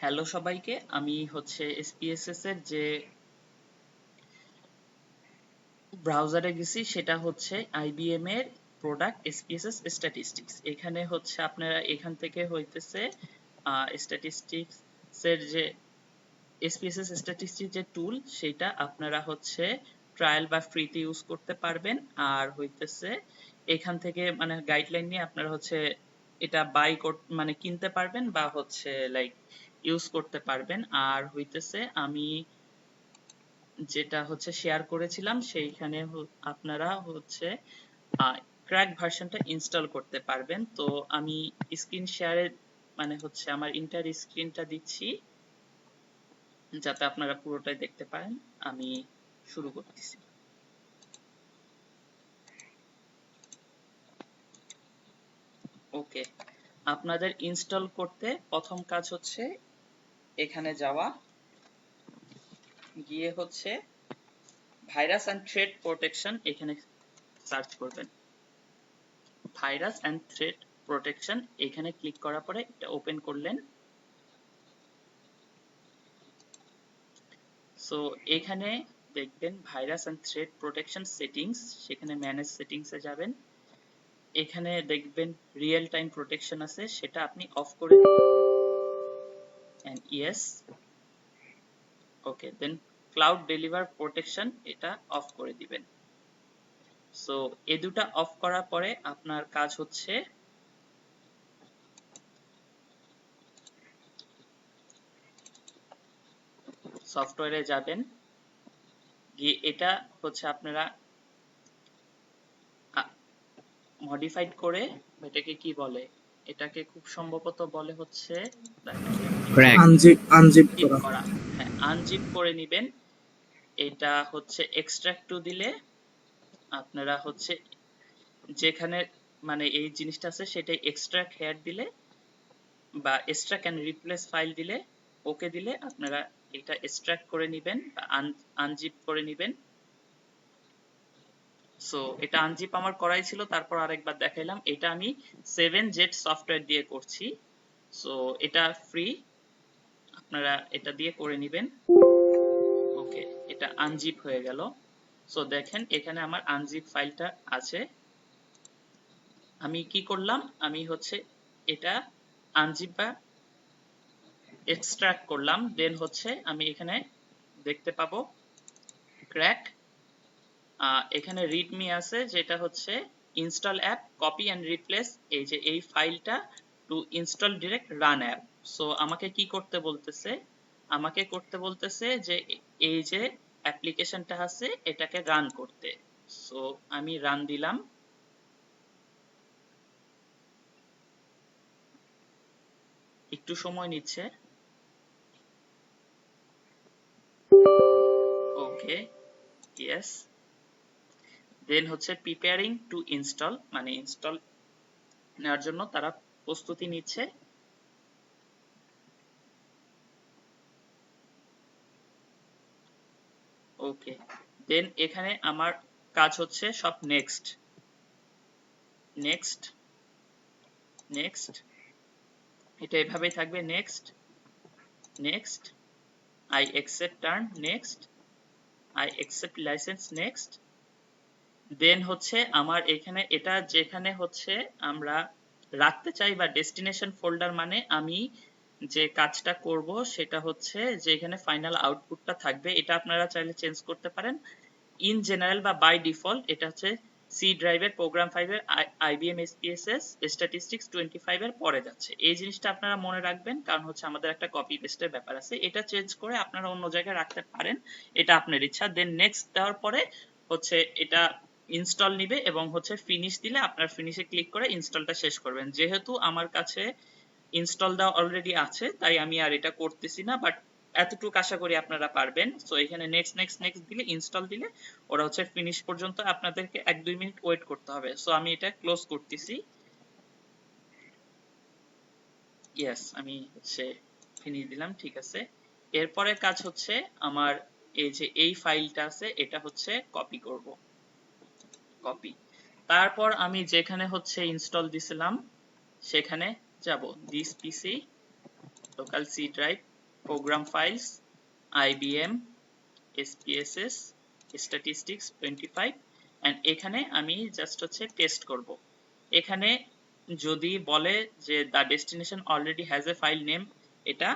Hello সবাইকে, আমি SPSS এর যে ব্রাউজারে গেছি সেটা হচ্ছে IBM এর প্রোডাক্ট SPSS স্ট্যাটিস্টিক্স। এখানে আপনারা এখান থেকে স্ট্যাটিস্টিক্স এর যে SPSS স্ট্যাটিস্টিক্স যে টুল সেটা আপনারা ট্রায়াল বা ফ্রিতে ইউজ করতে পারবেন। আর এখান থেকে মানে গাইডলাইন নিয়ে আপনারা এটা বাই মানে কিনতে পারবেন বা লাইক ইউজ করতে পারবেন। আর আমি যেটা শেয়ার করেছিলাম সেইখানে আপনারা ক্র্যাক ভার্সনটা ইনস্টল করতে পারবেন। তো আমি স্ক্রিন শেয়ারে মানে আমার ইন্টার স্ক্রিনটা দিচ্ছি যাতে আপনারা পুরোটাই দেখতে পারেন। আমি শুরু করতেছি। ওকে, আপনাদের ইনস্টল করতে প্রথম কাজ এখানে যাওয়া, গিয়ে ভাইরাস অ্যান্ড থ্রেট প্রোটেকশন এখানে সার্চ করবেন। ভাইরাস অ্যান্ড থ্রেট প্রোটেকশন এখানে ক্লিক করার পরে এটা ওপেন করলেন। সো এখানে দেখবেন virus and threat protection settings, সেখানে ম্যানেজ সেটিংস এ যাবেন। এখানে দেখবেন রিয়েল টাইম প্রোটেকশন আছে, সেটা আপনি অফ করে দিন। And yes. Okay, then cloud deliver protection এটা অফ করে দিবেন। সো এই দুটা অফ করার পরে আপনার কাজ সফটওয়্যারে যাবেন, গিয়ে এটা আপনারা মডিফাইড করে, এটাকে কি বলে, এটাকে খুব সম্ভবত বলে আনজিপ করা। হ্যাঁ, আনজিপ করে নিবেন। এটা এক্সট্রাক্ট টু দিলে আপনারা যেখানে মানে এই জিনিসটা আছে সেটাই এক্সট্রাক্ট হেয়ার দিলে বা এক্সট্রাক্ট এন্ড রিপ্লেস ফাইল দিলে, ওকে দিলে আপনারা এটা এক্সট্রাক্ট করে নিবেন বা আনজিপ করে নিবেন। সো এটা আনজিপ আমার করাই ছিল, তারপর আরেকবার দেখাইলাম। এটা আমি 7jet সফটওয়্যার দিয়ে করছি। সো এটা ফ্রি, আপনারা এটা দিয়ে করে নিবেন। ওকে, এটা আনজিপ হয়ে গেল। সো দেখেন এখানে আমার আনজিপ ফাইলটা আছে। আমি কি করলাম, আমি এটা আনজিপ বা এক্সট্রাক্ট করলাম। দেন আমি এখানে দেখতে পাবো ক্র্যাক, এখানে রিডমি আছে যেটা install app copy and replace, এই যে এই ফাইলটা to install direct run app. So আমাকে কি করতে বলতেছে, আমাকে করতে বলতেছে যে এই যে অ্যাপ্লিকেশনটা আছে এটাকে রান করতে। সো আমি রান দিলাম। একটু সময় নিচ্ছে। Okay, yes. Then preparing to install, মানে ইনস্টল নেওয়ার জন্য তারা প্রস্তুতি নিচ্ছে। ওকে, দেন এখানে আমার কাজ সব নেক্সট নেক্সট নেক্সট, এটা এভাবেই থাকবে। Next next, I accept term, next I accept licence, next. Then আমার এখানে এটা যেখানে আমরা রাখতে চাই বা ডেস্টিনেশন ফোল্ডার, মানে আমি যে কাজটা করব সেটা যে এখানে ফাইনাল আউটপুটটা থাকবে, এটা আপনারা চাইলে চেঞ্জ করতে পারেন। ইন জেনারেল বা বাই ডিফল্ট এটা সি ড্রাইভের প্রোগ্রাম 5 এর IBM SPSS স্ট্যাটিস্টিক্স 25 এর পরে যাচ্ছে। এই জিনিসটা আপনারা মনে রাখবেন, কারণ আমাদের একটা কপি পেস্টের ব্যাপার আছে। এটা চেঞ্জ করে আপনারা অন্য জায়গায় রাখতে পারেন, এটা আপনার ইচ্ছা। দেন নেক্সট দেওয়ার পরে এটা ইনস্টল নিবে এবং ফিনিশ দিলে আপনার ফিনিশে ক্লিক করে ইনস্টলটা শেষ করবেন। যেহেতু আমার কাছে ইনস্টল দেওয়া অলরেডি আছে তাই আমি আর এটা করতেছি না, বাট এতটুকু আশা করি আপনারা পারবেন। সো এখানে নেক্সট নেক্সট নেক্সট দিলে, ইনস্টল দিলে ওরা ফিনিশ পর্যন্ত আপনাদেরকে 1-2 মিনিট ওয়েট করতে হবে। সো আমি এটা ক্লোজ করতেছি। ইয়েস, আমি ফিনিশ দিলাম, ঠিক আছে। এরপরে কাজ আমার এই যে এই ফাইলটা আছে এটা কপি করব, কপি। তারপর আমি যেখানে ইনস্টল দিছিলাম সেখানে যাব, this PC local C drive, program files, IBM, SPSS, statistics 25 and এখানে আমি জাস্ট হচ্ছে পেস্ট করব। এখানে যদি বলে যে the destination already has a file name এটা,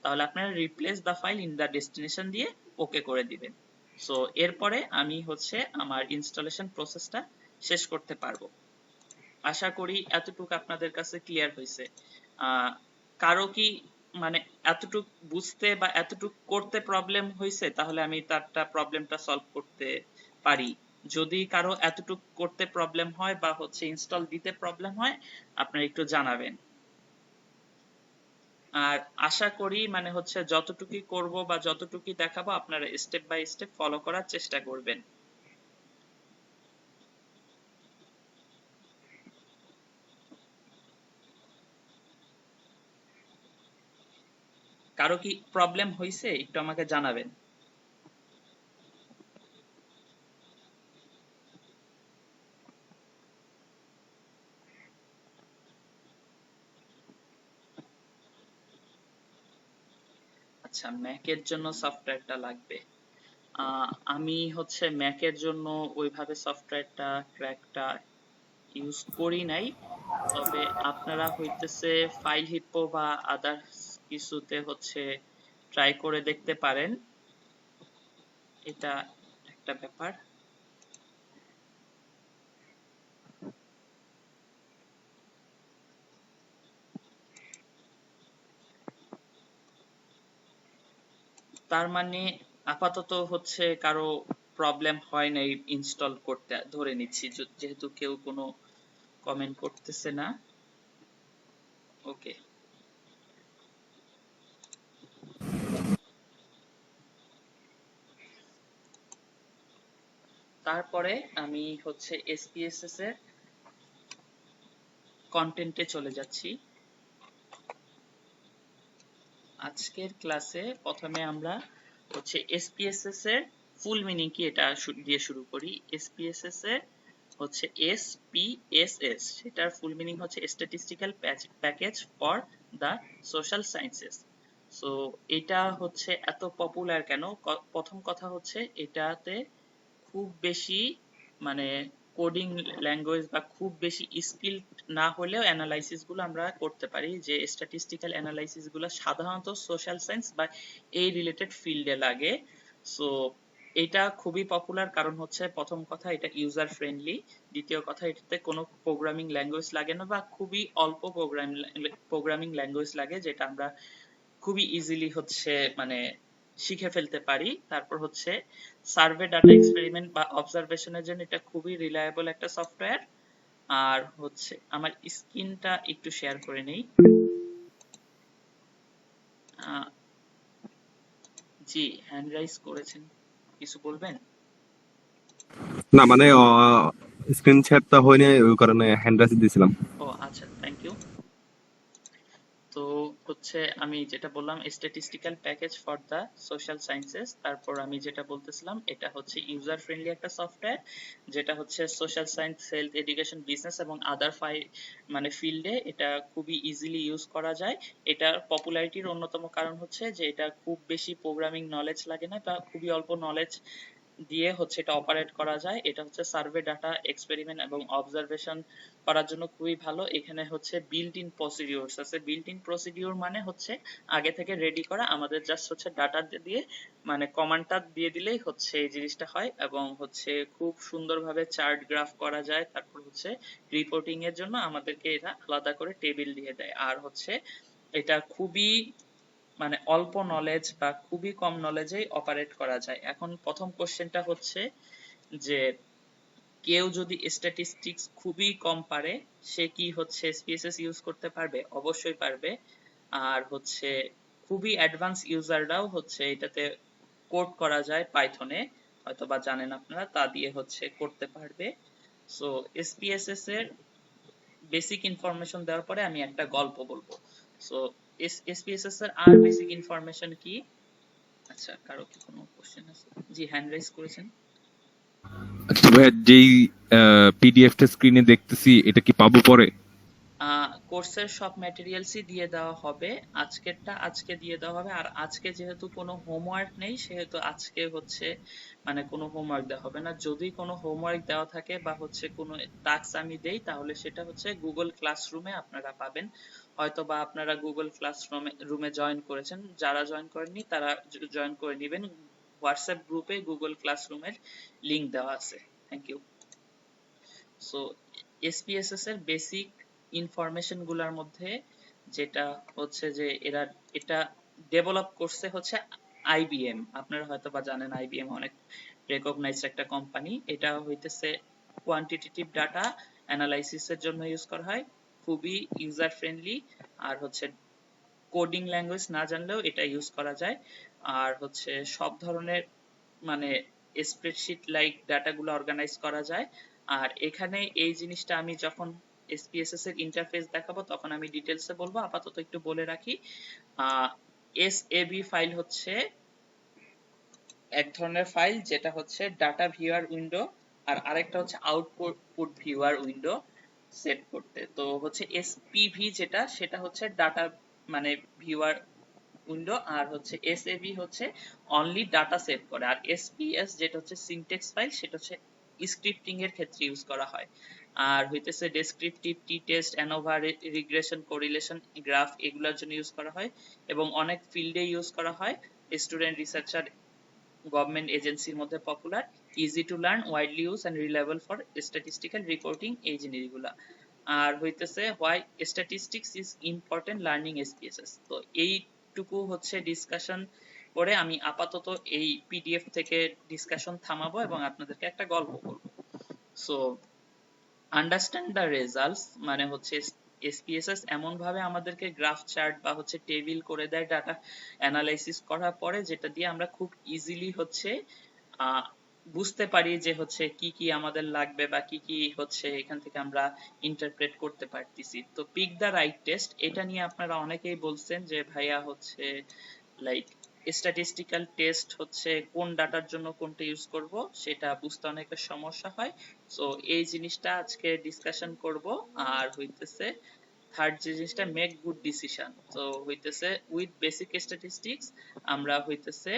তাহলে আপনারা replace the file in the destination দিয়ে ওকে করে দিবেন। সো এরপরে আমি হচ্ছে আমার ইনস্টলেশন প্রসেসটা শেষ করতে পারবো। আশা করি এতটুকু আপনাদের কাছে ক্লিয়ার হয়েছে। কারো কি মানে এতটুক বুঝতে বা এতটুক করতে প্রবলেম হয়েছে, তাহলে আমি তারটা প্রবলেমটা সলভ করতে পারি। যদি কারো এতটুক করতে প্রবলেম হয় বা হচ্ছে ইনস্টল দিতে প্রবলেম হয়, আপনারা একটু জানাবেন। আর আশা করি মানে হচ্ছে যতটুকুই করব বা যতটুকুই দেখাবো আপনারা স্টেপ বাই স্টেপ ফলো করার চেষ্টা করবেন। কারো কি প্রবলেম হয়েছে একটু আমাকে জানাবেন। আচ্ছা, ম্যাকের জন্য সফটওয়্যারটা লাগবে। আমি হচ্ছে ম্যাকের জন্য ওইভাবে সফটওয়্যারটা ক্র্যাকটা ইউজ করি নাই, তবে আপনারা হইতেছে ফাইল হিপ্পো বা আদার্স কিছুতে হচ্ছে ট্রাই করে দেখতে পারেন, এটা একটা ব্যাপার। তার মানে আপাতত হচ্ছে কারো প্রবলেম হয় নাই ইনস্টল করতে ধরে নিচ্ছি, যেহেতু কেউ কোনো কমেন্ট করতেছে না। ওকে, তারপরে আমি হচ্ছে SPSS এর কন্টেন্টে চলে যাচ্ছি। আজকের ক্লাসে প্রথমে আমরা হচ্ছে SPSS এর ফুল মিনিং কি এটা দিয়ে শুরু করি। SPSS এর হচ্ছে SPSS, সেটার ফুল মিনিং হচ্ছে statistical package for the social sciences. So এটা হচ্ছে এত পপুলার কেন? প্রথম কথা হচ্ছে এটাতে খুব বেশি মানে কোডিং ল্যাঙ্গুয়েজ বা খুব বেশি স্কিল না হলেও অ্যানালাইসিস গুলো আমরা করতে পারি, যে স্ট্যাটিস্টিক্যাল অ্যানালাইসিস গুলো সাধারণত সোশ্যাল সায়েন্স বা এই রিলেটেড ফিল্ডে লাগে। সো এটা খুবই পপুলার কারণ হচ্ছে প্রথম কথা এটা ইউজার ফ্রেন্ডলি, দ্বিতীয় কথা এটাতে কোনো প্রোগ্রামিং ল্যাঙ্গুয়েজ লাগে না বা খুবই অল্প প্রোগ্রামিং ল্যাঙ্গুয়েজ লাগে, যেটা আমরা খুবই ইজিলি হচ্ছে মানে শিখে ফেলতে পারি। তারপর হচ্ছে সার্ভে ডাটা এক্সপেরিমেন্ট বা অবজারভেশনের জন্য এটা খুবই রিলায়েবল একটা সফটওয়্যার। আর হচ্ছে আমার স্ক্রিনটা একটু শেয়ার করে নেই। জি, হ্যান্ড রাইজ করেছেন, কিছু বলবেন? না মানে স্ক্রিন শেয়ারটা হয়নি, ওই কারণে হ্যান্ড রাইজ দিয়েছিলাম। ও আচ্ছা, থ্যাংক ইউ। তো হচ্ছে আমি যেটা বললাম statistical package for the social sciences, তারপর আমি যেটা বলতেছিলাম এটা হচ্ছে ইউজার ফ্রেন্ডলি একটা সফটওয়্যার, যেটা হচ্ছে social science, health, education, business এবং আদার মানে ফিল্ডে এটা খুবই ইজিলি ইউজ করা যায়। এটার পপুলারিটির অন্যতম কারণ হচ্ছে যে এটা খুব বেশি প্রোগ্রামিং নলেজ লাগে না বা খুবই অল্প নলেজ দিয়ে হচ্ছে এটা অপারেট করা যায়। এটা হচ্ছে সার্ভে ডাটা এক্সপেরিমেন্ট এবং অবজারভেশন করার জন্য খুবই ভালো। এখানে হচ্ছে বিল্ট ইন প্রসিডিউরস আছে। বিল্ট ইন প্রসিডিউর মানে হচ্ছে আগে থেকে রেডি করা, আমাদের জাস্ট হচ্ছে ডাটা দিয়ে মানে কমান্ডটা দিয়ে দিলেই হচ্ছে এই জিনিসটা হয়, এবং হচ্ছে খুব সুন্দরভাবে চার্ট গ্রাফ করা যায়। তারপর হচ্ছে রিপোর্টিং এর জন্য আমাদেরকে এটা আলাদা করে টেবিল দিয়ে দেয়। আর হচ্ছে এটা খুবই মানে অল্প নলেজ বা খুবই কম নলেজেই অপারেট করা যায়। এখন প্রথম কোশ্চেনটা হচ্ছে যে কেউ যদি স্ট্যাটিস্টিক্স খুবই কম পারে, সে কি হচ্ছে SPSS ইউজ করতে পারবে? অবশ্যই পারবে। আর হচ্ছে খুবই অ্যাডভান্স ইউজাররাও হচ্ছে এটাতে কোড করা যায় পাইথনে, হয়তো বা জানেন আপনারা, তা দিয়ে হচ্ছে করতে পারবে। সো SPSS এর বেসিক ইনফরমেশন দেওয়ার পরে আমি একটা গল্প বলবো। সো SPSS এর আর বেসিক ইনফরমেশন কি? আচ্ছা, কারো কি কোনো কোশ্চেন আছে? জি, হ্যান্ড রাইজ করেছেন। আচ্ছা ভাইয়া, যেই পিডিএফ টা স্ক্রিনে দেখতেছি, এটা কি পাবো পরে? কোর্সের সব ম্যাটেরিয়ালসই দিয়ে দেওয়া হবে, আজকেরটা আজকে দিয়ে দেওয়া হবে। আর আজকে যেহেতু কোনো হোমওয়ার্ক নেই সেহেতু আজকে হচ্ছে মানে কোনো হোমওয়ার্ক দেওয়া হবে না। যদি কোনো হোমওয়ার্ক দেওয়া থাকে বা হচ্ছে কোনো টাস্ক আমি দেই তাহলে সেটা হচ্ছে গুগল ক্লাসরুমে আপনারা পাবেন। হয়তো বা আপনারা গুগল ক্লাসরুমে জয়েন করেছেন, যারা জয়েন করেননি তারা জয়েন করে নেবেন। হোয়াটসঅ্যাপ গ্রুপে গুগল ক্লাসরুমের লিংক দেওয়া আছে। Thank you. সো এসপিএসএস এর বেসিক ইনফরমেশন গুলার মধ্যে যেটা হচ্ছে যে এটা ডেভেলপ করছে হচ্ছে আইবিএম। আপনারা হয়তো বা জানেন আইবিএম অনেক রেকগনাইজড একটা কোম্পানি। এটা হইতেছে কোয়ান্টিটেটিভ ডাটা অ্যানালাইসিস এর জন্য ইউজ করা হয়, খুবই ইউজার ফ্রেন্ডলি। আর হচ্ছে কোডিং ল্যাঙ্গুয়েজ না জানলেও এটা ইউজ করা যায়। আর হচ্ছে সব ধরনের মানে স্প্রেডশিট লাইক ডাটাগুলো অর্গানাইজ করা যায়। আর এখানে এই জিনিসটা আমি যখন এসপিএসএস এর ইন্টারফেস দেখাবো তখন আমি ডিটেলসে বলবো, আপাতত একটু বলে রাখি। এসএবি ফাইল হচ্ছে এক ধরনের ফাইল যেটা হচ্ছে ডাটা ভিউয়ার উইন্ডো, আর আরেকটা হচ্ছে আউটপুট ভিউয়ার উইন্ডো সেট করতে। তো হচ্ছে এসপিভি যেটা সেটা হচ্ছে ডাটা মানে ভিউয়ার উইন্ডো, আর হচ্ছে এসএবি হচ্ছে অনলি ডাটা সেভ করে। আর এসপিএস যেটা হচ্ছে সিনট্যাক্স ফাইল সেটা হচ্ছে স্ক্রিপ্টিং এর ক্ষেত্রে ইউজ করা হয়। আর হইতেছে descriptive, T test, ANOVA, regression, correlation, graph এগুলোর জন্য ইউজ করা হয় এবং অনেক ফিল্ডে ইউজ করা হয়। স্টুডেন্ট, রিসার্চার, গভর্নমেন্ট এজেন্সির মধ্যে popular, easy to learn, widely use and reliable for statistical reporting এই জিনিসগুলা। আর হইতেছে why statistics is important learning SPSS. তো এইটুকু হচ্ছে ডিসকাশন করে আমি আপাতত এই পিডিএফ থেকে ডিসকাশন থামাবো এবং আপনাদেরকে একটা গল্প বলবো। সো আন্ডারস্ট্যান্ড দ্য রেজাল্টস মানে হচ্ছে এসপিএসএস এমন ভাবে আমাদেরকে গ্রাফ চার্ট বা হচ্ছে টেবিল করে দেয় ডাটা অ্যানালাইসিস করার পরে, যেটা দিয়ে আমরা খুব ইজিলি হচ্ছে বুঝতে পারি যে হচ্ছে কি কি আমাদের লাগবে বা কি কি হচ্ছে এখান থেকে আমরা ইন্টারপ্রেট করতে পারতেছি। তো পিক দ্য রাইট টেস্ট, এটা নিয়ে আপনারা অনেকেই বলছেন যে ভাইয়া হচ্ছে লাইক স্ট্যাটিস্টিক্যাল টেস্ট হচ্ছে কোন ডাটার জন্য কোনটা ইউজ করব সেটা বুঝতে অনেকের সমস্যা হয়। সো এই জিনিসটা আজকে ডিসকাশন করব। আর হইতেছে থার্ড যে জিনিসটা মেক গুড ডিসিশন, তো হইতেছে উইথ বেসিক স্ট্যাটিস্টিক্স আমরা হইতেছে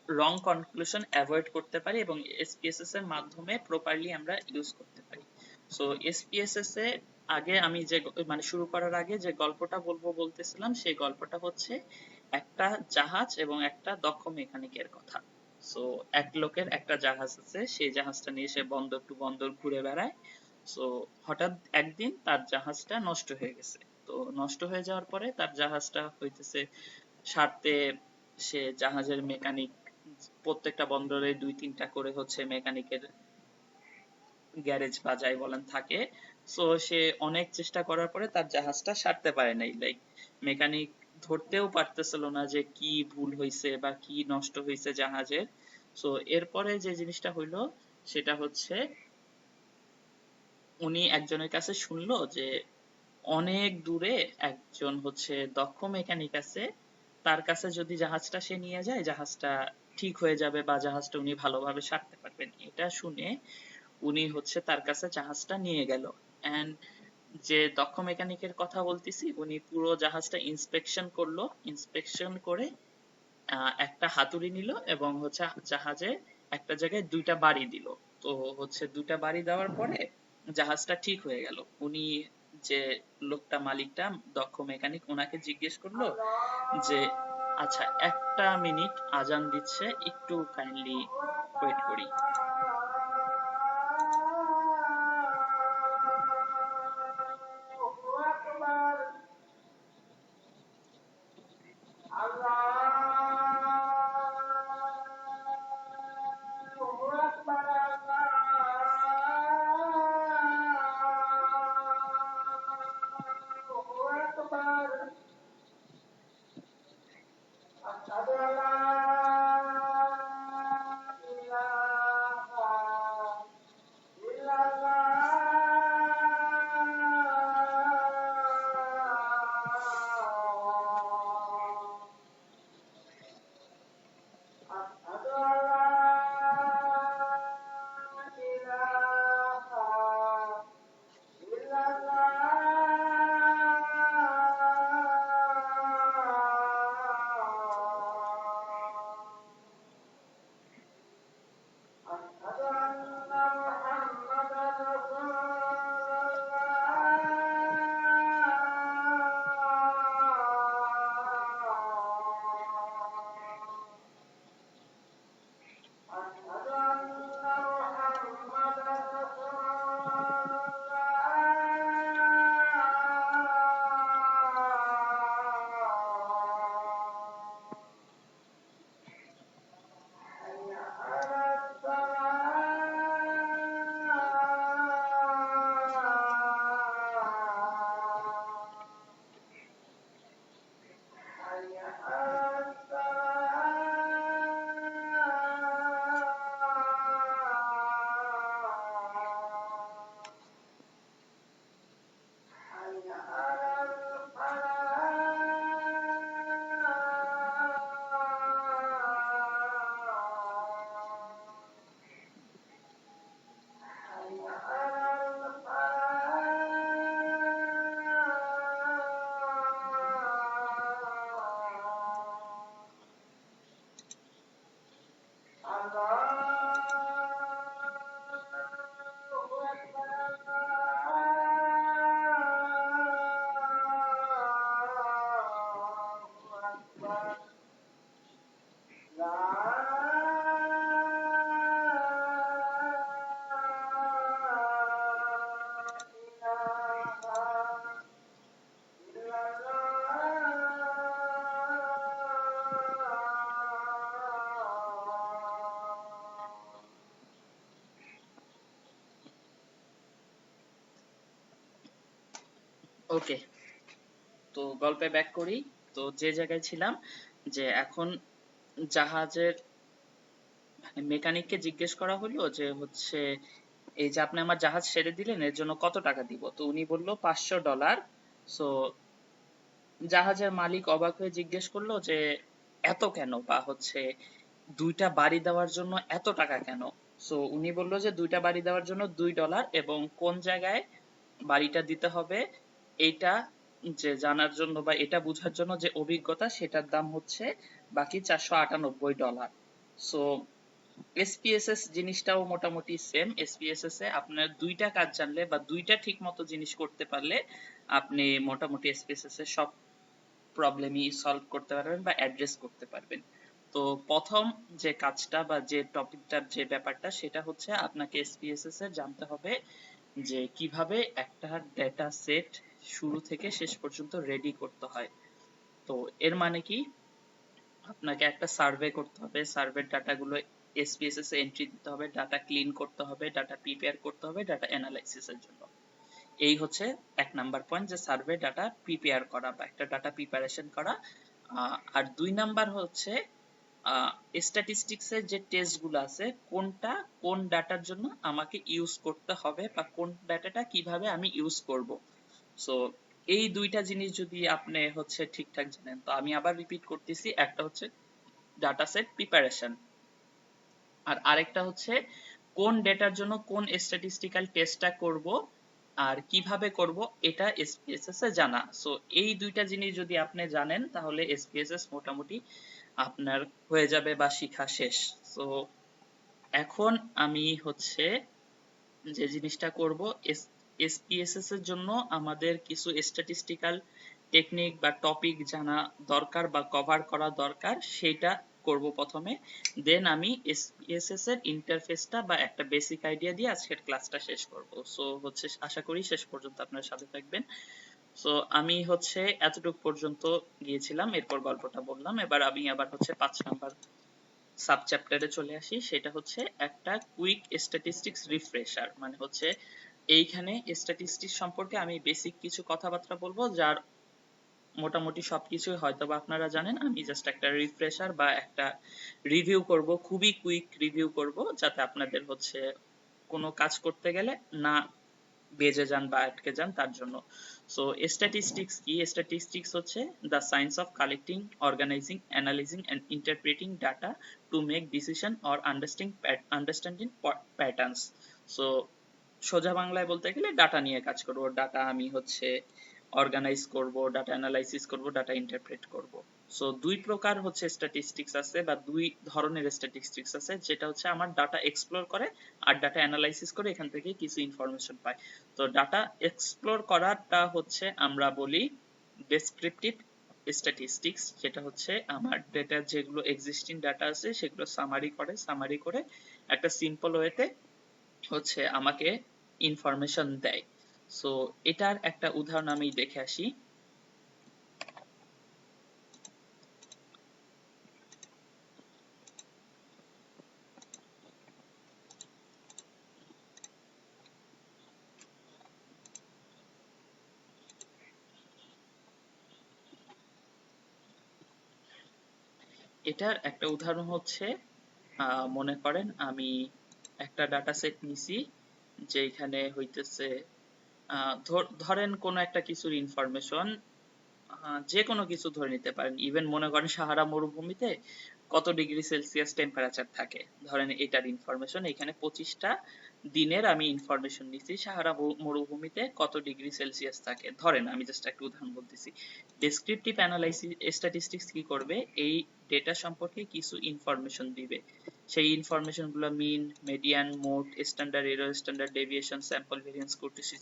রং কনক্লুশন অ্যাভয়েড করতে পারি এবং এসপিএসএস এর মাধ্যমে প্রপারলি আমরা ইউজ করতে পারি। সো এসপিএসএস এ আগে আমি যে মানে শুরু করার আগে যে গল্পটা বলবো বলতেছিলাম সেই গল্পটা হচ্ছে একটা জাহাজ এবং একটা দক্ষ মেকানিকের কথা। সো এক লোকের একটা জাহাজ আছে, সেই জাহাজটা নিয়ে সে বন্দর টু বন্দর ঘুরে বেড়ায়। সো হঠাৎ একদিন তার জাহাজটা নষ্ট হয়ে গেছে। তো নষ্ট হয়ে যাওয়ার পরে তার জাহাজটা হইতেছে সারতে সে জাহাজের মেকানিক প্রত্যেকটা বন্দরে 2-3টা করে হচ্ছে মেকানিকের গ্যারেজ বা যাই বলেন থাকে। সো সে অনেক চেষ্টা করার পরে তার জাহাজটা সারতে পারে নাই, লাইক মেকানিক ধরতেও পারতেছিল না যে কি ভুল হয়েছে বা কি নষ্ট হয়েছে জাহাজের। সো এরপরে যে জিনিসটা হইলো সেটা হচ্ছে উনি একজনের কাছে শুনলো যে অনেক দূরে একজন হচ্ছে দক্ষ মেকানিক আছে, তার কাছে যদি জাহাজটা সে নিয়ে যায় জাহাজটা ঠিক হয়ে যাবে বা জাহাজটা উনি ভালোভাবে সারতে পারবেন। এটা শুনে উনি হচ্ছে তার কাছে জাহাজটা নিয়ে গেল। এন্ড যে দক্ষ মেকানিকের কথা বলতেছি উনি পুরো জাহাজটা ইন্সপেকশন করলো, ইন্সপেকশন করে একটা হাতুড়ি নিল এবং হচ্ছে জাহাজে একটা জায়গায় 2টা বাড়ি দিল। তো হচ্ছে 2টা বাড়ি দেওয়ার পরে জাহাজটা ঠিক হয়ে গেল। উনি যে লোকটা মালিকটা দক্ষ মেকানিক ওনাকে জিজ্ঞেস করলো যে আচ্ছা একটা মিনিট আজান দিচ্ছে, একটু কাইন্ডলি ওয়েট করি। ওকে, তো গল্পে ব্যাক করি। তো যে জায়গায় ছিলাম, যে এখন জাহাজের মেকানিককে জিজ্ঞেস করা হলো যে হচ্ছে এই যে আপনি আমার জাহাজ ছেড়ে দিলেন এর জন্য কত টাকা দিব, তো উনি বলল $500। সো জাহাজের মালিক অবাক হয়ে জিজ্ঞেস করলো যে এত কেন, বা হচ্ছে দুইটা বাড়ি দেওয়ার জন্য এত টাকা কেন। সো উনি বলল যে দুইটা বাড়ি দেওয়ার জন্য $2, এবং কোন জায়গায় বাড়িটা দিতে হবে এইটা যে জানার জন্য বা এটা বোঝার জন্য যে অভিজ্ঞতা, সেটার দাম হচ্ছে বাকি $498। সো এসপিএসএস জিনিসটাও মোটামুটি সেম। এসপিএসএস এ আপনার দুইটা কাজ জানলে বা দুইটা ঠিক মতো জিনিস করতে পারলে আপনি মোটামুটি এসপিএসএস এর সব প্রবলেমই সলভ করতে পারবেন বা অ্যাড্রেস করতে পারবেন। তো প্রথম যে কাজটা বা যে টপিকটার যে ব্যাপারটা, সেটা হচ্ছে আপনাকে এসপিএসএস এর জানতে হবে যে কিভাবে একটা ডেটা সেট শুরু থেকে শেষ পর্যন্ত রেডি করতে হয়। তো এর মানে কি, আপনাকে একটা সার্ভে করতে হবে, সার্ভের ডাটাগুলো এসপিএসএস এ এন্ট্রি দিতে হবে, ডাটা ক্লিন করতে হবে, ডাটা প্রিপেয়ার করতে হবে ডাটা অ্যানালাইসিসের জন্য। এই হচ্ছে 1 নাম্বার পয়েন্ট, যে সার্ভে ডাটা প্রিপেয়ার করা বা একটা ডাটা প্রিপারেশন করা। আর 2 নাম্বার হচ্ছে স্ট্যাটিস্টিক্স এর যে টেস্ট গুলো আছে, কোনটা কোন ডাটার জন্য আমাকে ইউজ করতে হবে বা কোন ডাটাটা কিভাবে আমি ইউজ করব। সো এই দুইটা জিনিস যদি আপনি হচ্ছে ঠিকঠাক জানেন, তো আমি আবার রিপিট করতেছি, একটা হচ্ছে ডাটা সেট প্রিপারেশন, আর আরেকটা হচ্ছে কোন ডেটার জন্য কোন স্ট্যাটিস্টিক্যাল টেস্টটা করব আর কিভাবে করব, এটা এসপিএসএস এ জানা। সো এই দুইটা জিনিস যদি আপনি জানেন তাহলে এসপিএসএস মোটামুটি আপনার হয়ে যাবে বা শিখা শেষ। সো এখন আমি হচ্ছে যে জিনিসটা করব, এসপিএসএস এর জন্য আমাদের কিছু স্ট্যাটিস্টিক্যাল টেকনিক বা টপিক জানা দরকার বা কভার করা দরকার, সেটা করব প্রথমে। দেন আমি এসপিএসএস এর ইন্টারফেসটা বা একটা বেসিক আইডিয়া দিয়ে আজকের ক্লাসটা শেষ করব। সো হচ্ছে আশা করি শেষ পর্যন্ত আপনার সাথে থাকবেন। সো আমি হচ্ছে এতটুকু পর্যন্ত গিয়েছিলাম, এরপর গল্পটা বললাম। এবার আমি আবার হচ্ছে 5 নাম্বার সাব চ্যাপ্টারে চলে আসি, সেটা হচ্ছে একটা কুইক স্ট্যাটিস্টিক্স রিফ্রেশার। মানে হচ্ছে এইখানে স্ট্যাটিস্টিক্স সম্পর্কে আমি বেসিক কিছু কথাবার্তা বলবো, যার মোটামুটি সবকিছুই হয়তো বা আপনারা জানেন। আমি জাস্ট একটা রিফ্রেশার বা একটা রিভিউ করব, খুবই কুইক রিভিউ করব, যাতে আপনাদের হচ্ছে কোনো কাজ করতে গেলে না বেজে যান বা আটকে যান তার জন্য। সো স্ট্যাটিস্টিক্স কি? স্ট্যাটিস্টিক্স হচ্ছে the science of collecting, organizing, analyzing and interpreting data to make decision or understanding patterns. So সোজা বাংলায় বলতে গেলে ডাটা নিয়ে কাজ করব। ডাটা আমি হচ্ছে অর্গানাইজ করব, ডাটা অ্যানালাইসিস করব, ডাটা ইন্টারপ্রেট করব। সো দুই প্রকার হচ্ছে স্ট্যাটিস্টিক্স আছে বা দুই ধরনের স্ট্যাটিস্টিক্স আছে, যেটা হচ্ছে আমার ডাটা এক্সপ্লোর করে আর ডাটা অ্যানালাইসিস করে এখান থেকে কিছু ইনফরমেশন পায়। তো ডাটা এক্সপ্লোর করাটা হচ্ছে আমরা বলি ডেসক্রিপটিভ স্ট্যাটিস্টিক্স, যেটা হচ্ছে আমার ডেটা যেগুলো এক্সিস্টিং ডাটা আছে সেগুলো সামারি করে একটা সিম্পল ওয়েতে হচ্ছে আমাকে ইনফরমেশন দেয়। সো এটার একটা উদাহরণ আমি দেখে আসি। এটার একটা উদাহরণ হচ্ছে, মনে করেন আমি একটা ডাটা সেট নিছি, যেখানে হইতেছে ধরেন কোন একটা কিছুর ইনফরমেশন, যে কোনো কিছু ধরে নিতে পারেন। ইভেন মনে করেন সাহারা মরুভূমিতে কত ডিগ্রি সেলসিয়াস টেম্পারেচার থাকে, ধরেন এটার ইনফরমেশন। এখানে 25টা দিনের আমি ইনফরমেশন নিচ্ছি সাহারা মরুভূমিতে কত ডিগ্রি সেলসিয়াস থাকে, ধরেন আমি জাস্ট একটা উদাহরণ বলতেছি। ডেসক্রিপটিভ অ্যানালাইসিস স্ট্যাটিস্টিক্স কি করবে, এই ডেটা সম্পর্কে কিছু ইনফরমেশন দিবে। সেই ইনফরমেশন গুলো mean, median, mode, standard error, standard deviation, sample variance, kurtosis,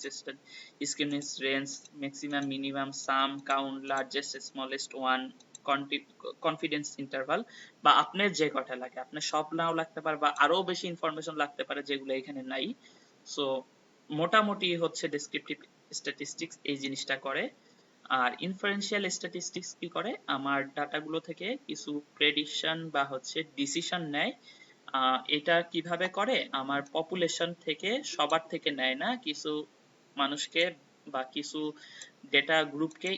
skewness range, maximum, minimum, sum, count, largest, smallest one, confidence interval, বা আপনার যে কটা লাগে, আপনার সব নাও লাগতে পারে বা আরো বেশি ইনফরমেশন লাগতে পারে যেগুলো এখানে নাই। সো মোটামুটি হচ্ছে ডেসক্রিপটিভ স্ট্যাটিস্টিক্স এই জিনিসটা করে। আর ইনফারেন্সিয়াল স্ট্যাটিস্টিক্স কি করে, আমার ডাটাগুলো থেকে কিছু প্রেডিকশন বা হচ্ছে ডিসিশন নেয়। এটা কিভাবে করে, আমার পপুলেশন থেকে সবার থেকে নেয় না, কিছু মানুষকে বা কিছু ডেটা গ্রুপকে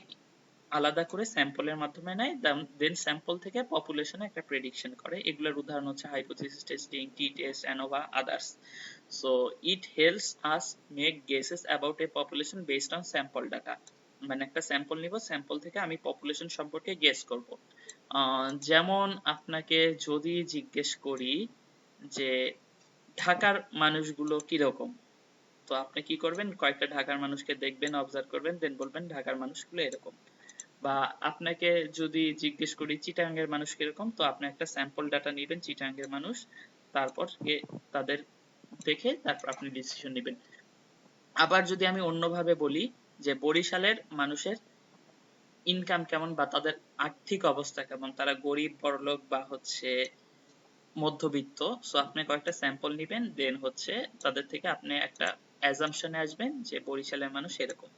আলাদা করে স্যাম্পলের মাধ্যমে নেয়, দেন স্যাম্পল থেকে পপুলেশনে একটা প্রেডিকশন করে। এগুলোর উদাহরণ হচ্ছে hypothesis testing, T test, ANOVA, others. So it helps us make guesses about a population based on sample data. মানে একটা স্যাম্পল নিব, স্যাম্পল থেকে আমি পপুলেশন সম্পর্কে গেস করব। যেমন আপনাকে যদি জিজ্ঞেস করি যে ঢাকার মানুষগুলো কিরকম, তো আপনি কি করবেন, কয়েকটা ঢাকার মানুষকে দেখবেন, অবজার্ভ করবেন, দেন বলবেন ঢাকার মানুষগুলো এরকম। বা আপনাকে যদি জিজ্ঞেস করি চিটাগাংয়ের মানুষ কিরকম, তো আপনি একটা স্যাম্পল ডাটা নেবেন চিটাগাংয়ের মানুষ, তারপর তাদের দেখে তারপর আপনি ডিসিশন নেবেন। আবার যদি আমি অন্যভাবে বলি যে বরিশালের মানুষের ইনকাম কেমন বা তাদের আর্থিক অবস্থা কেমন, তারা গরিব, বড়লোক বা হচ্ছে মধ্যবিত্ত, সো আপনি কয়েকটা স্যাম্পল নেবেন, দেন হচ্ছে তাদের থেকে আপনি একটা অ্যাজাম্পশনে আসবেন যে বরিশালের মানুষ এরকম।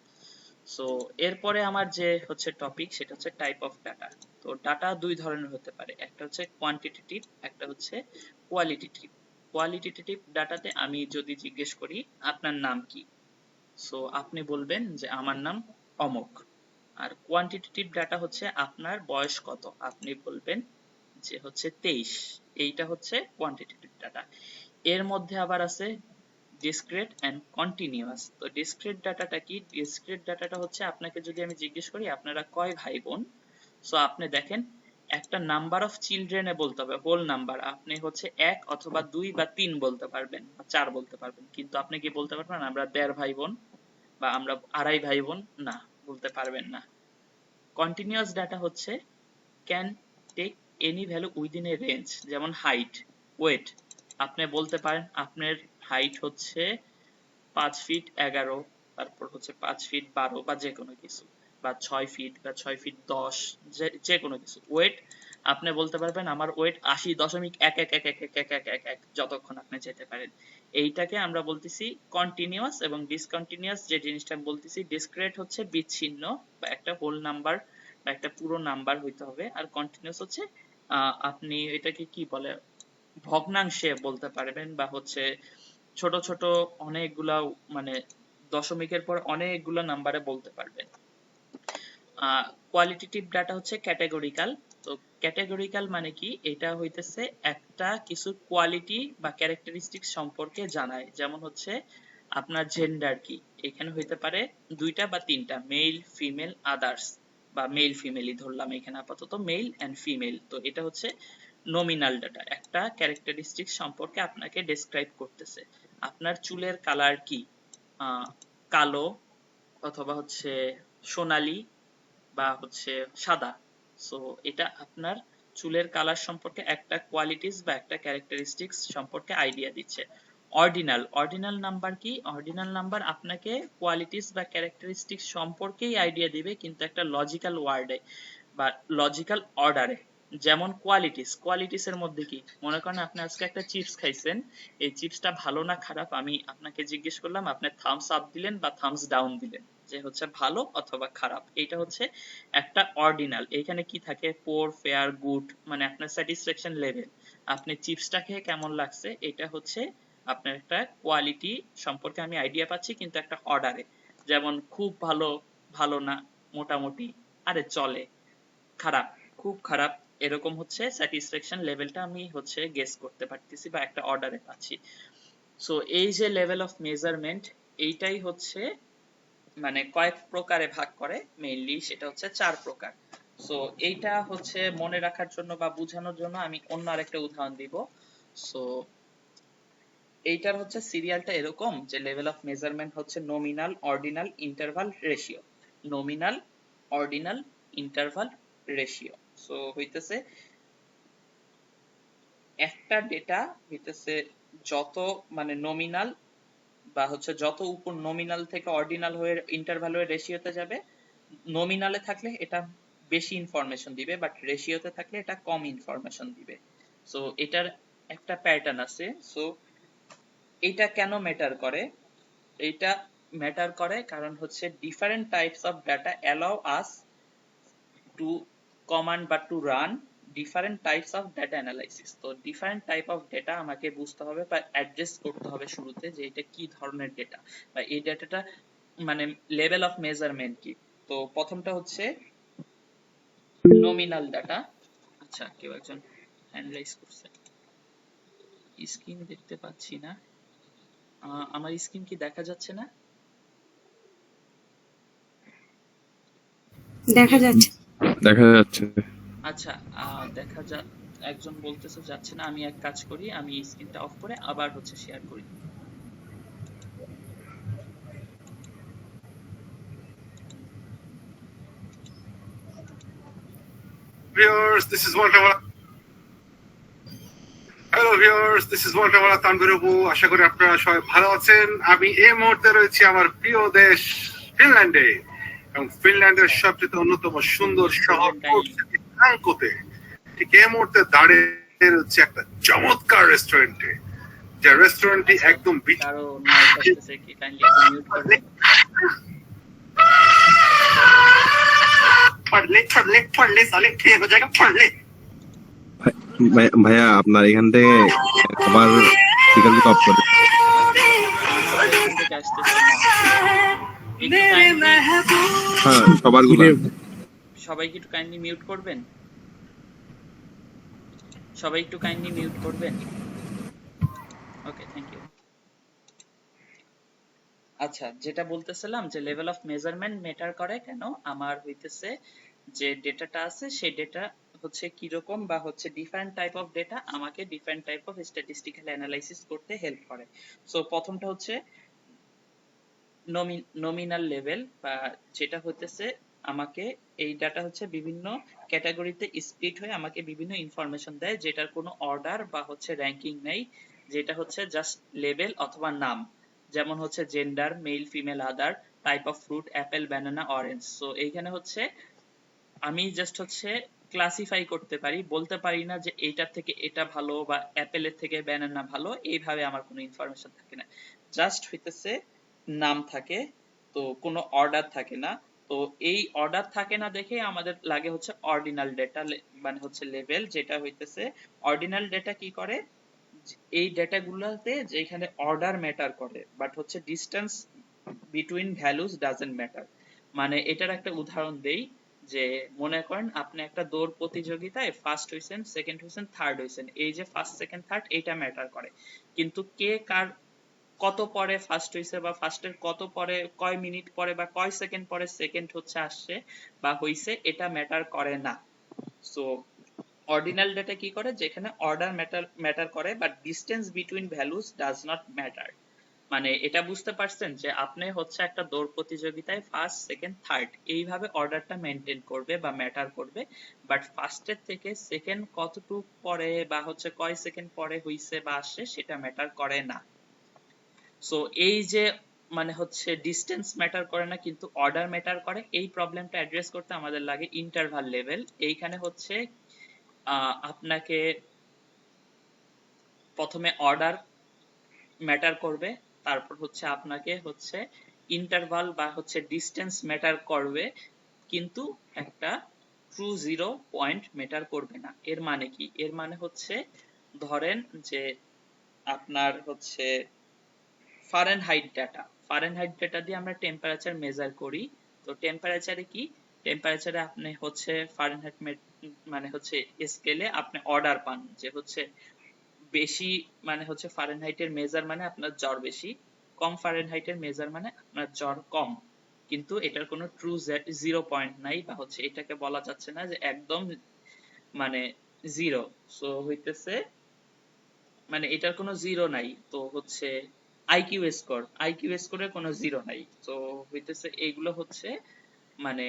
সো এরপরে আমার যে হচ্ছে টপিক সেটা হচ্ছে টাইপ অফ ডাটা। তো ডাটা দুই ধরনের হতে পারে, একটা হচ্ছে কোয়ান্টিটেটিভ, একটা হচ্ছে কোয়ালিটেটিভ। কোয়ালিটেটিভ ডাটাতে আমি যদি জিজ্ঞেস করি আপনার নাম কি, সো আপনি বলবেন যে আমার নাম অমক। আর কোয়ান্টিটেটিভ ডাটা হচ্ছে আপনার বয়স কত, আপনি বলবেন যে হচ্ছে 23। এইটা হচ্ছে কোয়ান্টিটেটিভ ডাটা। এর মধ্যে আবার আছে ডিসক্রিট এন্ড কন্টিনিউয়াস। তো ডিসক্রিট ডাটাটা কি? ডিসক্রিট ডাটাটা হচ্ছে আপনাকে যদি আমি জিজ্ঞেস করি আপনারা কয় ভাই বোন, সো আপনি দেখেন একটা নাম্বার অফ চিলড্রেনে বলতে হবে, হোল নাম্বার। আপনি হচ্ছে 1 অথবা 2 বা 3 বলতে পারবেন বা 4 বলতে পারবেন, কিন্তু আপনি কি বলতে পারবেন আমরা 1.5 ভাই বোন বা আমরা 2.5 ভাই বোন? না, বলতে পারবেন না। কন্টিনিউয়াস ডাটা হচ্ছে can take any value within a range, যেমন হাইট, ওয়েট। আপনি বলতে পারেন আপনার হাইট হচ্ছে 5 ফিট 11, তারপর হচ্ছে 5 ফিট 12 বা যে কোনো কিছু, বা 6 ফিট বা 6 ফিট 10, যে কোনো কিছু। ওয়েট আপনি বলতে পারবেন আমার ওয়েট 80.11111111, যতক্ষণ আপনি যেতে পারেন। এইটাকে আমরা বলতেছি কন্টিনিউয়াস। এবং ডিসকন্টিনিউয়াস যে জিনিসটা আমি বলতেছি, ডিসক্রিট হচ্ছে বিচ্ছিন্ন বা একটা হোল নাম্বার বা একটা পুরো নাম্বার হইতে হবে, আর কন্টিনিউয়াস হচ্ছে আপনি এটাকে কি বলে ভগ্নাংশে বলতে পারবেন বা হচ্ছে ছোট ছোট অনেকগুলা, মানে দশমিকের পর অনেকগুলো নাম্বারে বলতে পারবেন। কোয়ালিটেটিভ ডাটা হচ্ছে ক্যাটেগরিক্যাল। তো ক্যাটেগরিক্যাল মানে কি, এটা হইতেছে একটা কিছু কোয়ালিটি বা ক্যারেক্টারিস্টিক্স সম্পর্কে জানায়। যেমন হচ্ছে আপনার জেন্ডার কি, এখানে হইতে পারে 2টা বা 3টা, মেল, ফিমেল, আদার্স, বা মেল ফিমেলই ধরলাম এখানে আপাতত, মেল এন্ড ফিমেল। তো এটা হচ্ছে নমিনাল ডাটা, একটা ক্যারেক্টারিস্টিক্স সম্পর্কে আপনাকে ডেসক্রাইব করতেছে। আপনার চুলের কালার কি, কালো অথবা হচ্ছে সোনালী বা হচ্ছে সাদা। সো এটা আপনার চুলের কালার সম্পর্কে একটা কোয়ালিটিস বা একটা ক্যারেক্টারিস্টিক্স সম্পর্কে আইডিয়া দিচ্ছে। অর্ডিনাল, অর্ডিনাল নাম্বার কি? অর্ডিনাল নাম্বার আপনাকে কোয়ালিটিস বা ক্যারেক্টারিস্টিক্স সম্পর্কেই আইডিয়া দিবে, কিন্তু একটা লজিক্যাল ওয়ার্ডে বা লজিক্যাল অর্ডারে। যেমন কোয়ালিটিস, কোয়ালিটিস এর মধ্যে কি, মনে করেন আপনি আজকে একটা চিপস খাইছেন, এই চিপসটা ভালো না খারাপ আমি আপনাকে জিজ্ঞেস করলাম, আপনি থামস আপ দিলেন বা থামস ডাউন দিলেন, যে হচ্ছে ভালো অথবা খারাপ। এটা হচ্ছে একটা অর্ডিনাল। এখানে কি থাকে, পোর, ফেয়ার, গুড, মানে আপনার স্যাটিসফ্যাকশন লেভেল, আপনি চিপসটা খেয়ে কেমন লাগছে, এটা হচ্ছে আপনার একটা কোয়ালিটি সম্পর্কে আমি আইডিয়া পাচ্ছি, কিন্তু একটা অর্ডারে। যেমন খুব ভালো, ভালো না, মোটামুটি, আরে চলে, খারাপ, খুব খারাপ, এরকম হচ্ছে স্যাটিসফ্যাকশন লেভেলটা আমি হচ্ছে গেস করতে পারতেছি বা একটা অর্ডারে পাচ্ছি। সো এই যে লেভেল অফ মেজারমেন্ট, এইটাই হচ্ছে মানে কয়েক প্রকারে ভাগ করে, মেইনলি সেটা হচ্ছে 4 প্রকার। সো এইটা হচ্ছে মনে রাখার জন্য বা বোঝানোর জন্য আমি অন্য আরেকটা উদাহরণ দিব। সো এইটার হচ্ছে সিরিয়ালটা এরকম যে লেভেল অফ মেজারমেন্ট হচ্ছে nominal, ordinal, interval, ratio. Nominal, ordinal, interval, ratio. So হইতেছে একটা ডেটা হইতেছে যত মানে নমিনাল বা হচ্ছে যত উপর নমিনাল থেকে অর্ডিনাল হয়ে ইন্টারভাল হয়ে রেশিওতে যাবে, নমিনালে থাকলে এটা বেশি ইনফরমেশন দিবে, বাট রেশিওতে থাকলে এটা কম ইনফরমেশন দিবে। সো এটার একটা প্যাটার্ন আছে। সো এটা কেন ম্যাটার করে? এইটা ম্যাটার করে কারণ হচ্ছে different types of data allow us to command বা to run different types of data analysis. তো ডিফারেন্ট টাইপ অফ ডেটা আমাকে বুঝতে হবে বা অ্যাড্রেস করতে হবে শুরুতে, যে এটা কি ধরনের ডেটা বা এই ডেটাটা মানে লেভেল অফ মেজারমেন্ট কি। তো প্রথমটা হচ্ছে নমিনাল ডাটা। আচ্ছা, কেউ একজন হ্যান্ড রাইজ করছে। স্ক্রিন দেখতে পাচ্ছি না, আমার স্ক্রিন কি দেখা যাচ্ছে না? দেখা যাচ্ছে। দেখা যাচ্ছে। আচ্ছা, দেখা যা একজন বলতেছে যাচ্ছে না। আমি এক কাজ করি, আমি স্ক্রিনটা অফ করে আবার হচ্ছে শেয়ার করি। Viewers, this is Walter Wala. Hello viewers, this is Walter Wala Tanvir বাবু। আশা করি আপনারা সবাই ভালো আছেন। আমি এই মুহূর্তে রয়েছি আমার প্রিয় দেশ ফিনল্যান্ডে, এবং ফিনল্যান্ডের সবচেয়ে অন্যতম সুন্দর শহর ফ্রাঙ্কোতে। ঠিক এই মুহূর্তে দাঁড়িয়ে রয়েছে একটা চমৎকার রেস্টুরেন্টে, যে রেস্টুরেন্টটি একদম কারো নয়েজ আসতেছে, কি কাইন্ডলি একটু মিউট করবেন? পড়লে সালে ঠিক হয়ে যাবে পড়লে। ভাইয়া আপনার এখান থেকে সবার স্পিকার অফ করে। এখান থেকে আসতেছে না। একটু কাইন্ডলি হ্যাঁ, সবার গুলো সবাইকে একটু কাইন্ডলি মিউট করবেন। সবাই একটু কাইন্ডলি মিউট করবেন। ওকে, থ্যাংক ইউ। আচ্ছা, যেটা বলতেছিলাম যে লেভেল অফ মেজারমেন্ট ম্যাটার করে কেন, আমার হইতেছে যে ডেটাটা আছে সেই ডেটা হচ্ছে কিরকম বা হচ্ছে ডিফারেন্ট টাইপ অফ ডেটা আমাকে different type of statistical analysis করতে হেল্প করে। সো প্রথমটা হচ্ছে নমিনাল লেভেল, বা যেটা হইতেছে আমাকে এই ডাটা হচ্ছে বিভিন্ন ক্যাটাগরিতে স্প্লিট হয়ে আমাকে বিভিন্ন ইনফরমেশন দেয়, যেটার কোনো অর্ডার বা হচ্ছে র্যাঙ্কিং নেই, যেটা হচ্ছে জাস্ট লেভেল অথবা নাম। যেমন হচ্ছে gender, male, female, other, type of fruit, apple, banana, orange. So এইখানে হচ্ছে আমি জাস্ট হচ্ছে ক্লাসিফাই করতে পারি, বলতে পারি না যে এইটার থেকে এটা ভালো বা অ্যাপেলের থেকে ব্যানানা ভালো, এইভাবে আমার কোনো ইনফরমেশন থাকে না। জাস্ট হইতেছে নাম থাকে, তো কোনো অর্ডার থাকে না। তো এই অর্ডার থাকে না দেখে আমাদের লাগে হচ্ছে অর্ডিনাল ডেটা, মানে হচ্ছে লেভেল, যেটা হইতেছে অর্ডিনাল ডেটা কি করে, এই ডেটাগুলোতে যেখানে অর্ডার ম্যাটার করে বাট হচ্ছে distance between values doesn't matter. মানে এটার একটা উদাহরণ দেই, যে মনে করেন আপনি একটা দৌড় প্রতিযোগিতায় ফার্স্ট হইছেন, সেকেন্ড হইছেন, থার্ড হইছেন, এই যে ফার্স্ট সেকেন্ড থার্ড এইটা ম্যাটার করে, কিন্তু কে কার কত পরে ফার্স্ট হইছে বা ফার্স্টের কত পরে, কয় মিনিট পরে বা কয় সেকেন্ড পরে সেকেন্ড হচ্ছে আসছে বা হইছে, এটা ম্যাটার করে না। সো অর্ডিনাল ডেটা কি করে, যেখানে অর্ডার ম্যাটার করে but distance between values does not matter. মানে এটা বুঝতে পারছেন যে আপনি হচ্ছে একটা দৌড় প্রতিযোগিতায় ফার্স্ট সেকেন্ড থার্ড এইভাবে অর্ডারটা মেনটেন করবে বা ম্যাটার করবে, বাট ফার্স্টের থেকে সেকেন্ড কতটুক পরে বা হচ্ছে কয় সেকেন্ড পরে হইছে বা আসছে সেটা ম্যাটার করে না। সো এই যে মানে হচ্ছে ডিসটেন্স ম্যাটার করে না কিন্তু অর্ডার ম্যাটার করে, এই প্রবলেমটা অ্যাড্রেস করতে আমাদের লাগে ইন্টারভাল লেভেল। এইখানে হচ্ছে আপনাকে প্রথমে অর্ডার ম্যাটার করবে, তারপর হচ্ছে আপনাকে হচ্ছে ইন্টারভাল বা হচ্ছে ডিসটেন্স ম্যাটার করবে, কিন্তু একটা ট্রু জিরো পয়েন্ট ম্যাটার করবে না। এর মানে কি, এর মানে হচ্ছে ধরেন যে আপনার হচ্ছে ফারেনহাইট ডাটা দিয়ে আমরা টেম্পারেচার মেজার করি। তো টেম্পারেচারে কি, টেম্পারেচারে আপনি হচ্ছে ফারেনহাইট মানে হচ্ছে স্কেলে আপনি অর্ডার পান যে হচ্ছে বেশি মানে হচ্ছে ফারেনহাইটের মেজার মানে আপনার জ্বর বেশি, কম ফারেনহাইটের মেজার মানে আপনার জ্বর কম। কিন্তু এটার কোনো ট্রু জিরো পয়েন্ট নাই, বা হচ্ছে এটাকে বলা যাচ্ছে না যে একদম মানে জিরো। সো হইতেছে মানে এটার কোনো জিরো নাই। তো হচ্ছে আইকিউ স্কোরের কোনো জিরো নাই। তো হইতেছে এইগুলো হচ্ছে মানে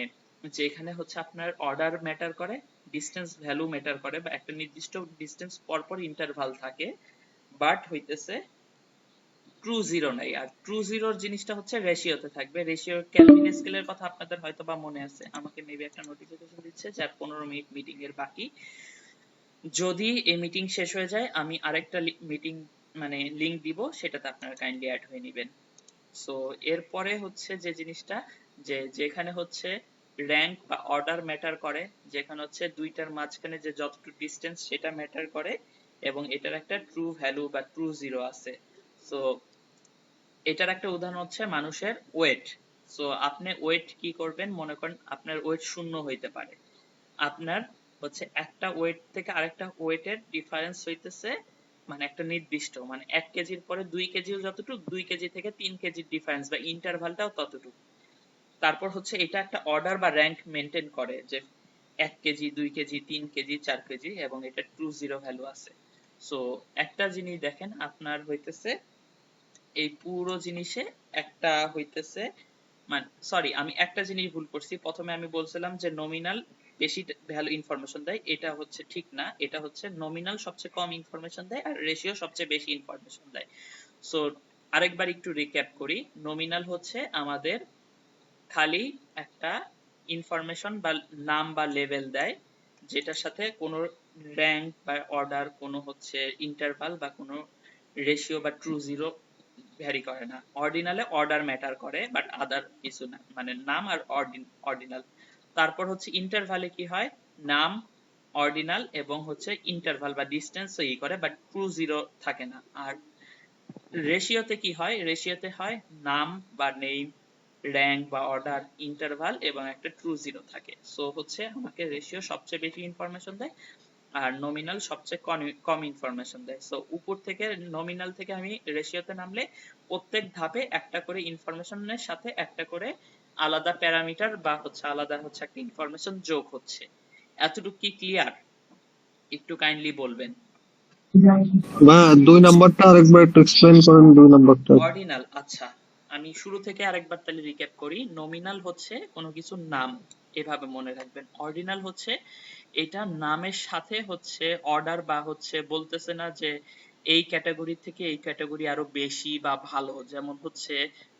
যেখানে হচ্ছে আপনার অর্ডার ম্যাটার করে, ডিসটেন্স ভ্যালু ম্যাটার করে, বা একটা নির্দিষ্ট ডিসটেন্স পর পর ইন্টারভাল থাকে, বাট হইতেছে ট্রু জিরো নাই। আর ট্রু জিরোর জিনিসটা হচ্ছে রেশিওতে থাকবে। রেশিও কেলভিন স্কেলের কথা আপনাদের হয়তো বা মনে আছে, আমাকে মেবি একটা নোটিফিকেশন দিচ্ছে যে আর 15 মিনিট মিটিং এর বাকি। যদি এই মিটিং শেষ হয়ে যায় আমি আরেকটা মিটিং মানে লিংক দিব, সেটাতে আপনারা কাইন্ডলি অ্যাড হয়ে নেবেন। সো এরপরে হচ্ছে যে জিনিসটা, যে যেখানে হচ্ছে র্যাঙ্ক বা অর্ডার ম্যাটার করে, যেখানে হচ্ছে দুইটার মাঝখানে যে যতটুকু ডিসটেন্স সেটা ম্যাটার করে, এবং এটার একটা ট্রু ভ্যালু বা ট্রু জিরো আছে। সো এটার একটা উদাহরণ হচ্ছে মানুষের ওয়েট। সো আপনি ওয়েট কি করবেন, মনে করেন আপনার ওয়েট 0 হইতে পারে, আপনার হচ্ছে একটা ওয়েট থেকে আরেকটা ওয়েটের ডিফারেন্স হইতেছে মানে একটা নির্দিষ্ট, মানে 1 কেজির পরে 2 কেজিও যতটুকু, 2 কেজি থেকে 3 কেজির ডিফারেন্স বা ইন্টারভালটাও ততটুকু। তারপর হচ্ছে এটা একটা অর্ডার বা র্যাঙ্ক মেনটেন করে যে 1 কেজি, 2 কেজি, 3 কেজি, 4 কেজি, এবং এটা ট্রু জিরো ভ্যালু আছে। সো একটা জিনিস দেখেন, আপনার হইতেছে এই পুরো জিনিসে একটা হইতেছে, মানে সরি আমি একটা জিনিস ভুল করছি, প্রথমে আমি বলছিলাম যে নমিনাল বেশি ভ্যালু ইনফরমেশন দেয়, এটা হচ্ছে ঠিক না, এটা হচ্ছে নমিনাল সবচেয়ে কম ইনফরমেশন দেয় আর রেশিও সবচেয়ে বেশি ইনফরমেশন দেয়। সো আরেকবার একটু রিক্যাপ করি, নমিনাল হচ্ছে আমাদের খালি একটা ইনফরমেশন বা নাম বা লেভেল দেয়, যেটার সাথে কোনো র্যাঙ্ক বা অর্ডার, কোনো হচ্ছে ইন্টারভাল বা কোনো রেশিও বা ট্রু জিরো ভ্যারি করে না। অর্ডিনালে অর্ডার ম্যাটার করে, বাট আদার কিছু না, মানে নাম আর অর্ডিনাল। তারপর হচ্ছে ইন্টারভালে কি হয়, নাম, অর্ডিনাল এবং হচ্ছে ইন্টারভাল বা ডিস্টেন্স ই করে, বাট ট্রু জিরো থাকে না। আর রেশিওতে কি হয়, রেশিওতে হয় নাম বা নেম, র্যাঙ্ক বা অর্ডার, ইন্টারভাল এবং একটা ট্রু জিরো থাকে। সো হচ্ছে আমাকে রেশিও সবচেয়ে বেশি ইনফরমেশন দেয় আর নমিনাল সবচেয়ে কম ইনফরমেশন দেয়। সো উপর থেকে নমিনাল থেকে আমি রেশিওতে নামলে প্রত্যেক ধাপে একটা করে ইনফরমেশনের সাথে একটা করে আলাদা প্যারামিটার বা হচ্ছে আলাদা হচ্ছে একটা ইনফরমেশন যোগ হচ্ছে। এতটুকু কি ক্লিয়ার? একটু কাইন্ডলি বলবেন। বা 2 নাম্বারটা আরেকবার একটু এক্সপ্লেইন করেন, 2 নাম্বারটা। অর্ডিনাল, আচ্ছা আমি শুরু থেকে আরেকবার তাহলে রিক্যাপ করি। নমিনাল হচ্ছে কোনো কিছুর নাম, এভাবে মনে রাখবেন। অর্ডিনাল হচ্ছে এটা নামের সাথে হচ্ছে অর্ডার বা হচ্ছে বলতেছে না যে এই ক্যাটাগরি থেকে এই ক্যাটাগরি আরো বেশি বা ভালো, যেমন হচ্ছে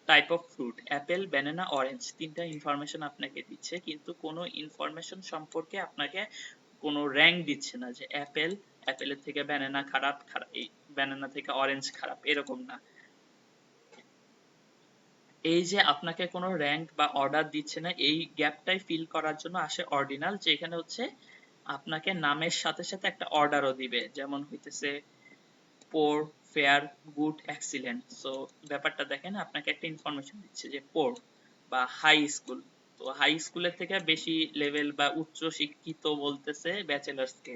type of fruit, apple, banana, orange, তিনটা ইনফরমেশন আপনাকে দিচ্ছে, কিন্তু কোনো ইনফরমেশন সম্পর্কে আপনাকে কোনো র্যাঙ্ক দিচ্ছে না যে অ্যাপেলের থেকে ব্যানানা খারাপ, এই ব্যানানা থেকে অরেঞ্জ খারাপ, এরকম না। এই যে আপনাকে কোনো র্যাঙ্ক বা অর্ডার দিচ্ছে না, এই গ্যাপটাই ফিল করার জন্য আসে অর্ডিনাল, যেখানে হচ্ছে আপনাকে নামের সাথে সাথে একটা অর্ডারও দিবে, যেমন হইতেছে পোর, ফেয়ার, গুড, এক্সিলেন্ট। সো ব্যাপারটা দেখেন, আপনাকে একটা ইনফরমেশন দিচ্ছে যে পোর বা হাই স্কুল, তো হাই স্কুলের থেকে বেশি লেভেল বা উচ্চ শিক্ষিত বলতেছে ব্যাচেলার্সকে,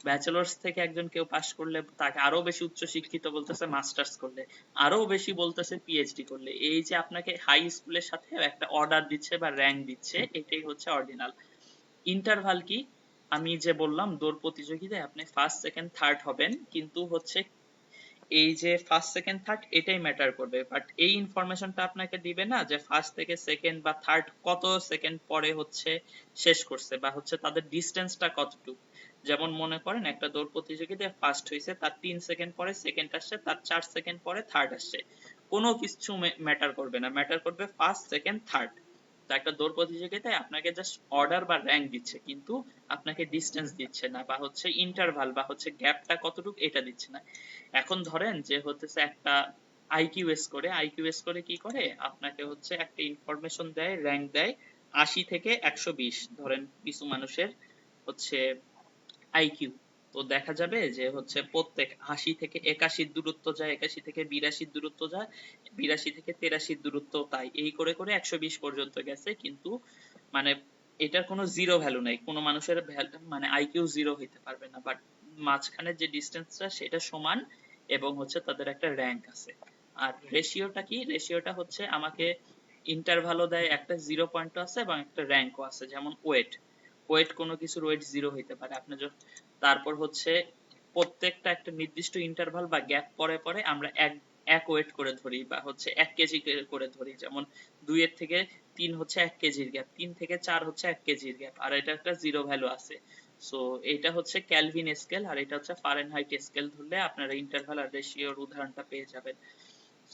ব্যাচেলার্স থেকে একজন কেউ পাস করলে তাকে আরো বেশি উচ্চ শিক্ষিত বলতেছে মাস্টার্স করলে, আরো বেশি বলতেছে পিএইচডি করলে। এই যে আপনাকে হাই স্কুলের সাথে একটা অর্ডার দিচ্ছে বা র্যাঙ্ক দিচ্ছে, এটাই হচ্ছে অর্ডিনাল। ইন্টারভাল কি, আমি যে বললাম দৌড় প্রতিযোগিতায় আপনি ফার্স্ট সেকেন্ড থার্ড হবেন, কিন্তু হচ্ছে এই যে ফার্স্ট সেকেন্ড থার্ড এটাই ম্যাটার করবে, বাট এই ইনফরমেশনটা আপনাকে দিবে না যে ফার্স্ট থেকে সেকেন্ড বা থার্ড কত সেকেন্ড পরে হচ্ছে শেষ করছে বা হচ্ছে তাদের ডিস্টেন্সটা কতটুকু। যেমন মনে করেন একটা দৌড় প্রতিযোগিতায় ফার্স্ট হয়েছে, তার 3 সেকেন্ড পরে সেকেন্ড আসছে, তার 4 সেকেন্ড পরে থার্ড আসছে, কোনো কিছু ম্যাটার করবে না, ম্যাটার করবে ফার্স্ট সেকেন্ড থার্ড। তো একটা দৌড় প্রতিযোগিতায় আপনাকে জাস্ট অর্ডার বা র্যাঙ্ক দিচ্ছে, কিন্তু আপনাকে ডিস্টেন্স দিচ্ছে না বা হচ্ছে ইন্টারভাল বা হচ্ছে গ্যাপটা কতটুকু এটা দিচ্ছে না। এখন ধরেন যে হতেছে একটা আইকিউএস করে কি করে, আপনাকে হচ্ছে একটা ইনফরমেশন দেয়, র্যাঙ্ক দেয় 80 থেকে 120, ধরেন কিছু মানুষের হচ্ছে আইকিউ, তো দেখা যাবে যে হচ্ছে প্রত্যেক 80 থেকে 81 দূরত্ব যায়, 81 থেকে 82 দূরত্ব যায়, 82 থেকে 83 দূরত্ব, তাই এই করে করে 120 পর্যন্ত গেছে, কিন্তু মানে এটার কোনো জিরো ভ্যালু নাই, কোনো মানুষের মানে আইকিউ জিরো হইতে পারবে না, বাট মাঝখানে যে ডিস্টেন্সটা সেটা সমান এবং হচ্ছে তাদের একটা র্যাঙ্ক আছে। আর রেশিওটা কি, রেশিওটা হচ্ছে আমাকে ইন্টারভালও দেয়, একটা জিরো পয়েন্টও আছে এবং একটা র্যাঙ্কও আছে, যেমন ওয়েট কোনো কিছুর ওয়েট জিরো হইতে পারে, আপনি তারপর হচ্ছে প্রত্যেকটা একটা নির্দিষ্ট ইন্টারভাল বা গ্যাপ পরে পরে আমরা এক ওয়েট করে ধরি বা হচ্ছে 1 কেজি করে ধরি, যেমন 2 এর থেকে 3 হচ্ছে 1 কেজির গ্যাপ, 3 থেকে 4 হচ্ছে 1 কেজির গ্যাপ, আর এটা একটা জিরো ভ্যালু আছে। সো এটা হচ্ছে ক্যালভিন স্কেল আর এটা হচ্ছে ফারেনহাইট স্কেল, ধরলে আপনারা ইন্টারভাল আর রেশিওর উদাহরণটা পেয়ে যাবেন।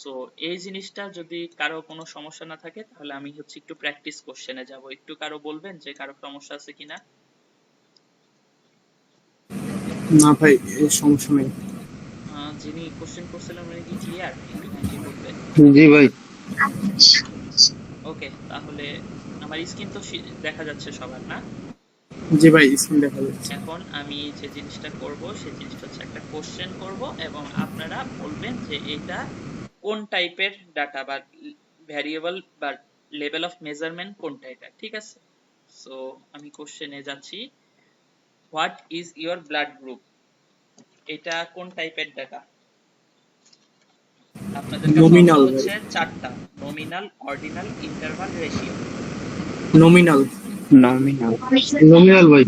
সো এই জিনিসটা যদি কারো কোনো সমস্যা না থাকে, তাহলে আমি হচ্ছে একটু প্র্যাকটিস কোশ্চেনে যাব, একটু কারো বলবেন যে কারো সমস্যা আছে কিনা? না ভাই, এই সমস্যা নেই। যিনি কোশ্চেন করছিলেন উনি কি ক্লিয়ার? একটু কাইন্ডলি বলবেন। জি ভাই। ওকে, তাহলে আমার স্ক্রিন তো দেখা যাচ্ছে সবার, না? জি ভাই, স্ক্রিন দেখা যাচ্ছে। এখন আমি যে জিনিসটা করব সেই জিনিসটা হচ্ছে একটা কোশ্চেন করব এবং আপনারা বলবেন যে এটা কোন টাইপের ডাটা বা ভ্যারিয়েবল বা লেভেল অফ মেজারমেন্ট কোনটা এটা, ঠিক আছে। সো আমি কোশ্চেনে যাচ্ছি, what is your blood group, এটা কোন টাইপের ডাটা? আপনাদের কাছে Nominal, অপশন হচ্ছে চারটা, nominal, ordinal, interval, ratio. Nominal nominal ভাই।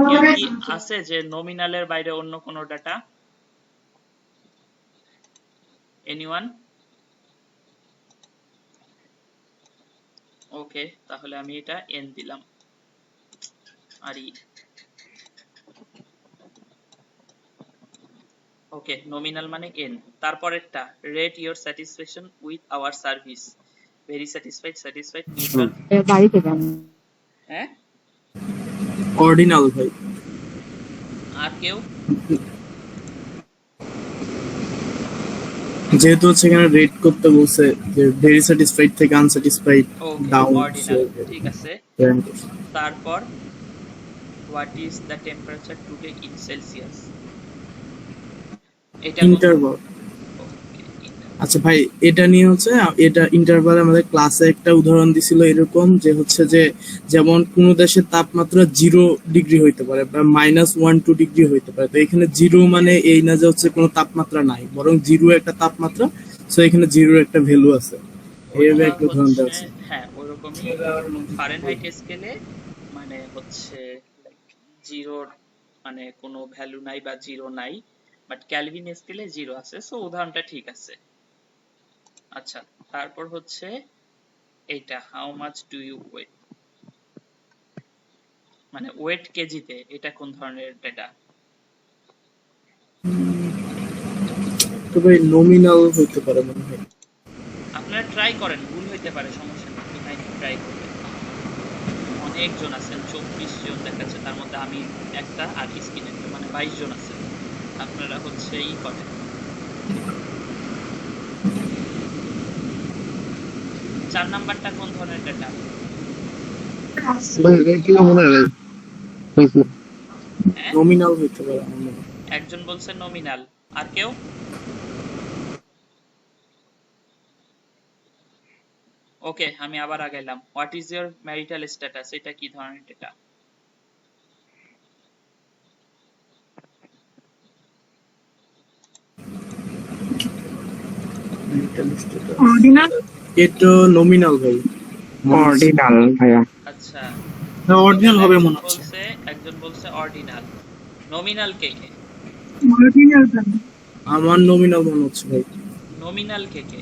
কেউ কি আছে যে নমিনালের বাইরে অন্য কোনো ডাটা? এনিওয়ান? ওকে, তাহলে আমি এটা n দিলাম। আর ওকে, নমিনাল মানে n। তারপরেরটা, rate your satisfaction with our service, very satisfied, satisfied, neutral. হ্যাঁ, অর্ডিনাল ভাই। আর কেউ? যেহেতু হচ্ছে এখানে রেট করতে বলছে যে ভেরি স্যাটিসফাইড থেকে আনস্যাটিসফাইড ওকে, ডাউন, অর্ডিনাল, ঠিক আছে। তারপর, what is the temperature today in Celsius, এটা ইন্টারভাল। আচ্ছা ভাই, এটা নিয়ে হচ্ছে এটা ইন্টারভাল আমাদের ক্লাসে একটা উদাহরণ দিছিল এরকম যে হচ্ছে যে যেমন কোন দেশের তাপমাত্রা 0 ডিগ্রি হইতে পারে বা -1-2 ডিগ্রি হইতে পারে, তো এখানে 0 মানে এই না যে হচ্ছে কোনো তাপমাত্রা নাই, বরং 0 একটা তাপমাত্রা, সো এখানে 0 একটা ভ্যালু আছে, এইভাবে একটা উদাহরণ দেওয়া আছে। হ্যাঁ, ওরকমই। ফারেনহাইট স্কেলে মানে হচ্ছে 0 মানে কোনো ভ্যালু নাই বা 0 নাই, বাট কেলভিন স্কেলে 0 আছে। সো উদাহরণটা ঠিক আছে। আচ্ছা, তারপর হচ্ছে এইটা, how much do you weight, মানে ওয়েট কেজিতে, এটা কোন ধরনের ডেটা? তো ভাই নমিনাল হইতে পারে মনে হয়। আপনারা ট্রাই করেন, ভুল হইতে পারে, সমস্যা নেই, ট্রাই করবেন। অনেকজন আছেন, 24 জন দেখাচ্ছে, তার মধ্যে আমি একটা আর স্ক্রিন একটা, মানে 22 জন আছে। আপনারা হচ্ছে ই করেন। 4 নাম্বারটা কোন ধরনের ডেটা? নমিনাল হইতে পারে আমার মনে হয়। একজন বলছে নমিনাল, আর কেউ? ওকে, আমি আবার আগাইলাম। What is your marital status, এটা কি ধরনের ডেটা? অর্ডিনাল। এটা নমিনাল ভাই। অর্ডিনাল ভাইয়া। আচ্ছা, অর্ডিনাল হবে মনে হচ্ছে। একজন বলছে অর্ডিনাল। নমিনাল কে কে? অর্ডিনাল ভাই। আমার নমিনাল মনে হচ্ছে ভাই। নমিনাল কে কে?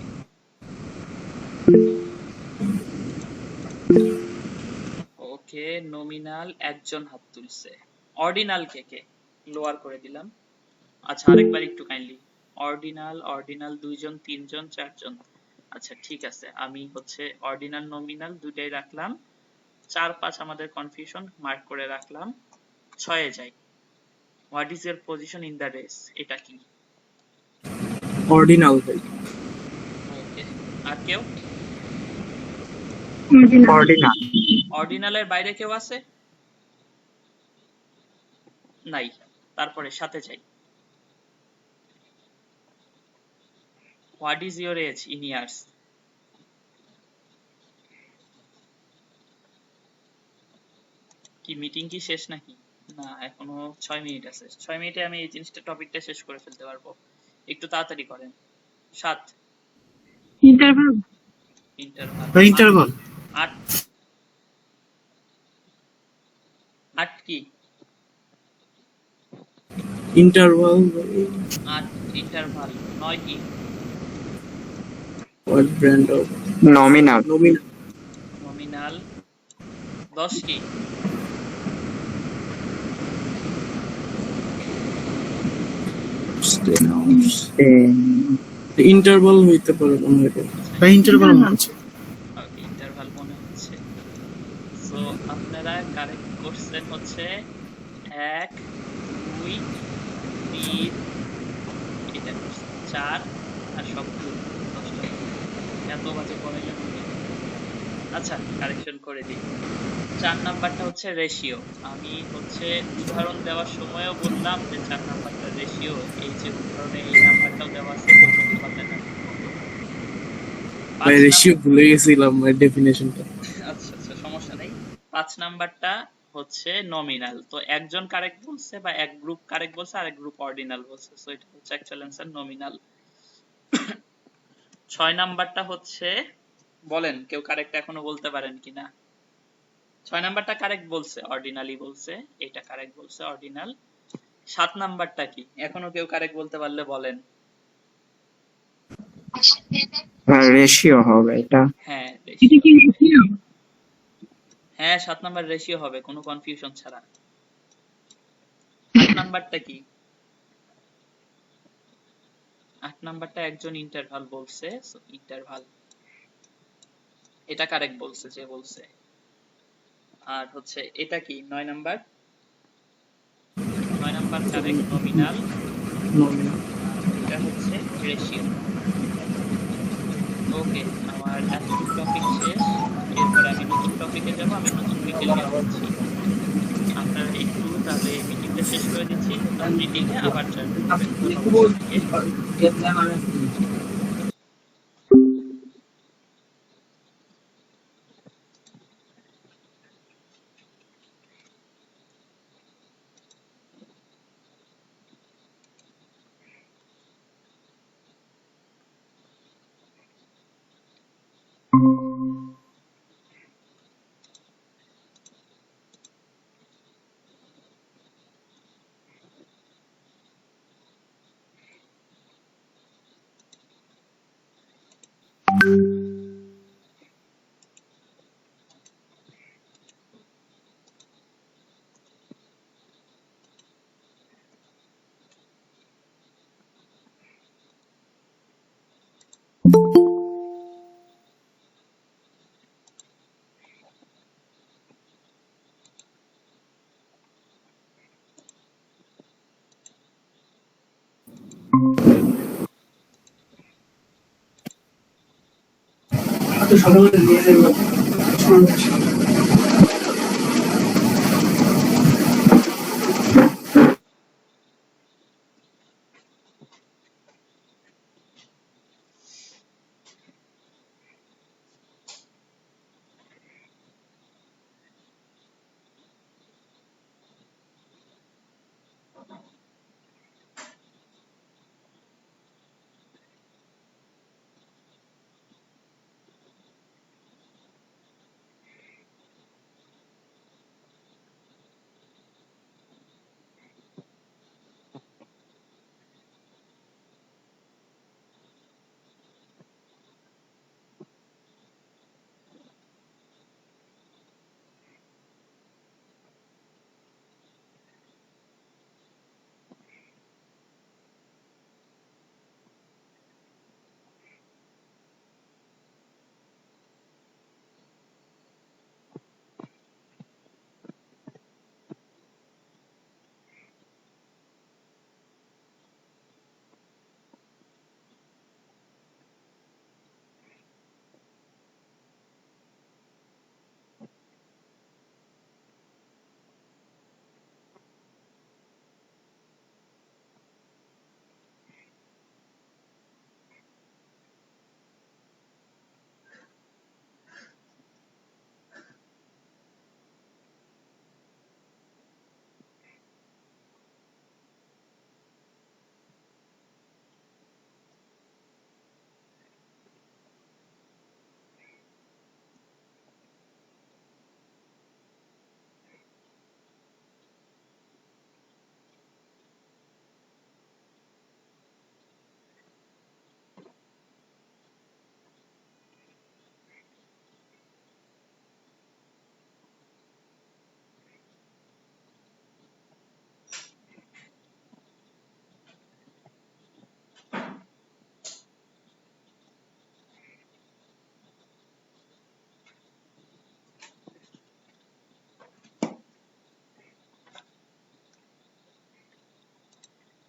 ওকে, নমিনাল একজন হাত তুলছে। অর্ডিনাল কে কে? লোয়ার করে দিলাম। আচ্ছা, আরেকবার একটু কাইন্ডলি। অর্ডিনাল 2 জন, 3 জন, 4 জন। আচ্ছা, ঠিক আছে, আমি হচ্ছে অর্ডিনাল নমিনাল দুটাই রাখলাম। 4, 5 আমাদের কনফিউশন, মার্ক করে রাখলাম। 6 এ যাই। What is your position in the race, এটা কি? অর্ডিনাল ভাই। ওকে, আর কেউ? অর্ডিনাল। অর্ডিনালের বাইরে কেউ আছে? নাই। তারপরে সাথে যাই। What is your age in years, কি মিটিং কি শেষ নাকি? না, এখনো 6 মিনিট আছে। 6 মিনিটে আমি এই জিনিসটা টপিকটা শেষ করে ফেলতে পারবো, একটু তাড়াতাড়ি করেন। 7। ইন্টারভাল। 8 কি? ইন্টারভাল। 8 ইন্টারভাল। 9 কি? What brand of nominal. Nominal. 10 কি? ইন্টারভাল হইতে পারে মনে হয়। বা ইন্টারভাল মনে হচ্ছে। ওকে, ইন্টারভাল মনে হচ্ছে। সো আপনারা কারেক্ট করছেন হচ্ছে 1, 2, 3, এটা 4 আর সব 10টা। এত বাজে পড়াইলাম। আচ্ছা, কারেকশন করে দিই। 4 নাম্বারটা হচ্ছে রেশিও। আমি হচ্ছে উদাহরণ দেওয়ার সময়ও বললাম যে 4 নাম্বারটা রেশিও। এই যে উদাহরণে এই নাম্বারটাও দেওয়া আছে, বলতে পারলেন না। ভাই 5 রেশিও ভুলে গেছিলাম ভাই ডেফিনেশনটা। আচ্ছা আচ্ছা, সমস্যা নেই। 5 নাম্বারটা হচ্ছে নমিনাল। তো একজন কারেক্ট বলছে বা এক গ্রুপ কারেক্ট বলছে আর এক গ্রুপ অর্ডিনাল বলছে, সো এটা হচ্ছে অ্যাকচুয়াল অ্যান্সার নমিনাল। 6 নাম্বারটা হচ্ছে, বলেন কেউ কারেক্ট এখনো বলতে পারেন কিনা? 6 নাম্বারটা কারেক্ট বলছে, অর্ডিনালি বলছে, এটা কারেক্ট বলছে অর্ডিনাল। 7 নাম্বারটা কি এখনো কেউ কারেক্ট বলতে পারলে বলেন। রেশিও হবে এটা। হ্যাঁ রেশিও, হ্যাঁ 7 নাম্বার রেশিও হবে কোনো কনফিউশন ছাড়া। 8 নাম্বারটা কি? 8 নাম্বারটা একজন ইন্টারভাল বলছে, সো ইন্টারভাল, এটা কারেক্ট বলছে যে বলছে। আর হচ্ছে এটা কি 9 নাম্বার? 9 নাম্বার কারেক্ট নমিনাল, এটা হচ্ছে রেশিও। ওকে, আমার এতটুকু টপিক শেষ। এরপর আমি নতুন টপিকে যাব, আমি নতুন ডিটেল নিয়ে বলছি। আপনারা একটু তাহলে মিটিংটা শেষ করে দিচ্ছি, নতুন ডিটেলে আবার জয়েন করবেন। ধন্যবাদ সবাইকে।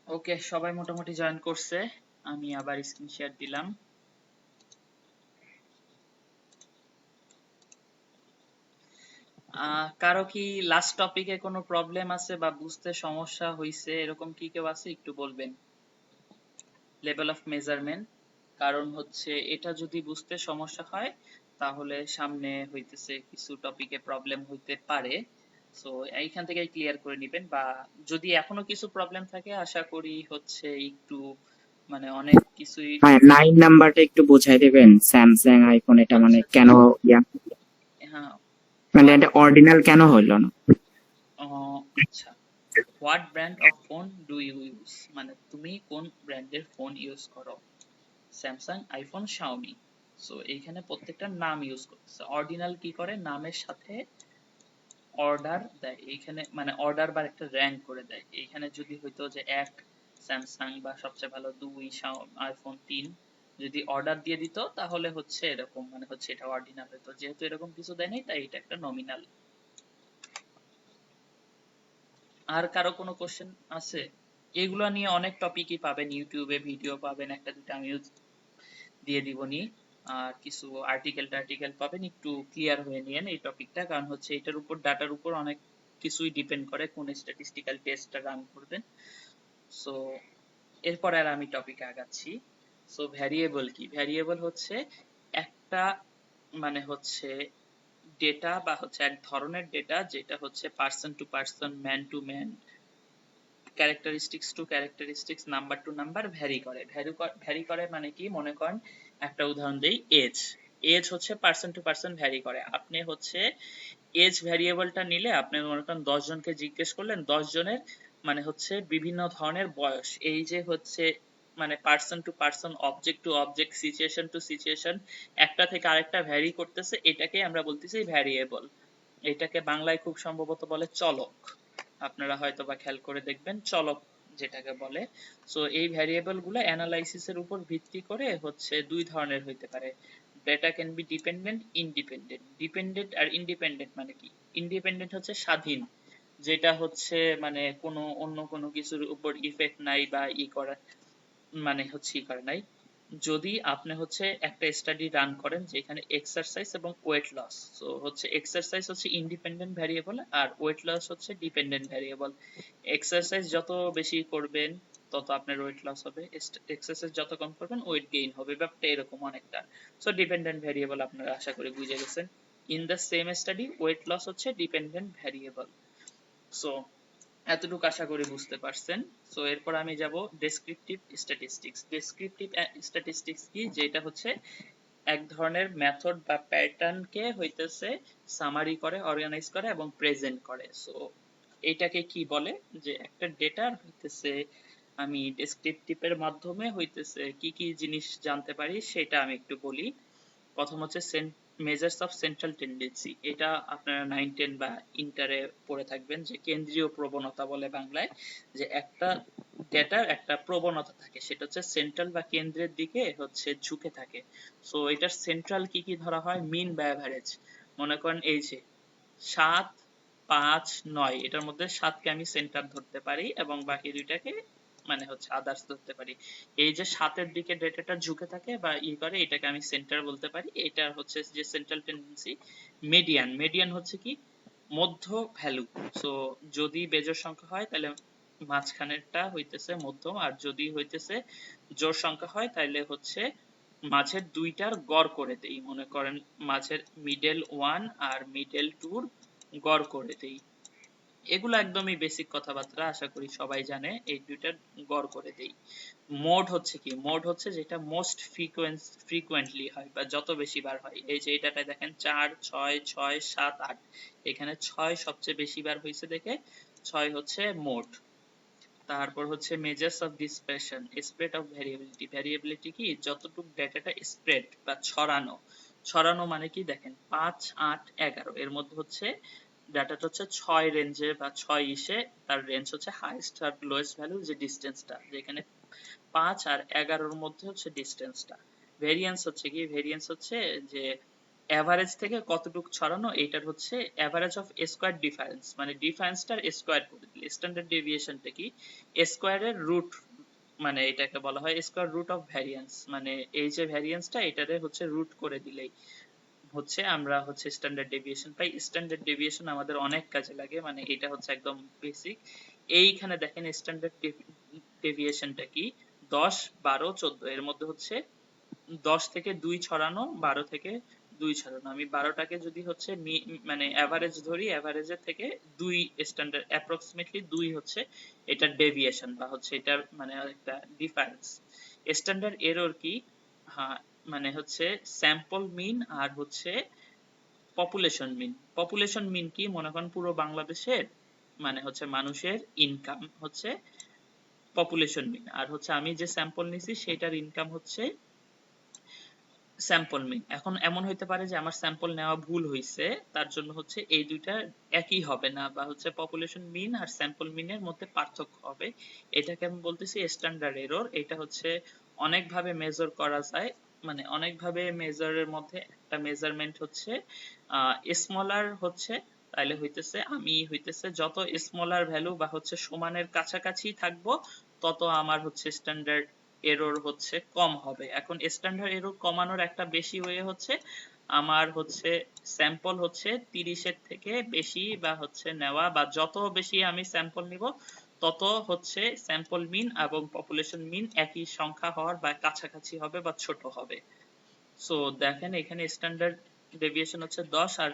ওকে, সবাই মোটামুটি জয়েন করছে, আমি আবার স্ক্রিন শেয়ার দিলাম। কারো কি লাস্ট টপিকে কোনো প্রবলেম আছে বা বুঝতে সমস্যা হইছে এরকম কি কেউ আছে? একটু বলবেন। লেভেল অফ মেজারমেন্ট কারণ হচ্ছে এটা যদি বুঝতে সমস্যা হয় তাহলে সামনে হইতেছে কিছু টপিকে প্রবলেম হইতে পারে। সো এইখান থেকে ক্লিয়ার করে নিবেন, বা যদি এখনো কিছু প্রবলেম থাকে আশা করি হচ্ছে একটু মানে অনেক কিছুই হ্যাঁ 9 নাম্বারটা একটু বোঝাই দেবেন, স্যামসাং আইফোন এটা মানে আচ্ছা কেন ইয়া, হ্যাঁ মানে what এটা অরিজিনাল কেন হইলো না? আচ্ছা what brand of phone do you use, মানে তুমি কোন ব্র্যান্ডের ফোন ইউজ করো, স্যামসাং, আইফোন, শাওমি। সো এইখানে প্রত্যেকটা নাম ইউজ করতেছে। অর্ডিনাল কি করে, নামের সাথে অর্ডার দেয়, এইখানে মানে অর্ডার বা একটা র্যাঙ্ক করে দেয়। এইখানে যদি হইতো যে 1 স্যামসাং বা সবচেয়ে ভালো 2 আইফোন 3 যদি অর্ডার দিয়ে দিত তাহলে হচ্ছে এরকম মানে হচ্ছে এটা অর্ডিনাল হতো। যেহেতু এরকম কিছু দেয় নাই তাই এটা একটা নমিনাল। আর কারো কোনো কোশ্চেন আছে? এগুলো নিয়ে অনেক টপিকই পাবেন, ইউটিউবে ভিডিও পাবেন, একটা দুটো আমিও দিয়ে দিবনি। আর কিছু আর্টিকেল পাবেন, একটু ক্লিয়ার হয়ে নিয়েন এই টপিকটা, কারণ হচ্ছে এটার উপর ডাটার উপর অনেক কিছুই ডিপেন্ড করে কোন স্ট্যাটিস্টিক্যাল টেস্টটা রান করবেন। সো এরপর আর আমি টপিকে আগাচ্ছি। সো ভ্যারিয়েবল কি, ভ্যারিয়েবল হচ্ছে একটা মানে হচ্ছে ডেটা বা হচ্ছে এক ধরনের ডেটা যেটা হচ্ছে person to person, man to man, characteristics to characteristics, number to number vary করে মানে কি, মনে করেন একটা উদাহরণ দেই, এজ। এজ হচ্ছে পার্সন টু পার্সন ভ্যারি করে। আপনি হচ্ছে এজ ভ্যারিয়েবলটা নিলে আপনি মনে করেন 10 জনকে জিজ্ঞেস করলেন, 10 জনের মানে হচ্ছে বিভিন্ন ধরনের বয়স। এই যে হচ্ছে মানে person to person, object to object, situation to situation, একটা থেকে আরেকটা ভ্যারি করতেছে, এটাকে আমরা বলতেছি ভ্যারিয়েবল। এটাকে বাংলায় খুব সম্ভবত বলে চলক। আপনারা হয়তো বা খেয়াল করে দেখবেন চলক যেটাকে বলে। সো এই ভ্যারিয়েবল গুলো অ্যানালাইসিস এর উপর ভিত্তি করে হচ্ছে দুই ধরনের হইতে পারে। Data can be dependent, independent. Dependent আর ইন্ডিপেন্ডেন্ট মানে কি, ইন্ডিপেন্ডেন্ট হচ্ছে স্বাধীন, যেটা হচ্ছে মানে কোনো অন্য কোনো কিছুর উপর ইফেক্ট নাই বা ই করা মানে হচ্ছে ই করে নাই। যদি আপনি হচ্ছে একটা স্টাডি রান করেন যেখানে এক্সারসাইজ এবং ওয়েট লস, সো হচ্ছে এক্সারসাইজ হচ্ছে ইন্ডিপেন্ডেন্ট ভ্যারিয়েবল আর ওয়েট লস হচ্ছে ডিপেন্ডেন্ট ভ্যারিয়েবল। এক্সারসাইজ যত বেশি করবেন তত আপনার ওয়েট লস হবে, এক্সারসাইজ যত কম করবেন ওয়েট গেইন হবে, ব্যাপারটা এরকম অনেকটা। সো ডিপেন্ডেন্ট ভ্যারিয়েবল আপনারা আশা করি বুঝে গেছেন। In the same study weight loss হচ্ছে ডিপেন্ডেন্ট ভ্যারিয়েবল। সো এতটুকু আশা করি বুঝতে পারছেন। সো এরপর আমি যাব ডেসক্রিপটিভ স্ট্যাটিস্টিক্স। ডেসক্রিপটিভ স্ট্যাটিস্টিক্স কি, যেটা হচ্ছে এক ধরনের মেথড বা প্যাটার্নকে হইতেছে সামারি করে, অর্গানাইজ করে এবং প্রেজেন্ট করে। সো এটাকে কি বলে, যে একটা ডেটার হইতেছে আমি ডেসক্রিপটিভের মাধ্যমে হইতেছে কি কি জিনিস জানতে পারি সেটা আমি একটু বলি। প্রথম হচ্ছে মেজার্স অফ সেন্ট্রাল টেন্ডেন্সি। এটা আপনারা 9-10 বা ইন্টারে পড়ে থাকবেন, যে কেন্দ্রীয় প্রবণতা বলে বাংলায়, যে একটা ডেটার একটা প্রবণতা থাকে, সেটা হচ্ছে সেন্ট্রাল বা কেন্দ্রের দিকে হচ্ছে ঝুঁকে থাকে। সো এটার সেন্ট্রাল কি কি ধরা হয়, মিন বা অ্যাভারেজ। মনে করেন এই যে 7, 5, 9, এটার মধ্যে 7কে আমি সেন্টার ধরতে পারি এবং বাকি দুইটাকে মানে হচ্ছে আদার্স ধরতে পারি। এই যে 7-এর দিকে ডেটাটা ঝুঁকে থাকে বা ই করে, এটাকে আমি সেন্টার বলতে পারি। এটা হচ্ছে যে সেন্ট্রাল টেন্ডেন্সি। মিডিয়ান, মিডিয়ান হচ্ছে কি, মধ্য ভ্যালু। সো যদি বেজোড় সংখ্যা হয় তাহলে মাঝখানেরটা হইতেছে মধ্যম, আর যদি হইতেছে জোড় সংখ্যা হয় তাহলে হচ্ছে মাঝের দুইটার গড় করে দেই। মনে করেন মাঝের মিডল 1 আর মিডল 2 গড় করে দেই। এগুলো একদমই বেসিক কথাবার্তা, আশা করি সবাই জানে, এই দুইটার গড় করে দেই। মোড হচ্ছে কি, মোড হচ্ছে যেটা মোস্ট ফ্রিকুয়েন্টলি হয় বা যত বেশি বার হয়। এই যে এটাতে দেখেন 4, 6, 6, 7, 8, এখানে 6 সবচেয়ে বেশি বার হয়েছে দেখে 6 হচ্ছে মোড। তারপর হচ্ছে measures of dispersion, spread of variability. Variability কি, যতটুকু ডেটাটা স্প্রেড বা ছড়ানো। ছড়ানো মানে কি, দেখেন 5, 8, 11 এর মধ্যে হচ্ছে ডাটাটা হচ্ছে 6 রেঞ্জে বা 6 ইসে, তার রেঞ্জ হচ্ছে হাইয়েস্ট আর লোয়েস্ট ভ্যালু, যে ডিসটেন্সটা, যেখানে 5 আর 11-র মধ্যে হচ্ছে ডিসটেন্সটা। ভেরিয়েন্স হচ্ছে কি, ভেরিয়েন্স হচ্ছে যে এভারেজ থেকে কতটুকু ছড়ানো, এইটার হচ্ছে এভারেজ অফ স্কোয়ার ডিফারেন্স, মানে ডিফারেন্সটার স্কোয়ার করে দিলে। স্ট্যান্ডার্ড ডেভিয়েশনটা কি, স্কোয়ারের রুট, মানে এটাকে বলা হয় স্কোয়ার রুট অফ ভ্যারিয়েন্স, মানে এই যে ভ্যারিয়েন্সটা এটারে হচ্ছে রুট করে দিলেই হচ্ছে আমরা হচ্ছে স্ট্যান্ডার্ড ডেভিয়েশন পাই। স্ট্যান্ডার্ড ডেভিয়েশন আমাদের অনেক কাজে লাগে, মানে এটা হচ্ছে একদম বেসিক। এইখানে দেখেন স্ট্যান্ডার্ড ডেভিয়েশনটা কি, 10, 12, 14 এর মধ্যে হচ্ছে 10 থেকে 2 ছড়ানো, 12 থেকে 2 ছড়ানো। আমি 12টাকে যদি হচ্ছে মানে অ্যাভারেজ ধরি, অ্যাভারেজের থেকে 2 স্ট্যান্ডার্ড অ্যাপ্রক্সিমেটলি 2 হচ্ছে এটার ডেভিয়েশন বা হচ্ছে এটার মানে একটা ডিফারেন্স। স্ট্যান্ডার্ড এরর কি? হ্যাঁ, মানে হচ্ছে স্যাম্পল মিন আর হচ্ছে পপুলেশন মিন। পপুলেশন মিন কি? মনে করেন পুরো বাংলাদেশের মানে হচ্ছে মানুষের ইনকাম হচ্ছে পপুলেশন মিন, আর হচ্ছে আমি যে স্যাম্পল নিছি সেটার ইনকাম হচ্ছে স্যাম্পল মিন। এখন এমন হইতে পারে যে আমার স্যাম্পল নেওয়া ভুল হইছে, তার জন্য হচ্ছে এই দুইটা একই হবে না, বা হচ্ছে পপুলেশন মিন আর স্যাম্পল মিনের মধ্যে পার্থক্য হবে। এটাকে আমি বলতেছি স্ট্যান্ডার্ড এরর। এটা হচ্ছে অনেকভাবে মেজার করা যায়, মানে অনেকভাবে মেজারের মধ্যে একটা মেজারমেন্ট হচ্ছে স্মলার হচ্ছে, তাইলে হইতেছে আমি হইতেছে যত স্মলার ভ্যালু বা হচ্ছে সমানের কাছাকাছি থাকবো তত আমার হচ্ছে স্ট্যান্ডার্ড এরর হচ্ছে কম হবে। এখন স্ট্যান্ডার্ড এরর কমানোর একটা বেশি ওয়ে হচ্ছে আমার হচ্ছে স্যাম্পল হচ্ছে 30-এর থেকে বেশি বা হচ্ছে নেওয়া, বা যত বেশি আমি স্যাম্পল নিব তত হচ্ছে স্যাম্পল মিন এবং পপুলেশন মিন একই সংখ্যা হওয়ার বা কাছাকাছি হবে বা ছোট হবে। সো দেখেন এখানে স্ট্যান্ডার্ড ডেভিয়েশন হচ্ছে 10 আর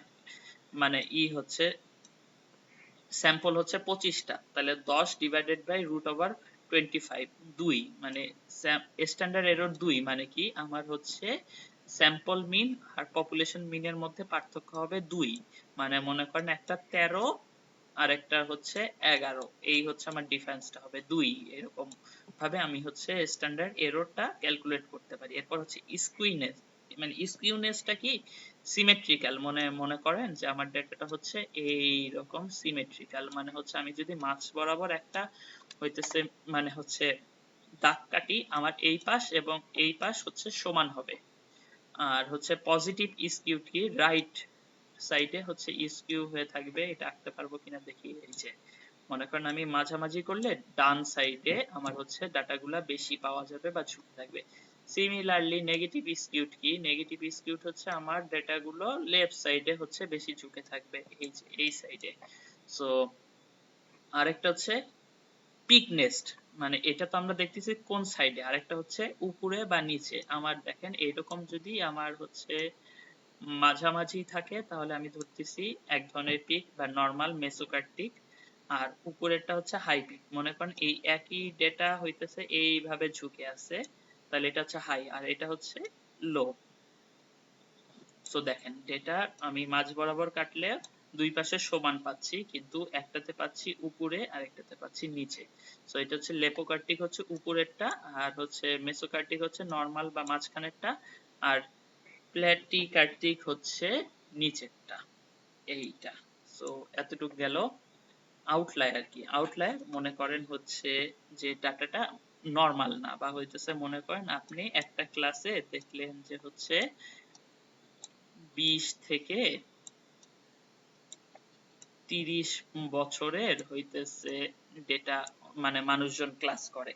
মানে হচ্ছে স্যাম্পল হচ্ছে 25টা, তাহলে 10 ডিভাইডেড বাই রুট ওভার 25, 2 মানে স্ট্যান্ডার্ড এরর 2 মানে কি আমার হচ্ছে স্যাম্পল মিন আর পপুলেশন মিনের মধ্যে পার্থক্য হবে 2, মানে মনে করেন একটা 13 আর একটা হচ্ছে 11, এই হচ্ছে আমার ডিফারেন্সটা হবে 2। এরকম ভাবে আমি হচ্ছে স্ট্যান্ডার্ড এররটা ক্যালকুলেট করতে পারি। এরপর হচ্ছে স্কুইনেস, মানে স্কিউনেসটা কি? সিমেট্রিক্যাল। মনে করেন যে আমার ডেটাটা হচ্ছে এই রকম সিমেট্রিক্যাল, মানে হচ্ছে আমি যদি মাঝ বরাবর একটা হইতেছে মানে হচ্ছে দাগ কাটি, আমার এই পাশ এবং এই পাশ হচ্ছে সমান হবে। আর হচ্ছে পজিটিভ স্কিউ কি? রাইট সাইডে হচ্ছে স্কিউ হয়ে থাকবে। এটা আঁকতে পারবো কিনা দেখি। এই যে মনে করেন আমি মাঝামাঝি করলে ডান সাইডে আমার হচ্ছে ডাটাগুলা বেশি পাওয়া যাবে বা ঝুঁকে থাকবে। সিমিলারলি নেগেটিভ স্কিউড কি? নেগেটিভ স্কিউড হচ্ছে আমার ডেটাগুলো লেফট সাইডে হচ্ছে বেশি ঝুঁকে থাকবে, এই যে এই সাইডে। সো আরেকটা হচ্ছে পিক নেস্ট, মানে এটা তো আমরা দেখতেছি কোন সাইডে, আরেকটা হচ্ছে উপরে বা নিচে। আমার দেখেন এইরকম যদি আমার হচ্ছে মাঝামাঝি থাকে তাহলে আমি ধরতেছি এক ধরনের পিক বা নরমাল মেসোকার্টিক, আর উপরেরটা হচ্ছে হাই পিক। মনে করেন এই একই ডেটা হইতেছে এইভাবে ঝুঁকে আছে, তাহলে এটা হচ্ছে হাই আর এটা হচ্ছে লো। সো দেখেন ডেটা আমি মাঝ বরাবর কাটলে দুই পাশে সমান পাচ্ছি, কিন্তু একটাতে পাচ্ছি উপরে আর একটাতে পাচ্ছি নিচে। সো এটা হচ্ছে লেপোকার্টিক হচ্ছে উপরেরটা, আর হচ্ছে মেসোকার্টিক হচ্ছে নরমাল বা মাঝখানেরটা, আর প্ল্যাটিকার্টিক হচ্ছে নিচেরটা, এইটা। সো এতটুক গেল। আউটলায়ার কি? আউটলায়ার মনে করেন হচ্ছে যে ডাটাটা নরমাল না, বা হইতেছে মনে করেন আপনি একটা ক্লাসে দেখলেন যে হচ্ছে 20 থেকে 30 বছরের হইতেছে ডেটা মানে মানুষজন ক্লাস করে।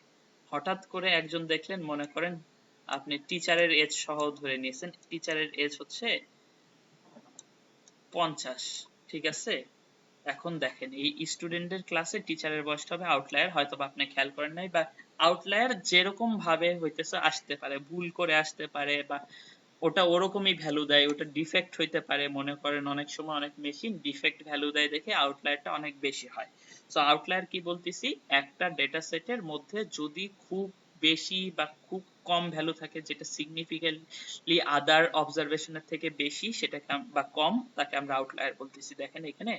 হঠাৎ করে একজন দেখলেন, মনে করেন আপনি টিচারের এজ সহ ধরে নিয়েছেন, টিচারের এজ হচ্ছে 50, ঠিক আছে? এখন দেখেন এই স্টুডেন্টের ক্লাসে টিচারের বয়সটা হবে আউটলায়ার, হয়তো বা আপনি খেয়াল করেন নাই, বা আউটলায়ার যেরকম ভাবে হইতেছে আসতে পারে, ভুল করে আসতে পারে, বা ওটা ওরকমই ভ্যালু দেয়, ওটা ডিফেক্ট হইতে পারে। মনে করেন অনেক সময় অনেক মেশিন ডিফেক্ট ভ্যালু দেয় দেখে আউটলায়ারটা অনেক বেশি হয়। সো আউটলায়ার কি বলতেছি? একটা ডেটা সেটের মধ্যে যদি খুব বেশি বা খুব কম ভ্যালু থাকে, যেটা সিগনিফিকেন্টলি আদার অবজারভেশনের থেকে বেশি সেটাকে বা কম, তাকে আমরা আউটলায়ার বলতেছি। দেখেন এখানে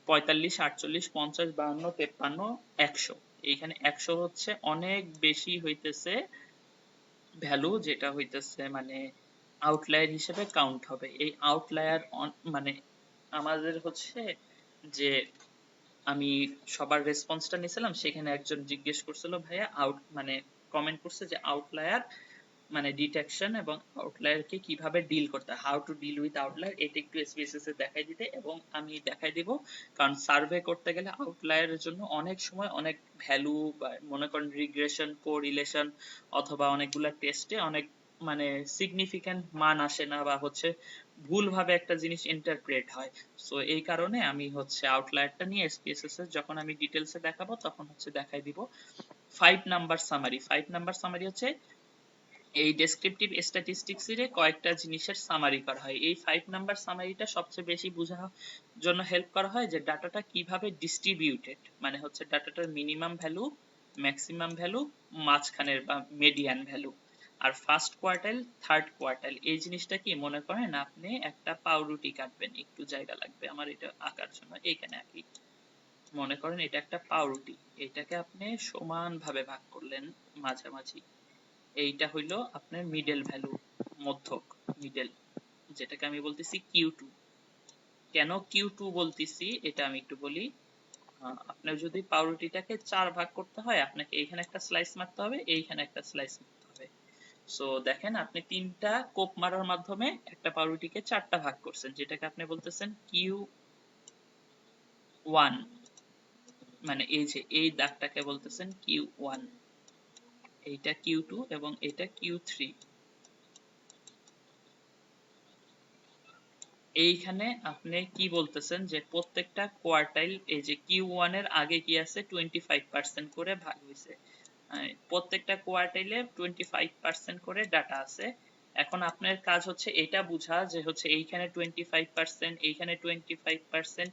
45, 48, 50, 52, 53, 100, এইখানে 100 হচ্ছে অনেক বেশি হইতেছে ভ্যালু, যেটা হইতেছে মানে আউটলায়ার হিসেবে কাউন্ট হবে। এই আউটলায়ার মানে আমাদের হচ্ছে যে আমি সবার রেসপন্সটা নিয়েছিলাম, সেখানে একজন জিজ্ঞেস করছিল ভাইয়া মানে কমেন্ট করছে যে আউটলায়ার মানে ডিটেকশন এবং আউটলায়ারকে কিভাবে ডিল করতে হয়, how to deal with outlier, এটা একটু SPSS এ দেখাই দিতে, এবং আমি দেখাই দিব। কারণ সার্ভে করতে গেলে আউটলায়ারের জন্য অনেক সময় অনেক ভ্যালু বা মনে করেন রিগ্রেশন, কোরিলেশন অথবা অনেকগুলা টেস্টে অনেক মানে সিগনিফিক্যান্ট মান আসে না, বা হচ্ছে ভুলভাবে একটা জিনিস ইন্টারপ্রেট হয়। সো এই কারণে আমি হচ্ছে আউটলায়ারটা নিয়ে SPSS এর যখন আমি ডিটেলসে দেখাবো তখন হচ্ছে দেখাই দিব। 5 নাম্বার সামারি। 5 নাম্বার সামারি হচ্ছে এই ডেসক্রিপটিভ স্ট্যাটিস্টিক্স এর কয়েকটা জিনিসের সামারি করা হয়। এই 5 নাম্বার সামারিটা সবচেয়ে বেশি বোঝার জন্য হেল্প করা হয় যে ডাটাটা কিভাবে ডিস্ট্রিবিউটেড, মানে হচ্ছে ডাটাটার মিনিমাম ভ্যালু, ম্যাক্সিমাম ভ্যালু, মাঝখানের বা মিডিয়ান ভ্যালু, আর ফার্স্ট কোয়ার্টাইল, থার্ড কোয়ার্টাইল। এই জিনিসটা কি মনে করেন আপনি একটা পাউরুটি কাটবেন, একটু জায়গা লাগবে আমার এটা আঁকার জন্য, এইখানে আঁকি। মনে করেন এটা একটা পাউরুটি, এটাকে আপনি সমানভাবে ভাগ করলেন মাঝামাঝি। এইটা হইলো আপনার মিডল ভ্যালু, মধ্যক, মিডল, যেটাকে আমি বলতেছি Q2। কেন Q2 বলতেছি এটা আমি একটু বলি। আপনার যদি পাউরুটিটাকে 4 ভাগ করতে হয়, আপনাকে এইখানে একটা স্লাইস মারতে হবে, এইখানে একটা স্লাইস মারতে হবে। সো দেখেন আপনি 3টা কোপ মারার মাধ্যমে একটা পাউরুটিকে 4টা ভাগ করছেন, যেটাকে আপনি বলতেছেন Q1, মানে এই যে এই দাগটাকে বলতেছেন Q1, এইটা Q2 এবং এটা Q3। এইখানে আপনি কি বলতেছেন যে প্রত্যেকটা কোয়ার্টাইল, এই যে Q1 এর আগে কি আছে 25% করে ভাগ হয়েছে, প্রত্যেকটা কোয়ার্টাইলে 25% করে ডাটা আছে। এখন আপনার কাজ হচ্ছে এটা বোঝা যে হচ্ছে এইখানে 25%, এইখানে 25%,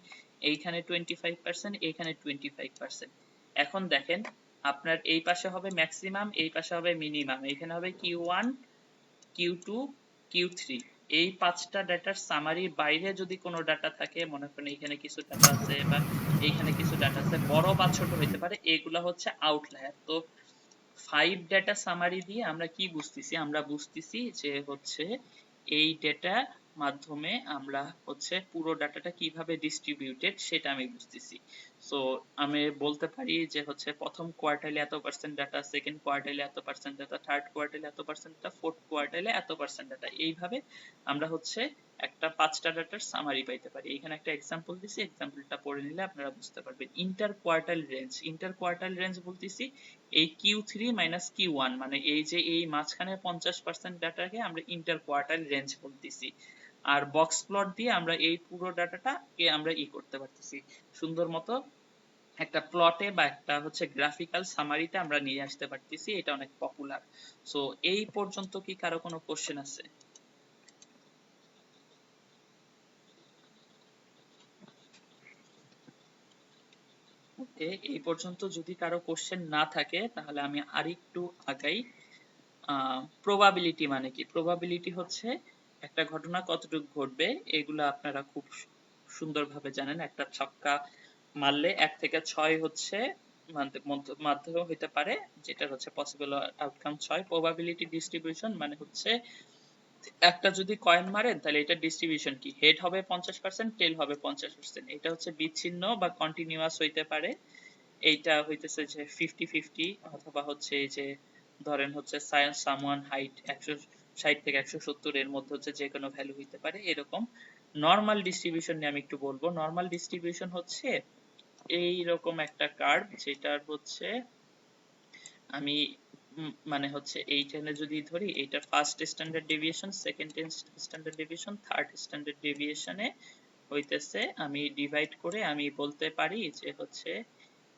এইখানে 25%, এইখানে 25%। এখন দেখেন আপনার এই পাশে হবে ম্যাক্সিমাম, এই পাশে হবে মিনিমাম, এইখানে হবে Q1, Q2, Q3। এই 5টা ডাটার সামারির বাইরে যদি কোনো ডাটা থাকে, মনে করেন এইখানে কিছু ডাটা আছে বা এইখানে কিছু ডাটা আছে, বড় বা ছোট হইতে পারে, এগুলা হচ্ছে আউটলায়ার। তো 5 ডাটা সামারি দিয়ে আমরা কি বুঝতেছি? আমরা বুঝতেছি যে হচ্ছে এই ডেটা মাধ্যমে আমরা হচ্ছে পুরো ডাটাটা কিভাবে ডিস্ট্রিবিউটেড সেটা আমি বুঝতেছি। সো আমি বলতে পারি যে হচ্ছে প্রথম কোয়ার্টাইলে এত পার্সেন্ট ডাটা, সেকেন্ড কোয়ার্টাইলে এত পার্সেন্ট ডাটা, থার্ড কোয়ার্টাইলে এত পার্সেন্ট ডাটা, ফোর্থ কোয়ার্টাইলে এত পার্সেন্ট ডাটা। এইভাবে আমরা হচ্ছে একটা 5টা ডাটার সামারি পাইতে পারি। এখানে একটা এক্সাম্পল দিছি, এক্সাম্পলটা পড়ে নিলে আপনারা বুঝতে পারবেন। Inter quartile range, inter quartile range বলতেছি এই Q3 মাইনাস Q1, মানে এই যে এই মাঝখানে 50% ডাটাকে আমরা ইন্টার কোয়ার্টাইল রেঞ্জ বলতেছি। আর বক্স প্লট দিয়ে আমরা এই পুরো ডাটাটাকে আমরা করতে পারতেছি সুন্দর মতো একটা প্লটে বা একটা হচ্ছে গ্রাফিক্যাল সামারিতে আমরা নিয়ে আসতে পারতেছি। এটা অনেক পপুলার। সো এই পর্যন্ত কি কারো কোনো কোশ্চেন আছে? ওকে, এই পর্যন্ত যদি কারো কোশ্চেন না থাকে তাহলে আমি আরেকটু আগাই। প্রবাবিলিটি মানে কি? প্রবাবিলিটি হচ্ছে একটা ঘটনা কতটুকু ঘটবে, এগুলো আপনারা খুব সুন্দরভাবে জানেন। একটা ছক্কা মারলে 1 থেকে 6 হচ্ছে মাধ্যমে হইতে পারে, যেটা হচ্ছে পসিবল আউটকাম 6। প্রবাবিলিটি ডিস্ট্রিবিউশন মানে হচ্ছে একটা যদি কয়েন মারেন তাহলে এটা ডিস্ট্রিবিউশন কি, হেড হবে 50%, টেল হবে 50%। এটা হচ্ছে বিচ্ছিন্ন বা কন্টিনিউয়াস হইতে পারে। এইটা হইতেছে যে 50-50, অথবা হচ্ছে এই যে ধরেন হচ্ছে সামওয়ান হাইট 160 থেকে 170 এর মধ্যে হচ্ছে যে কোনো ভ্যালু হইতে পারে এরকম। নরমাল ডিস্ট্রিবিউশন নিয়ে আমি একটু বলবো। নরমাল ডিস্ট্রিবিউশন হচ্ছে এইরকম একটা কার্ভ, যেটার হচ্ছে আমি মানে হচ্ছে এইখানে যদি ধরি, এইটা first standard deviation, second standard deviation, third standard ডেভিয়েশনে হইতেছে আমি ডিভাইড করে আমি বলতে পারি যে হচ্ছে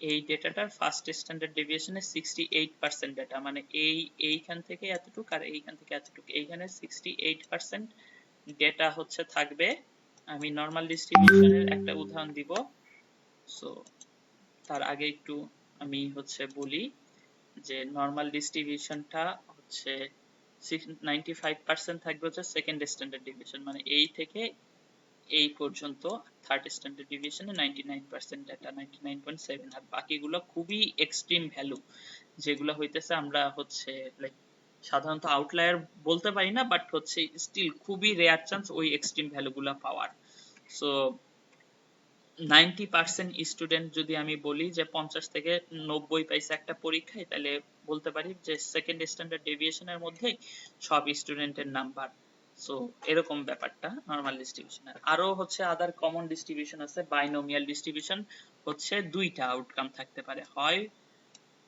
এই ডেটাটার ফার্স্ট স্ট্যান্ডার্ড ডেভিয়েশনে 68% ডেটা, মানে এইখান থেকে এতটুকু আর এইখান থেকে এতটুকু, এইখানে 68% ডেটা হচ্ছে থাকবে। আমি নরমাল ডিস্ট্রিবিউশনের একটা উদাহরণ দিব। সো তার আগে একটু আমি হচ্ছে বলি যে নরমাল ডিস্ট্রিবিউশনটা হচ্ছে 95% থাকবে হচ্ছে সেকেন্ড স্ট্যান্ডার্ড ডেভিয়েশন, মানে এই থেকে এই পর্যন্ত। থার্ড স্ট্যান্ডার্ড ডেভিয়েশনে 99% ডাটা, 99.7। আর বাকিগুলো খুবই এক্সট্রিম ভ্যালু, যেগুলো হইতেছে আমরা হচ্ছে লাইক সাধারণত আউটলায়ার বলতে পারি না, বাট হচ্ছে স্টিল খুবই রেয়ার চান্স ওই এক্সট্রিম ভ্যালুগুলো পাওয়ার। সো 90% স্টুডেন্ট যদি আমি বলি যে 50 থেকে 90 পাইছে একটা পরীক্ষায়, তাহলে বলতে পারি যে সেকেন্ড স্ট্যান্ডার্ড ডেভিয়েশনের মধ্যেই সব স্টুডেন্টের নাম্বার। সো এরকম ব্যাপারটা নরমাল ডিস্ট্রিবিউশনের। আরো হচ্ছে আদার কমন ডিস্ট্রিবিউশন আছে। বাইনোমিয়াল ডিস্ট্রিবিউশন হচ্ছে দুইটা আউটকাম থাকতে পারে, হয়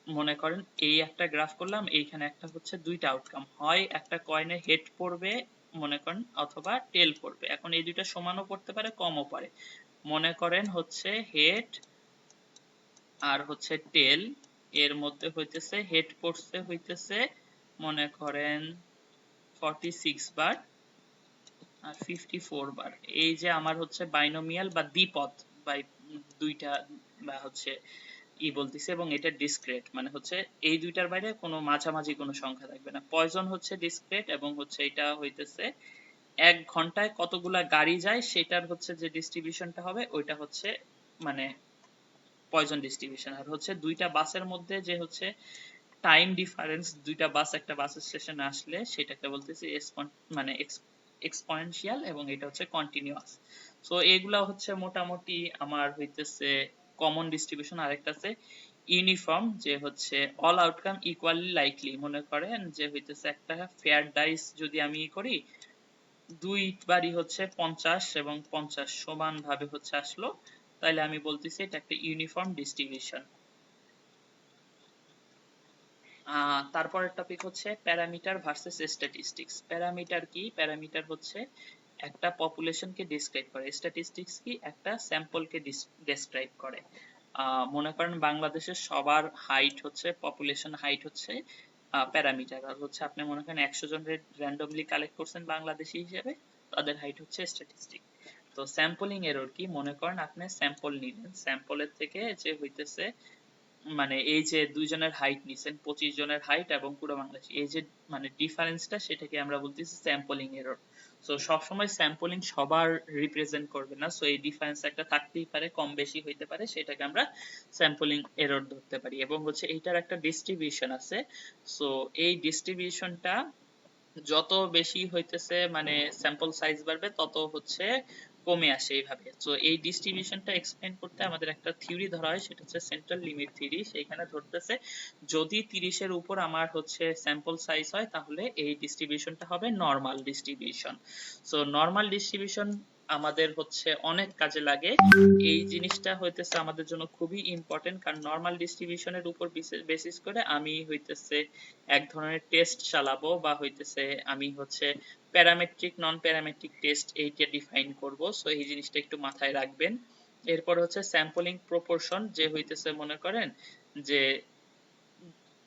মনে করেন এই একটা গ্রাফ করলাম, এইখানে একটা হচ্ছে দুইটা আউটকাম, হয় একটা কয়েনে হেড পড়বে মনে করেন, অথবা টেল পড়বে। এখন এই দুইটা সমানও পড়তে পারে, কমও পারে। মনে করেন হচ্ছে হেড আর হচ্ছে টেল, এর মধ্যে হইতেছে হেড পড়ছে হইতেছে মনে করেন 46 বার আর 54 বার, এই যে আমার হচ্ছে বাইনোমিয়াল বা দ্বিপদ বা দুইটা বা হচ্ছে বলতেছে, এবং এটা ডিসক্রেট, মানে হচ্ছে এই দুইটার বাইরে কোনো মাঝামাঝি কোনো সংখ্যা থাকবে না। পয়জন হচ্ছে ডিসক্রেট এবং হচ্ছে এটা হইতেছে 1 ঘন্টায় কতগুলা গাড়ি যায় সেটার হচ্ছে যে ডিস্ট্রিবিউশনটা হবে ওইটা হচ্ছে মানে পয়জন ডিস্ট্রিবিউশন। আর হচ্ছে দুইটা বাসের মধ্যে যে হচ্ছে টাইম ডিফারেন্স, দুইটা বাস একটা বাস স্টেশনে আসলে সেটাকে বলতেছি মানে এক্সপোনেনশিয়াল, এবং এটা হচ্ছে কন্টিনিউয়াস। সো এগুলা হচ্ছে মোটামুটি আমার হইতেছে কমন ডিস্ট্রিবিউশন। আরেকটা আছে ইউনিফর্ম, যে হচ্ছে অল আউটকাম ইকুয়ালি লাইকলি। মনে করেন যে হইতেছে একটা ফেয়ার ডাইস যদি আমি করি, দুইবারই হচ্ছে 50 এবং 50 সমান ভাবে হচ্ছে আসলো, তাহলে আমি বলতেছি এটা একটা ইউনিফর্ম ডিস্ট্রিবিউশন। তারপরের টপিক হচ্ছে প্যারামিটার ভার্সেস স্ট্যাটিস্টিক্স। প্যারামিটার কি? প্যারামিটার হচ্ছে একটা পপুলেশনকে ডিসক্রাইব করে, স্ট্যাটিস্টিক্স কি? একটা স্যাম্পলকে ডেসক্রাইব করে। মনে করেন বাংলাদেশের সবার হাইট হচ্ছে, পপুলেশন হাইট হচ্ছে প্যারামিটার, আর হচ্ছে আপনি মনে করেন 100 জনের র্যান্ডমলি কালেক্ট করছেন বাংলাদেশি হিসেবে, তাদের হাইট হচ্ছে স্ট্যাটিস্টিক। তো স্যাম্পলিং এরর কি? মনে করেন আপনি স্যাম্পল নিলেন, স্যাম্পলের থেকে যে হইতেছে মানে এই যে দুইজনের হাইট নিছেন, 25 জনের হাইট এবং পুরো বাংলাদেশ, এই যে মানে ডিফারেন্সটা, সেটাকে আমরা বলতেছি স্যাম্পলিং এরর। সো সবসময় স্যাম্পলিং সবার রিপ্রেজেন্ট করবে না, সো এই ডিফারেন্স একটা থাকতেই পারে, কম বেশি হইতে পারে, সেটাকে আমরা স্যাম্পলিং এরর ধরতে পারি। এবং হচ্ছে এইটার একটা ডিস্ট্রিবিউশন আছে। সো এই ডিস্ট্রিবিউশনটা যত বেশি হইতেছে মানে স্যাম্পল সাইজ বাড়বে তত হচ্ছে কমে আসে এইভাবে। তো এই ডিস্ট্রিবিউশনটা এক্সপ্লেন করতে আমাদের একটা থিওরি ধরা হয়, সেটা হচ্ছে সেন্ট্রাল লিমিট থিওরি। সেইখানে ধরতেছে যদি 30 এর উপর আমার হচ্ছে স্যাম্পল সাইজ হয় তাহলে এই ডিস্ট্রিবিউশনটা হবে normal distribution. So normal distribution আমাদের হচ্ছে অনেক কাজে লাগে। এই জিনিসটা হইতেছে আমাদের জন্য খুবই ইম্পর্টেন্ট, কারণ নরমাল ডিস্ট্রিবিউশনের উপর বেসিস করে আমি হইতেছে এক ধরনের টেস্ট চালাবো, বা হইতেছে আমি হচ্ছে প্যারামেট্রিক নন প্যারামেট্রিক টেস্ট এইটা ডিফাইন করব। সো এই জিনিসটা একটু মাথায় রাখবেন। এরপর হচ্ছে স্যাম্পলিং প্রপোর্শন, যে হইতেছে মনে করেন যে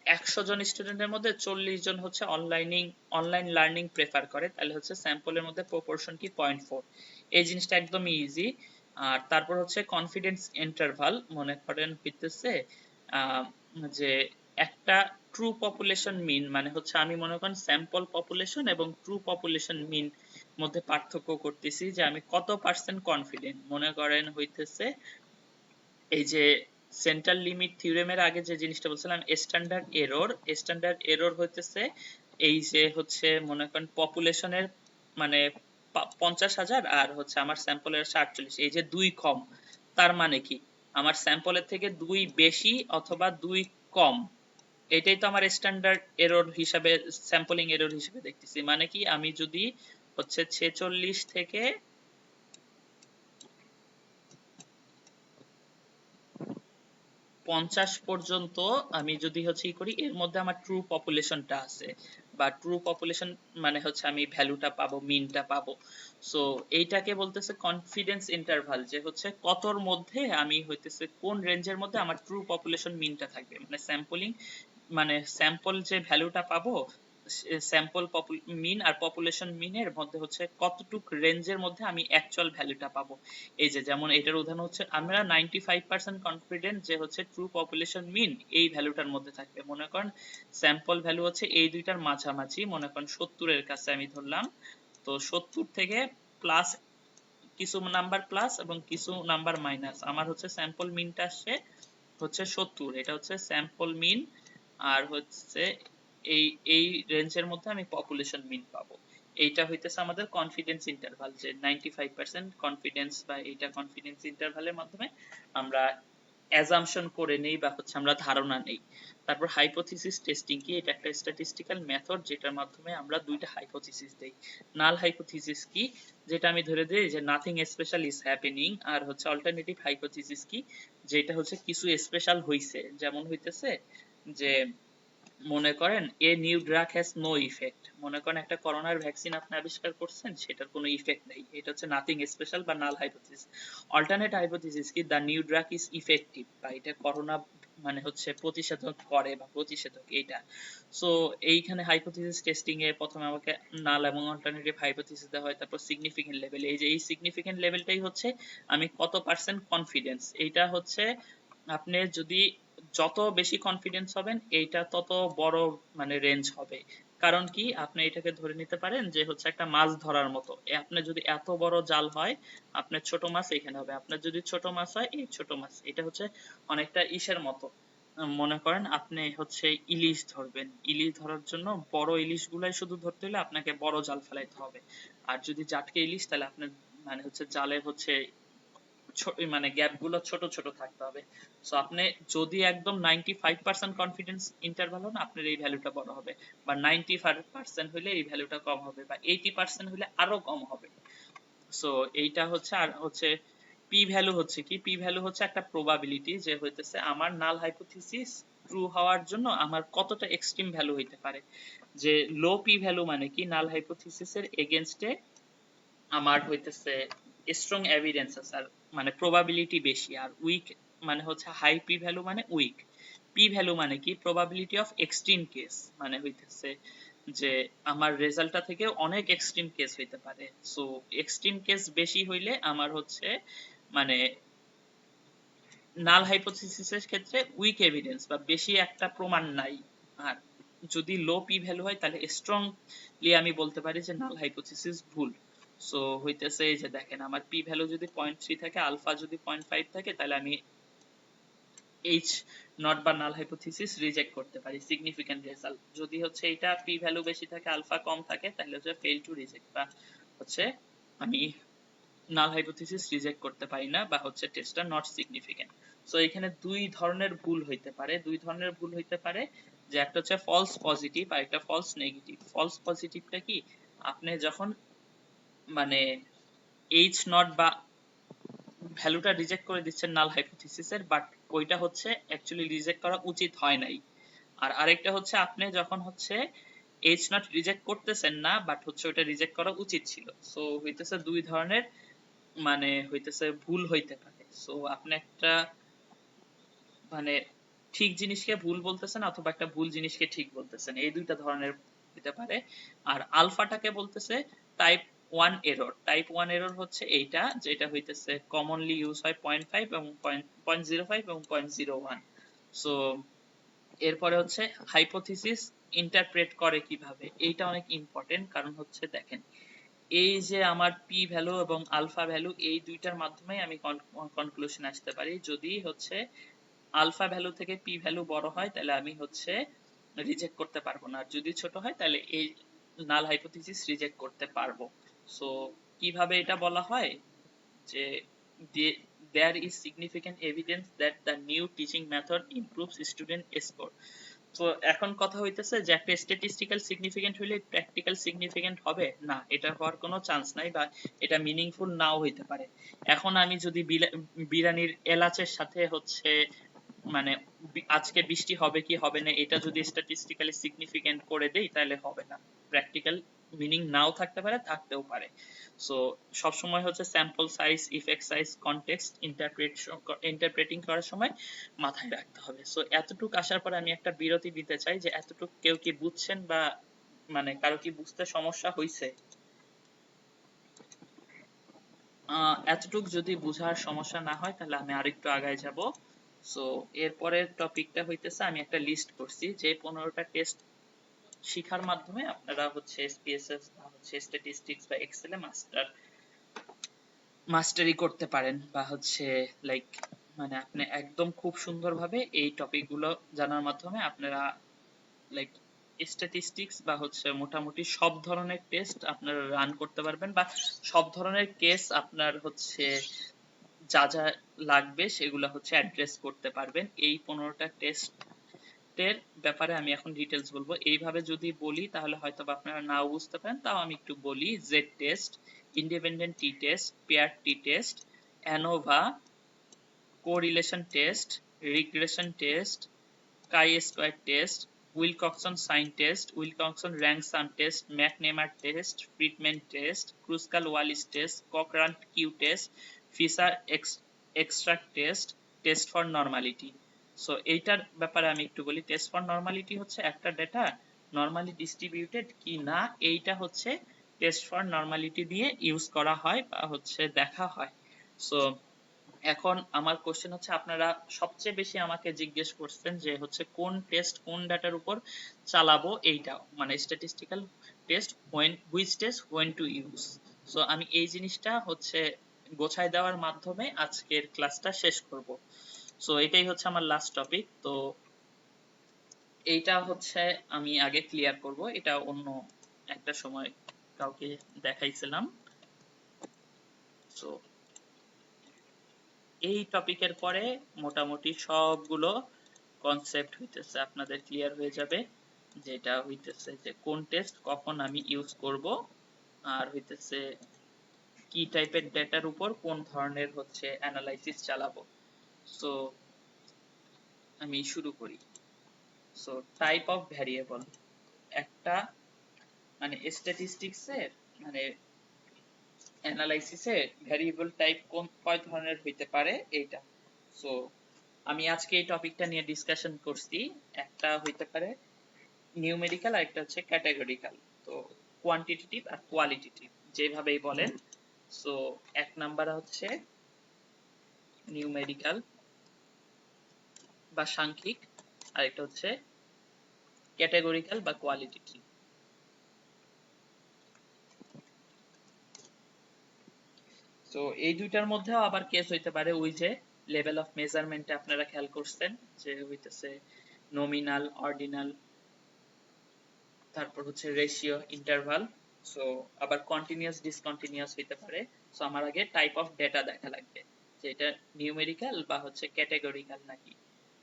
100 জন স্টুডেন্টের মধ্যে 40 জন হচ্ছে অনলাইন লার্নিং প্রেফার করে, তাহলে হচ্ছে স্যাম্পলের মধ্যে প্রপোর্শন কি 0.4। এই জিনিসটা একদম ইজি। আর তারপর হচ্ছে কনফিডেন্স ইন্টারভাল, মনে করেন হইতেছে যে একটা ট্রু পপুলেশন মিন, মানে হচ্ছে আমি মনে করেন স্যাম্পল পপুলেশন এবং ট্রু পপুলেশন মিন মধ্যে পার্থক্য করতেছি, যে আমি কত পার্সেন্ট কনফিডেন্ট। মনে করেন হইতেছে এই যে সেন্ট্রাল লিমিট থিওরেমের আগে যে জিনিসটা বলছিলাম স্ট্যান্ডার্ড এরর হইতেছে এই যে হচ্ছে মনে করেন পপুলেশনের মানে 50,000 আর হচ্ছে আমার স্যাম্পলের 48, এই যে 2 কম, তার মানে কি আমার স্যাম্পলের থেকে 2 বেশি অথবা 2 কম, এটাই তো আমার স্ট্যান্ডার্ড এরর হিসাবে, স্যাম্পলিং এরর হিসেবে দেখতেছি। মানে কি আমি যদি হচ্ছে 46 থেকে 50 পর্যন্ত আমি যদি হচ্ছে করি, এর মধ্যে আমার ট্রু পপুলেশনটা আছে, বা ট্রু পপুলেশন মানে হচ্ছে আমি ভ্যালুটা পাবো, মিনটা পাবো। সো এইটাকে বলতেছে কনফিডেন্স ইন্টারভাল, যে হচ্ছে কতর মধ্যে আমি হইতেছে কোন রেঞ্জের মধ্যে আমার ট্রু পপুলেশন মিনটা থাকবে, মানে স্যাম্পলিং মানে স্যাম্পল যে ভ্যালুটা পাবো, স্যাম্পল মিন আর পপুলেশন মিনের মধ্যে হচ্ছে কতটুক রেঞ্জের মধ্যে আমি অ্যাকচুয়াল ভ্যালুটা পাবো। এই যে যেমন এটার উদাহরণ হচ্ছে আমরা 95% কনফিডেন্ট যে হচ্ছে ট্রু পপুলেশন মিন এই ভ্যালুটার মধ্যে থাকবে। মনে করেন স্যাম্পল ভ্যালু হচ্ছে এই দুইটার মাঝামাঝি, মনে করেন 70 এর কাছে আমি ধরলাম। তো 70 থেকে প্লাস কিছু নাম্বার প্লাস এবং কিছু নাম্বার মাইনাস, আমার হচ্ছে স্যাম্পল মিনটা আসছে হচ্ছে 70, এটা হচ্ছে স্যাম্পল মিন। আর হচ্ছে এই এই রেঞ্জের মধ্যে আমি পপুলেশন মিন পাবো। এইটা হইতেছে আমাদের কনফিডেন্স ইন্টারভাল, যে 95% কনফিডেন্স, বা এইটা কনফিডেন্স ইন্টারভালের মাধ্যমে আমরা অ্যাজাম্পশন করে নেই বা হচ্ছে আমরা ধারণা নেই। তারপর হাইপোথিসিস টেস্টিং কি? এটা একটা স্ট্যাটিস্টিক্যাল মেথড যেটার মাধ্যমে আমরা দুইটা হাইপোথিসিস দেই। নাল হাইপোথিসিস কি? যেটা আমি ধরে দিই যে নাথিং স্পেশাল ইজ হ্যাপেনিং। আর হচ্ছে অল্টারনেটিভ হাইপোথিসিস কি? যেটা হচ্ছে কিছু স্পেশাল হইছে, যেমন হইতেছে যে মনে করেন a new drug has no effect, মনে করেন একটা করোনার ভ্যাকসিন আপনি আবিষ্কার করছেন, সেটার কোনো ইফেক্ট নেই, এটা হচ্ছে নাথিং স্পেশাল বা নাল হাইপোথিসিস। অল্টারনেট হাইপোথিসিস কি? The new drug is effective, বা এটা করোনা মানে হচ্ছে প্রতিষেধক করে বা প্রতিষেধক এইটা। সো এইখানে হাইপোথিসিস টেস্টিং এ প্রথমে আমাকে নাল এবং অল্টারনেটিভ হাইপোথিসিস দেওয়া হয়, তারপর সিগনিফিকেন্ট লেভেল। এই যে এই সিগনিফিকেন্ট লেভেলটাই হচ্ছে আমি কত পার্সেন্ট কনফিডেন্স, এইটা হচ্ছে আপনি যদি যত বেশি কনফিডেন্স হবেন এইটা তত বড় মানে রেঞ্জ হবে। কারণ কি, আপনি এটাকে ধরে নিতে পারেন যে হচ্ছে একটা মাছ ধরার মতো। আপনার যদি এত বড় জাল হয়, আপনার ছোট মাছ এখানে হবে, আপনার যদি ছোট মাছ হয় এই ছোট মাছ। এটা হচ্ছে অনেকটা ইসের মতো। মনে করেন আপনি হচ্ছে ইলিশ ধরবেন, ইলিশ ধরার জন্য বড় ইলিশ গুলাই শুধু ধরতে হলে আপনাকে বড় জাল ফেলাইতে হবে। আর যদি জাটকা ইলিশ, তাহলে আপনার মানে হচ্ছে জালের হচ্ছে মানে গ্যাপ গুলো ছোট ছোট থাকতে হবে। সো আপনি যদি একদম 95% কনফিডেন্স ইন্টারভাল হন, আপনার এই ভ্যালুটা বড় হবে, বা 95% হলে এই ভ্যালুটা কম হবে, বা 80% হলে আরো কম হবে। সো এইটা হচ্ছে। আর হচ্ছে পি ভ্যালু হচ্ছে কি, পি ভ্যালু হচ্ছে একটা প্রবাবিলিটি যে হইতেছে আমার নাল হাইপোথিসিস ট্রু হওয়ার জন্য আমার কতটা এক্সট্রিম ভ্যালু হইতে পারে। যে লো পি ভ্যালু মানে কি, নাল হাইপোথিসিসের এগেইনস্টে আমার হইতেছে স্ট্রং এভিডেন্স আছে, আর মানে প্রবাবিলিটি বেশি। আর উইক মানে হচ্ছে হাই পি ভ্যালু মানে উইক। পি ভ্যালু মানে কি, প্রবাবিলিটি অফ এক্সট্রিম কেস, মানে হইতেছে যে আমার রেজাল্টটা থেকে অনেক এক্সট্রিম কেস হইতে পারে। সো এক্সট্রিম কেস বেশি হইলে আমার হচ্ছে মানে নাল হাইপোথিসিসের ক্ষেত্রে উইক এভিডেন্স বা বেশি একটা প্রমাণ নাই। আর যদি লো পি ভ্যালু হয় তাহলে স্ট্রংলি আমি বলতে পারি যে নাল হাইপোথিসিস ভুল। সো হইতেছে এই যে দেখেন, আমার পি ভ্যালু যদি 0.3 থাকে, আলফা যদি 0.5 থাকে, তাহলে আমি এইচ নট বা নাল হাইপোথিসিস রিজেক্ট করতে পারি, সিগনিফিক্যান্ট রেজাল্ট। যদি হচ্ছে এটা পি ভ্যালু বেশি থাকে, আলফা কম থাকে, তাহলে হচ্ছে ফেল টু রিজেক্ট, বা হচ্ছে আমি নাল হাইপোথিসিস রিজেক্ট করতে পারি না, বা হচ্ছে টেস্টটা নট সিগনিফিক্যান্ট। সো এখানে দুই ধরনের ভুল হইতে পারে, দুই ধরনের ভুল হইতে পারে, যে একটা হচ্ছে ফলস পজিটিভ আর একটা ফলস নেগেটিভ। ফলস পজিটিভটা কি, আপনি যখন মানে এইচ নট বা ভ্যালুটা রিজেক্ট করে দিচ্ছেন নাল হাইপোথিসিসের, বাট ওইটা হচ্ছে অ্যাকচুয়ালি রিজেক্ট করা উচিত হয় নাই। আর আরেকটা হচ্ছে আপনি যখন হচ্ছে এইচ নট রিজেক্ট করতেছেন না, বাট হচ্ছে ওইটা রিজেক্ট করা উচিত ছিল। সো হইতেছে দুই ধরনের মানে হইতেছে ভুল হইতে পারে। সো আপনি একটা মানে ঠিক জিনিসকে ভুল বলতেছেন, অথবা একটা ভুল জিনিসকে ঠিক বলতেছেন, এই দুইটা ধরনের হতে পারে। আর আলফাটাকে বলতেছে টাইপ 1 এরর। টাইপ 1 এরর হচ্ছে এইটা, যেটা হইতেছে কমনলি ইউজ হয় 0.5 এবং 0.05 এবং 0.01। সো এরপরে হচ্ছে হাইপোথিসিস ইন্টারপ্রেট করে কিভাবে, এইটা অনেক ইম্পর্টেন্ট। কারণ হচ্ছে দেখেন, এই যে আমার পি ভ্যালু এবং আলফা ভ্যালু, এই দুইটার মাধ্যমে আমি কনক্লুশন আসতে পারি। যদি হচ্ছে আলফা ভ্যালু থেকে পি ভ্যালু বড় হয়, তাহলে আমি হচ্ছে রিজেক্ট করতে পারবো না, আর যদি ছোট হয় তাহলে এই নাল হাইপোথিসিস রিজেক্ট করতে পারবো। সো কিভাবে এটা বলা হয়, যে there is significant evidence that the new teaching method improves student score. তো এখন কথা হইতেছে যে একটা স্ট্যাটিস্টিক্যাল সিগনিফিকেন্ট হইলে প্র্যাকটিক্যাল সিগনিফিকেন্ট হবে না, এটা হওয়ার কোনো চান্স নাই, বা এটা মিনিংফুল নাও হইতে পারে। এখন আমি যদি বিরিয়ানির এলাচের সাথে হচ্ছে মানে আজকে বৃষ্টি হবে কি হবে না এটা যদি স্ট্যাটিস্টিক্যালি সিগনিফিকেন্ট করে দেই, তাহলে হবে না। প্র্যাকটিক্যাল মিনিং নাও থাকতে পারে, থাকতেও পারে। সো সবসময় হচ্ছে sample size, effect size, context interpreting করার সময় মাথায় রাখতে হবে। সো এতটুকু আসার পরে আমি একটা বিরতি দিতে চাই, যে এতটুকু কেউ কি বুঝছেন, বা মানে কারো কি বুঝতে সমস্যা হয়েছে? এতটুক যদি বুঝার সমস্যা না হয়, তাহলে আমি আরেকটু আগায় যাব। সো এরপরের টপিকটা হইতেছে, আমি একটা লিস্ট করছি যে 15টা টেস্ট শিখার মাধ্যমে আপনারা হচ্ছে SPSS বা হচ্ছে স্ট্যাটিস্টিক্স বা এক্সেলে মাস্টারি করতে পারেন, বা হচ্ছে লাইক মানে আপনি একদম খুব সুন্দরভাবে এই টপিকগুলো জানার মাধ্যমে আপনারা লাইক স্ট্যাটিস্টিক্স বা হচ্ছে মোটামুটি সব ধরনের টেস্ট আপনারা রান করতে পারবেন, বা সব ধরনের কেস আপনার হচ্ছে যা যা লাগবে সেগুলো হচ্ছে অ্যাড্রেস করতে পারবেন। এই 15টা টেস্টের ব্যাপারে আমি এখন ডিটেলস বলবো। এইভাবে যদি বলি তাহলে হয়তো আপনারা নাও বুঝতে পারেন, তাও আমি একটু বলি। Z test, independent T test, pair T test, ANOVA, correlation test, regression test, chi-square test, Wilcoxon sign test, Wilcoxon rank sum test, McNamara test, Friedman test, Kruskal-Wallis test, Cochrane Q test, Fisher extract test, test for normality. So এইটার ব্যাপারে আমি একটু বলি। Test for normality হচ্ছে একটা data normally distributed কি না, এইটা হচ্ছে টেস্ট ফর নর্মালিটি দিয়ে ইউজ করা হয় বা হচ্ছে দেখা হয়। সো এখন আমার কোশ্চেন হচ্ছে, আপনারা সবচেয়ে বেশি আমাকে জিজ্ঞেস করছেন যে হচ্ছে কোন টেস্ট কোন ডাটার উপর চালাবো, এইটা মানে statistical test which test when to use. So আমি এই জিনিসটা হচ্ছে গোছায় দেওয়ার মাধ্যমে আজকের ক্লাসটা শেষ করব। সো এটাই হচ্ছে আমার লাস্ট টপিক। তো এইটা হচ্ছে আমি আগে ক্লিয়ার করব, এটা অন্য একটা সময় কাউকে দেখাইছিলাম। সো এই টপিকের পরে মোটামুটি সবগুলো কনসেপ্ট হইতেছে আপনাদের ক্লিয়ার হয়ে যাবে, যেটা হইতেছে যে কোন টেস্ট কখন আমি ইউজ করব, আর হইতেছে কি টাইপের ডেটার উপর কোন ধরনের হচ্ছে অ্যানালাইসিস চালাবো। সো আমি শুরু করি। সো টাইপ অফ ভ্যারিয়েবল, একটা মানে স্ট্যাটিস্টিক্স এর মানে অ্যানালাইসিসে ভ্যারিয়েবল টাইপ কোন কয় ধরনের হইতে পারে এইটা। সো আমি আজকে এই টপিকটা নিয়ে ডিসকাশন করছি। একটা হইতে পারে নিউমেরিক্যাল আর একটা হচ্ছে ক্যাটাগরিক্যাল। তো কোয়ান্টিটেটিভ আর কোয়ালিটেটিভ যেভাবেই বলেন। সো এক নাম্বার হচ্ছে নিউমেরিক্যাল বা সাংখ্যিক, আর একটা হচ্ছে ক্যাটাগরিক্যাল বা কোয়ালিটেটিভ। তো এই দুইটার মধ্যেও আবার কেস হইতে পারে ওই যে লেভেল অফ মেজারমেন্টে আপনারা খেয়াল করছেন যে হইতেছে নমিনাল, অর্ডিনাল, তারপর হচ্ছে রেশিও, ইন্টারভাল। সো আবার কন্টিনিউয়াস, ডিসকন্টিনিউয়াস হইতে পারে। সো আমার আগে টাইপ অফ ডেটা দেখা লাগবে যে এটা নিউমেরিক্যাল বা হচ্ছে ক্যাটাগরিক্যাল নাকি।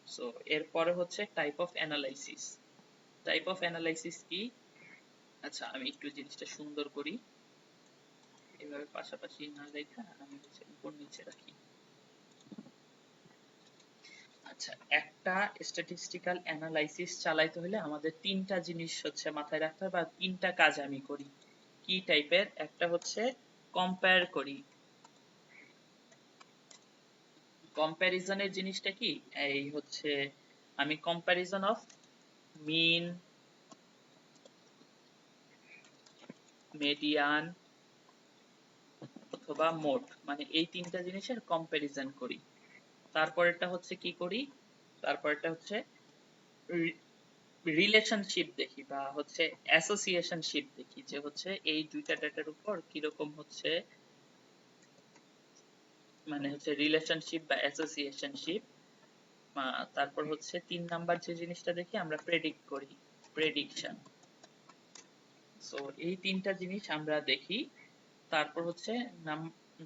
সো এরপরে হচ্ছে type of analysis. Type of analysis কি? আচ্ছা আমি একটু জিনিসটা সুন্দর করি, এভাবে পাশাপাশি না লেখা আমি হচ্ছে উপর নিচে রাখি। আচ্ছা, একটা স্ট্যাটিস্টিক্যাল অ্যানালাইসিস চালাইতে হলে আমাদের তিনটা জিনিস হচ্ছে মাথায় রাখতে হবে, বা তিনটা কাজ আমি করি। কি টাইপের? একটা হচ্ছে কম্পেয়ার করি। কম্প্যারিজনের জিনিসটা কি? এই হচ্ছে আমি কম্প্যারিজন অফ মিন, মেডিয়ান অথবা মোড, মানে এই তিনটা জিনিসের কম্প্যারিজন করি। তারপরেরটা হচ্ছে কি করি? তারপরেরটা হচ্ছে রিলেশনশিপ দেখি বা হচ্ছে অ্যাসোসিয়েশনশিপ দেখি, যে হচ্ছে এই দুইটা ডেটার উপর কিরকম হচ্ছে মানে হচ্ছে রিলেশনশিপ বা অ্যাসোসিয়েশনশিপ। তারপর হচ্ছে তিন নাম্বার যে জিনিসটা দেখি আমরা প্রেডিক্ট করি, প্রেডিকশন। সো এই তিনটা জিনিস আমরা দেখি। তারপর হচ্ছে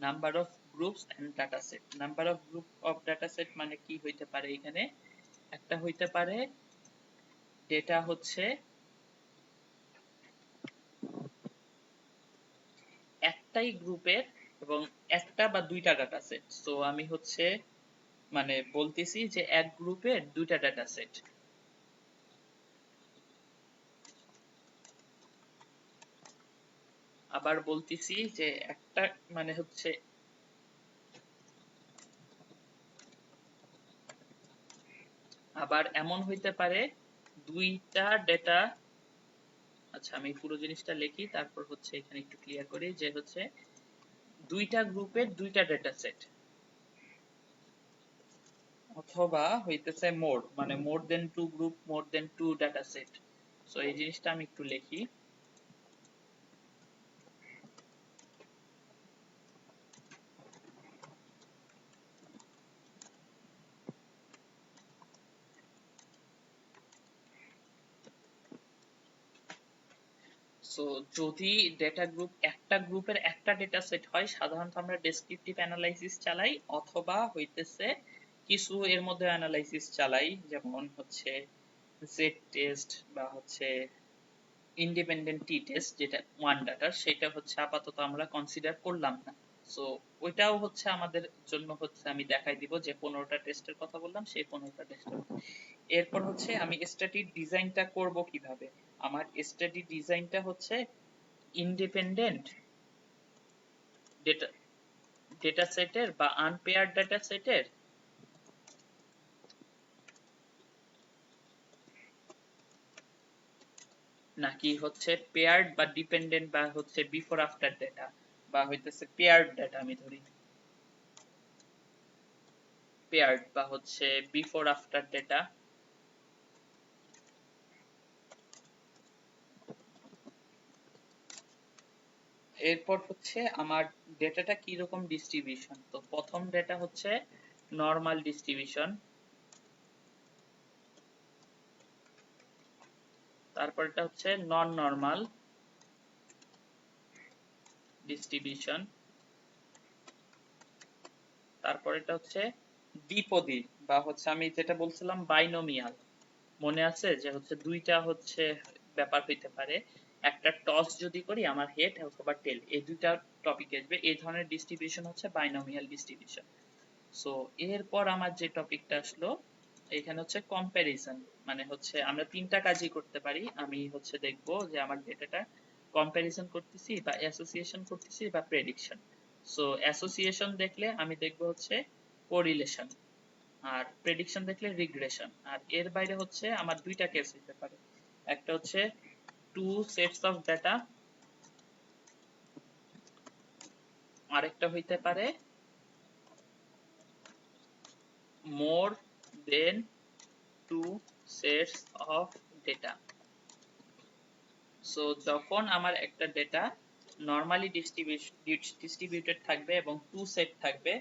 number of groups and data set. Number of group of data set মানে কি হইতে পারে? এখানে একটা হইতে পারে ডেটা হচ্ছে একটাই গ্রুপের এবং একটা বা দুইটা ডাটা সেট। সো আমি হচ্ছে মানে বলতেছি যে এক গ্রুপের দুইটা ডাটা সেট। আবার বলতেছি যে একটা মানে হচ্ছে আবার এমন হইতে পারে দুইটা ডেটা। আচ্ছা আমি পুরো জিনিসটা লিখি, তারপর হচ্ছে এখানে একটু ক্লিয়ার করি যে হচ্ছে দুইটা গ্রুপের দুইটা ডেটা সেট, অথবা হইতেছে মোর মানে মোর দেন টু গ্রুপ, মোর then two data set. So এই জিনিসটা আমি একটু লিখি। সো যদি ডেটা গ্রুপ একটা গ্রুপের একটা ডেটা সেট হয়, সাধারণত আমরা ডেসক্রিপটিভ অ্যানালাইসিস চালাই, অথবা হইতেছে কিছু এর মধ্যে অ্যানালাইসিস চালাই, যেমন হচ্ছে জেড টেস্ট বা হচ্ছে ইন্ডিপেন্ডেন্ট টি টেস্ট, যেটা ওয়ান ডাটার, সেটা হচ্ছে আপাতত আমরা কনসিডার করলাম না। সো ওইটাও হচ্ছে আমাদের জন্য হচ্ছে আমি দেখাই দিব যে 15টা টেস্টের কথা বললাম সেই 15টা টেস্টের। এরপর হচ্ছে আমি স্টাডি ডিজাইনটা করব কিভাবে? আমার স্টাডি ডিজাইনটা হচ্ছে ইন্ডিপেন্ডেন্ট ডেটা ডেটা সেটের বা আনপেয়ার্ড ডেটা সেটের নাকি হচ্ছে পেয়ার্ড বা ডিপেন্ডেন্ট বা হচ্ছে বিফোর আফটার ডেটা বা হইতেছে পেয়ার্ড ডেটা, আমি ধরি পেয়ার্ড বা হচ্ছে বিফোর আফটার ডেটা। এরপর হচ্ছে আমার ডেটাটা কি রকম ডিস্ট্রিবিউশন। তো প্রথম ডেটা হচ্ছে নরমাল ডিস্ট্রিবিউশন, তারপরটা হচ্ছে নন নরমাল ডিস্ট্রিবিউশন, তারপর এটা হচ্ছে দ্বিপদী বা হচ্ছে আমি যেটা বলছিলাম বাইনোমিয়াল, মনে আছে যে হচ্ছে দুইটা হচ্ছে ব্যাপার হইতে পারে, একটা টস যদি করি আমার হেড অথবা টেল, এই দুইটা টপিক আসবে, এই ধরনের ডিস্ট্রিবিউশন হচ্ছে বাইনোমিয়াল ডিস্ট্রিবিউশন। সো এরপর আমার যে টপিকটা আসলো এখানে হচ্ছে কম্প্যারিজন, মানে হচ্ছে আমরা তিনটা কাজই করতে পারি। আমি হচ্ছে দেখব যে আমার ডেটাটা কম্প্যারিজন করতেছি বা অ্যাসোসিয়েশন করতেছি বা প্রেডিকশন। সো অ্যাসোসিয়েশন দেখলে আমি দেখব হচ্ছে কোরিলেশন, আর প্রেডিকশন দেখলে রিগ্রেশন। আর এর বাইরে হচ্ছে আমার দুইটা কেস হতে পারে, একটা হচ্ছে টু সেটস অফ ডাটা, আরেকটা হইতে পারে more then two sets of data. So যখন আমার একটা ডেটা নরমালি ডিস্ট্রিবিউটেড থাকবে এবং টু সেট থাকবে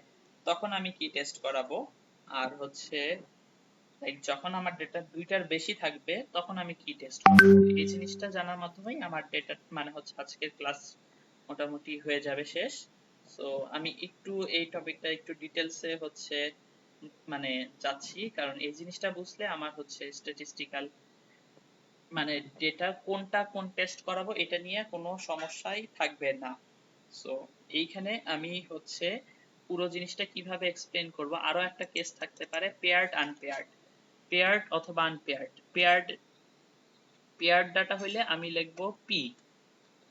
তখন আমি কি টেস্ট করাবো, আর হচ্ছে লাইক যখন আমার ডেটা দুইটার বেশি থাকবে তখন আমি কি টেস্ট করবো। এই জিনিসটা জানার মাধ্যমেই আমার ডেটা মানে হচ্ছে আজকের ক্লাস মোটামুটি হয়ে যাবে শেষ। সো আমি একটু এই টপিকটা একটু ডিটেলসে হচ্ছে মানে যাচ্ছি, কারণ এই জিনিসটা বুঝলে আমার হচ্ছে স্ট্যাটিস্টিক্যাল মানে ডেটা কোনটা কোন টেস্ট করাবো এটা নিয়ে কোনো সমস্যাই থাকবে না। সো এইখানে আমি হচ্ছে পুরো জিনিসটা কিভাবে এক্সপ্লেন করব। আরো একটা কেস থাকতে পারে পেয়ার্ড আনপেয়ার্ড, পেয়ার্ড অথবা আনপেয়ার্ড। পেয়ার্ড ডাটা হইলে আমি লিখবো পি,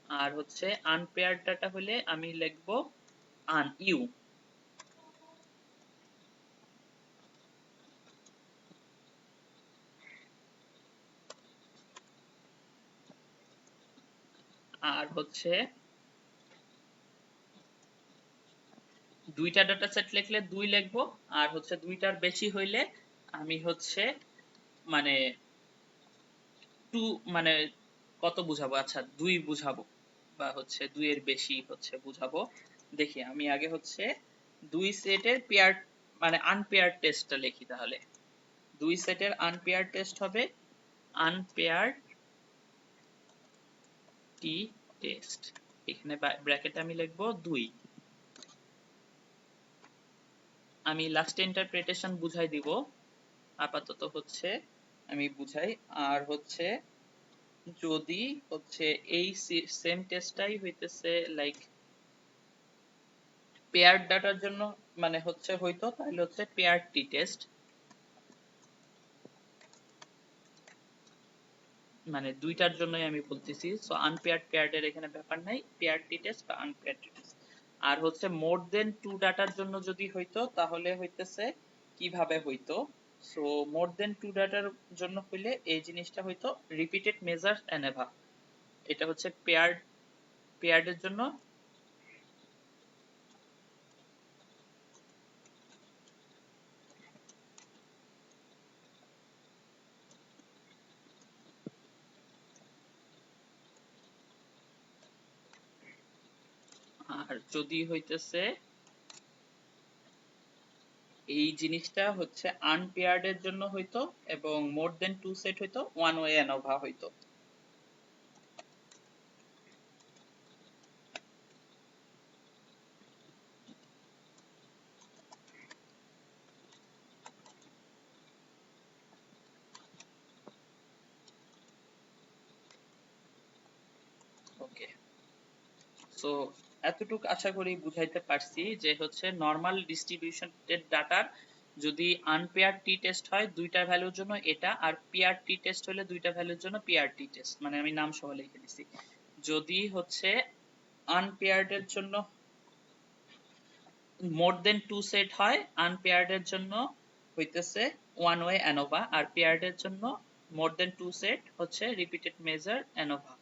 আর হচ্ছে আনপেয়ার্ড ডাটা হইলে আমি লিখবো আন ইউ। আর হচ্ছে দুইটা ডাটা সেট লিখলে দুই লিখবো, আর হচ্ছে দুইটার বেশি হইলে আমি হচ্ছে মানে টু মানে কত বুঝাবো, আচ্ছা দুই বুঝাবো বা হচ্ছে দুইয়ের বেশি হচ্ছে বুঝাবো। দেখি আমি আগে হচ্ছে দুই সেটের পেয়ার মানে আনপেয়ার টেস্টটা লিখি। তাহলে দুই সেটের আনপেয়ার টেস্ট হবে আনপেয়ার টি টেস্ট, এখানে ব্র্যাকেটে আমি লিখবো দুই। আমি লাস্ট ইন্টারপ্রিটেশন বুঝাই দিব, আপাতত হচ্ছে আমি বুঝাই। আর হচ্ছে যদি হচ্ছে এই সেম টেস্টটাই হইতেছে লাইক পেয়ার ডাটার জন্য মানে হচ্ছে হয়তো, তাহলে হচ্ছে পেয়ার টি টেস্ট, মানে দুইটার জন্যই আমি বলতেছি। সো আনপেয়ার্ড পেয়ার্ড এর এখানে ব্যাপার নাই, পেয়ার টি টেস্ট বা আনপেয়ার্ড টি টেস্ট। আর হচ্ছে মোর দেন টু ডাটার জন্য যদি হইতো তাহলে হইতেছে কিভাবে হইতো। সো মোর দেন টু ডাটার জন্য হইলে এই জিনিসটা হইতো রিপিটেড মেজার্স অ্যানেভা, এটা হচ্ছে পেয়ার্ড এর জন্য। আর যদি হইতেছে এই জিনিসটা হচ্ছে আনপেয়ার্ড এর জন্য হইতো এবং মোর দেন টু সেট হইতো ওয়ান ওয়ে অ্যানোভা হইতো। ওকে, সো এতটুকু আশা করি বুঝাইতে পারছি যে হচ্ছে নরমাল ডিস্ট্রিবিউশনের ডাটার যদি আনপেয়ার টি টেস্ট হয় দুইটা ভ্যালুর জন্য এটা, আর পেয়ার টি টেস্ট হলে দুইটা ভ্যালুর জন্য পেয়ার টি টেস্ট, মানে আমি নাম সহ লিখে দিছি। যদি হচ্ছে আনপেয়ার্ড এর জন্য মোর দেন টু সেট হয়, আনপেয়ার্ড এর জন্য হইতেছে ওয়ান ওয়ে অ্যানোভা, আর পেয়ার্ড এর জন্য মোর দেন 2 সেট হচ্ছে রিপিটেড মেজার অ্যানোভা।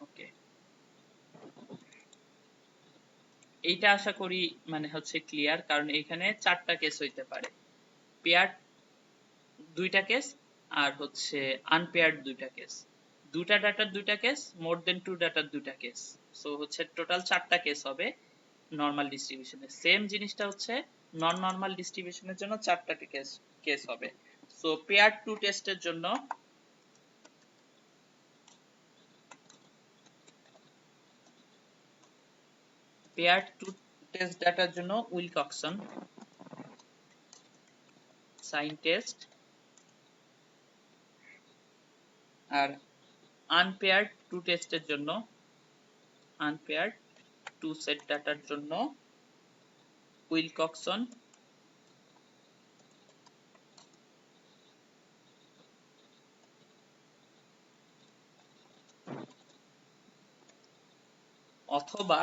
ওকে, এইটা আশা করি মানে হচ্ছে ক্লিয়ার, কারণ এখানে 4টা কেস হইতে পারে, পেয়ার 2টা কেস আর হচ্ছে আনপেয়ার্ড 2টা কেস, 2টা ডাটার 2টা কেস, মোর দেন 2 ডাটার 2টা কেস। সো হচ্ছে টোটাল 4টা কেস হবে নর্মাল ডিস্ট্রিবিউশনে। সেম জিনিসটা হচ্ছে নন নর্মাল ডিস্ট্রিবিউশনের জন্য 4টা কেস হবে। সো পেয়ার 2 টেস্টের জন্য পেয়ার 2 টেস্ট ডাটার জন্য উইলকক্সন সাইন টেস্ট, আর আনপেয়ার্ড 2 টেস্টের জন্য আনপেয়ার্ড 2 সেট ডাটার জন্য উইলকক্সন অথবা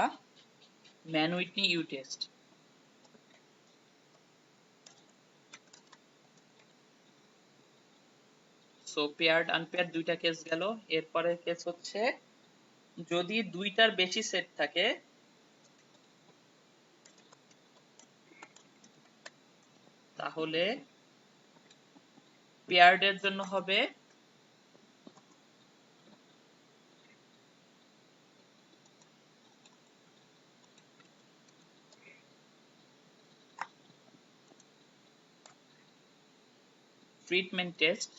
Mann-Whitney U test. So paired unpaired 2টা কেস গেল। এরপরে কেস হচ্ছে যদি 2টার বেশি সেট থাকে তাহলে পেয়ার্ড এর জন্য হবে ট্রিটমেন্ট টেস্ট,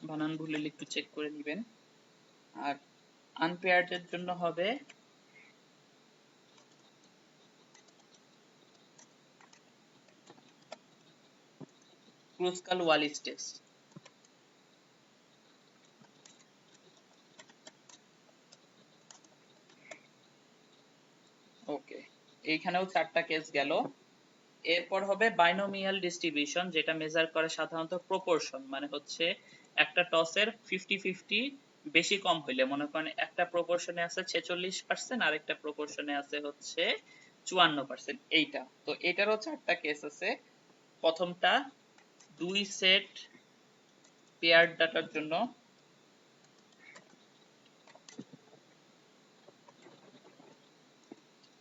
বানান ভুল হলে একটু চেক করে নেবেন। আর আনপেয়ার্ড এর জন্য হবে ক্রুস্কাল-ওয়ালিস টেস্ট। ওকে, এইখানেও 4টা কেস গেল। এরপর হবে বাইনোমিয়াল ডিস্ট্রিবিউশন, যেটা মেজার করে সাধারণত প্রপোর্শন, মানে হচ্ছে একটা টসের 50-50 বেশি কম হইলে, মনে করেন একটা প্রপোর্শনে আছে 46% আর একটা প্রপোর্শনে আছে হচ্ছে 54%, এইটা। তো এটারও 4টা কেস আছে। প্রথমটা 2 সেট পেয়ার্ড ডাটার জন্য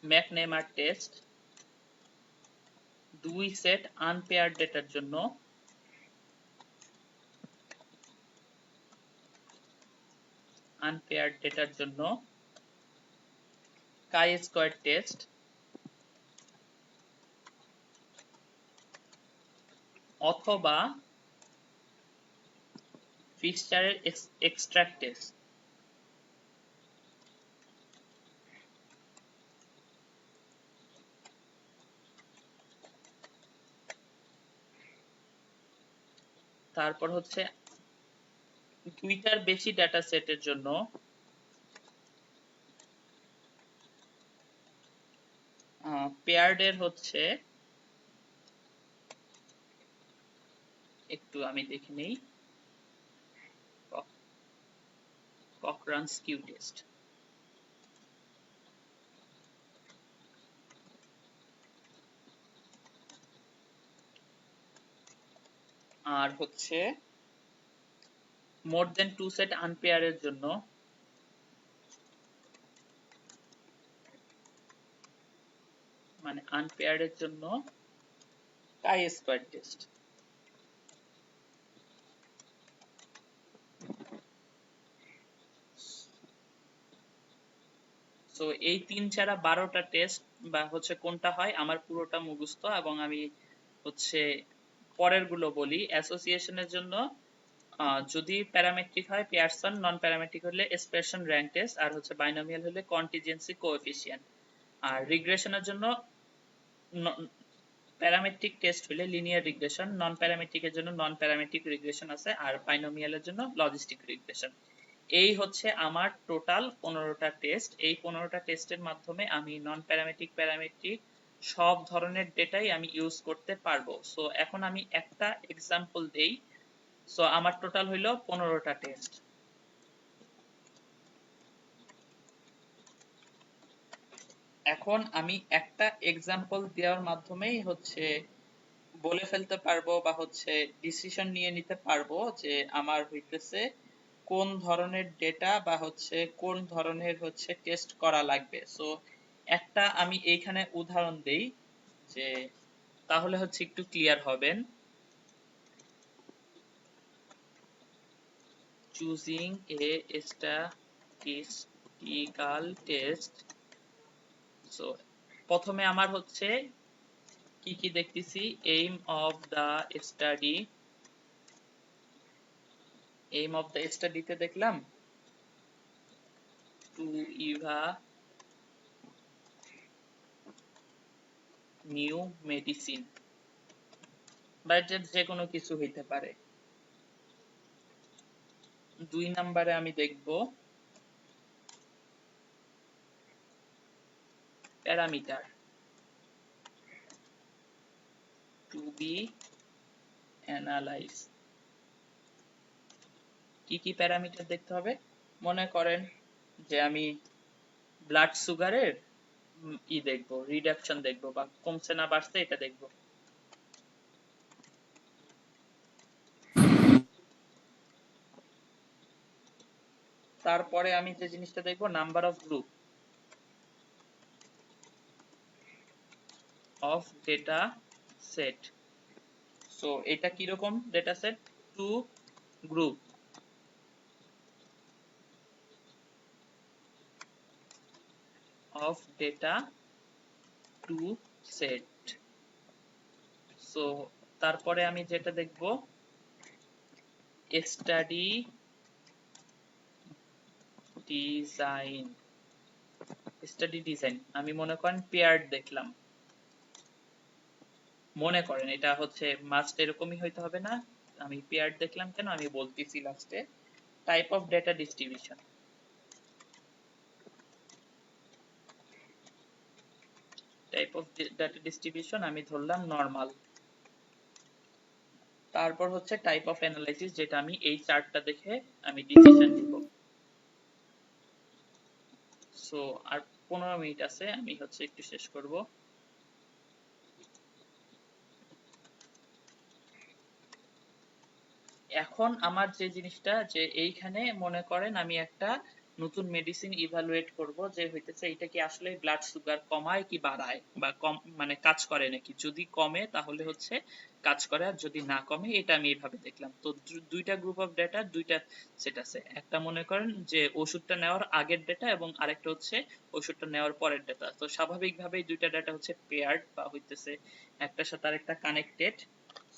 ম্যাকনেমার টেস্ট, 2 সেট আনপেয়ার্ড ডেটার জন্য কাই-স্কোয়ার টেস্ট, অথবা ফিশচারের এক্সট্রাক্ট টেস্ট। তারপর হচ্ছে 2টার বেশি ডাটা সেটের জন্য পেয়ার্ড এর হচ্ছে, একটু আমি দেখে নেই, ককরান-স্কিউ টেস্ট। আর হচ্ছে মোর দেন 2 সেট আনপেয়ারের জন্য মানে আনপেয়ারের জন্য কাই-স্কোয়ার টেস্ট। সো এই 3 ছাড়া 12টা টেস্ট বা হচ্ছে কোনটা হয় আমার পুরোটা মুখস্থ, এবং আমি হচ্ছে পরের গুলো বলি। অ্যাসোসিয়েশনের জন্য যদি প্যারামেট্রিক হয় পিয়ারসন, নন প্যারামেট্রিক হলে এসপারসন র্যাঙ্ক টেস্ট, আর হচ্ছে বাইনোমিয়াল হলে কন্টিজেন্সি কোএফিসিয়েন্ট। আর রিগ্রেশনের জন্য প্যারামেট্রিক টেস্ট হলে লিনিয়ার রিগ্রেশন, নন প্যারামেট্রিকের জন্য নন প্যারামেট্রিক রিগ্রেশন আছে, আর বাইনোমিয়ালের জন্য লজিস্টিক রিগ্রেশন। এই হচ্ছে আমার টোটাল 15টা টেস্ট। এই 15টা টেস্টের মাধ্যমে আমি নন প্যারামেট্রিক প্যারামেট্রিক সব ধরনের ডেটাই আমি ইউজ করতে পারবো। সো এখন আমি একটা এক্সাম্পল দেই। সো আমার টোটাল হইলো 15টা টেস্ট। এখন আমি একটা এক্সাম্পল দেওয়ার মাধ্যমেই হচ্ছে বলে ফেলতে পারবো বা হচ্ছে ডিসিশন নিয়ে নিতে পারবো যে আমার হইতেছে কোন ধরনের ডেটা বা হচ্ছে কোন ধরনের হচ্ছে টেস্ট করা লাগবে। সো একটা আমি এইখানে উদাহরণ দেই যে তাহলে হচ্ছে একটু ক্লিয়ার হবেন। Choosing a statistical test. So প্রথমে আমার হচ্ছে কি কি দেখতেছি, aim of the study. Aim of the স্টাডিতে দেখলাম টু ইভা নিউ মেডিসিন, বা যে কোনো কিছু হইতে পারে। 2 নম্বরে আমি দেখব প্যারামিটার টু বি অ্যানালাইজ। কি কি প্যারামিটার দেখতে হবে? মনে করেন যে আমি ব্লাড সুগারের দেখব, রিডাকশন দেখব, বা কমছে না বাড়ছে এটা দেখব। তারপরে আমি যে জিনিসটা দেখব number of group of data set. So এটা কিরকম data set? 2 group of data to set. So তারপরে আমি যেটা দেখব স্টাডি ডিজাইন। স্টাডি ডিজাইন আমি মনে করেন পেয়ার্ড দেখলাম, মনে করেন এটা হচ্ছে মাস্ট এরকমই হইতে হবে না, আমি পেয়ার্ড দেখলাম কেন আমি বলতেছি লাস্টে। Type of data distribution, type of data distribution আমি ধরলাম নরমাল। তারপর হচ্ছে টাইপ অফ অ্যানালাইসিস, যেটা আমি এই চার্টটা দেখে আমি ডিসিশন নিব। সো আর 15 মিনিট আছে, আমি হচ্ছে একটু শেষ করব। এখন আমার যে জিনিসটা যে এইখানে মনে করেন আমি একটা নতুন মেডিসিন ইভালুয়েট করব যে হইতেছে এটা কি আসলে ব্লাড সুগার কমায় কি বাড়ায়, বা কম মানে কাজ করে নাকি। যদি কমে তাহলে হচ্ছে কাজ করে, আর যদি না কমে এটা আমি এইভাবে দেখলাম। তো দুইটা গ্রুপ অফ ডেটা, দুইটা সেট আছে। একটা মনে করেন যে ওষুধটা নেওয়ার আগের ডেটা এবং আরেকটা হচ্ছে ওষুধটা নেওয়ার পরের ডেটা। তো স্বাভাবিকভাবেই দুইটা ডেটা হচ্ছে পেয়ার্ড বা হইতেছে একটার সাথে আরেকটা কানেক্টেড।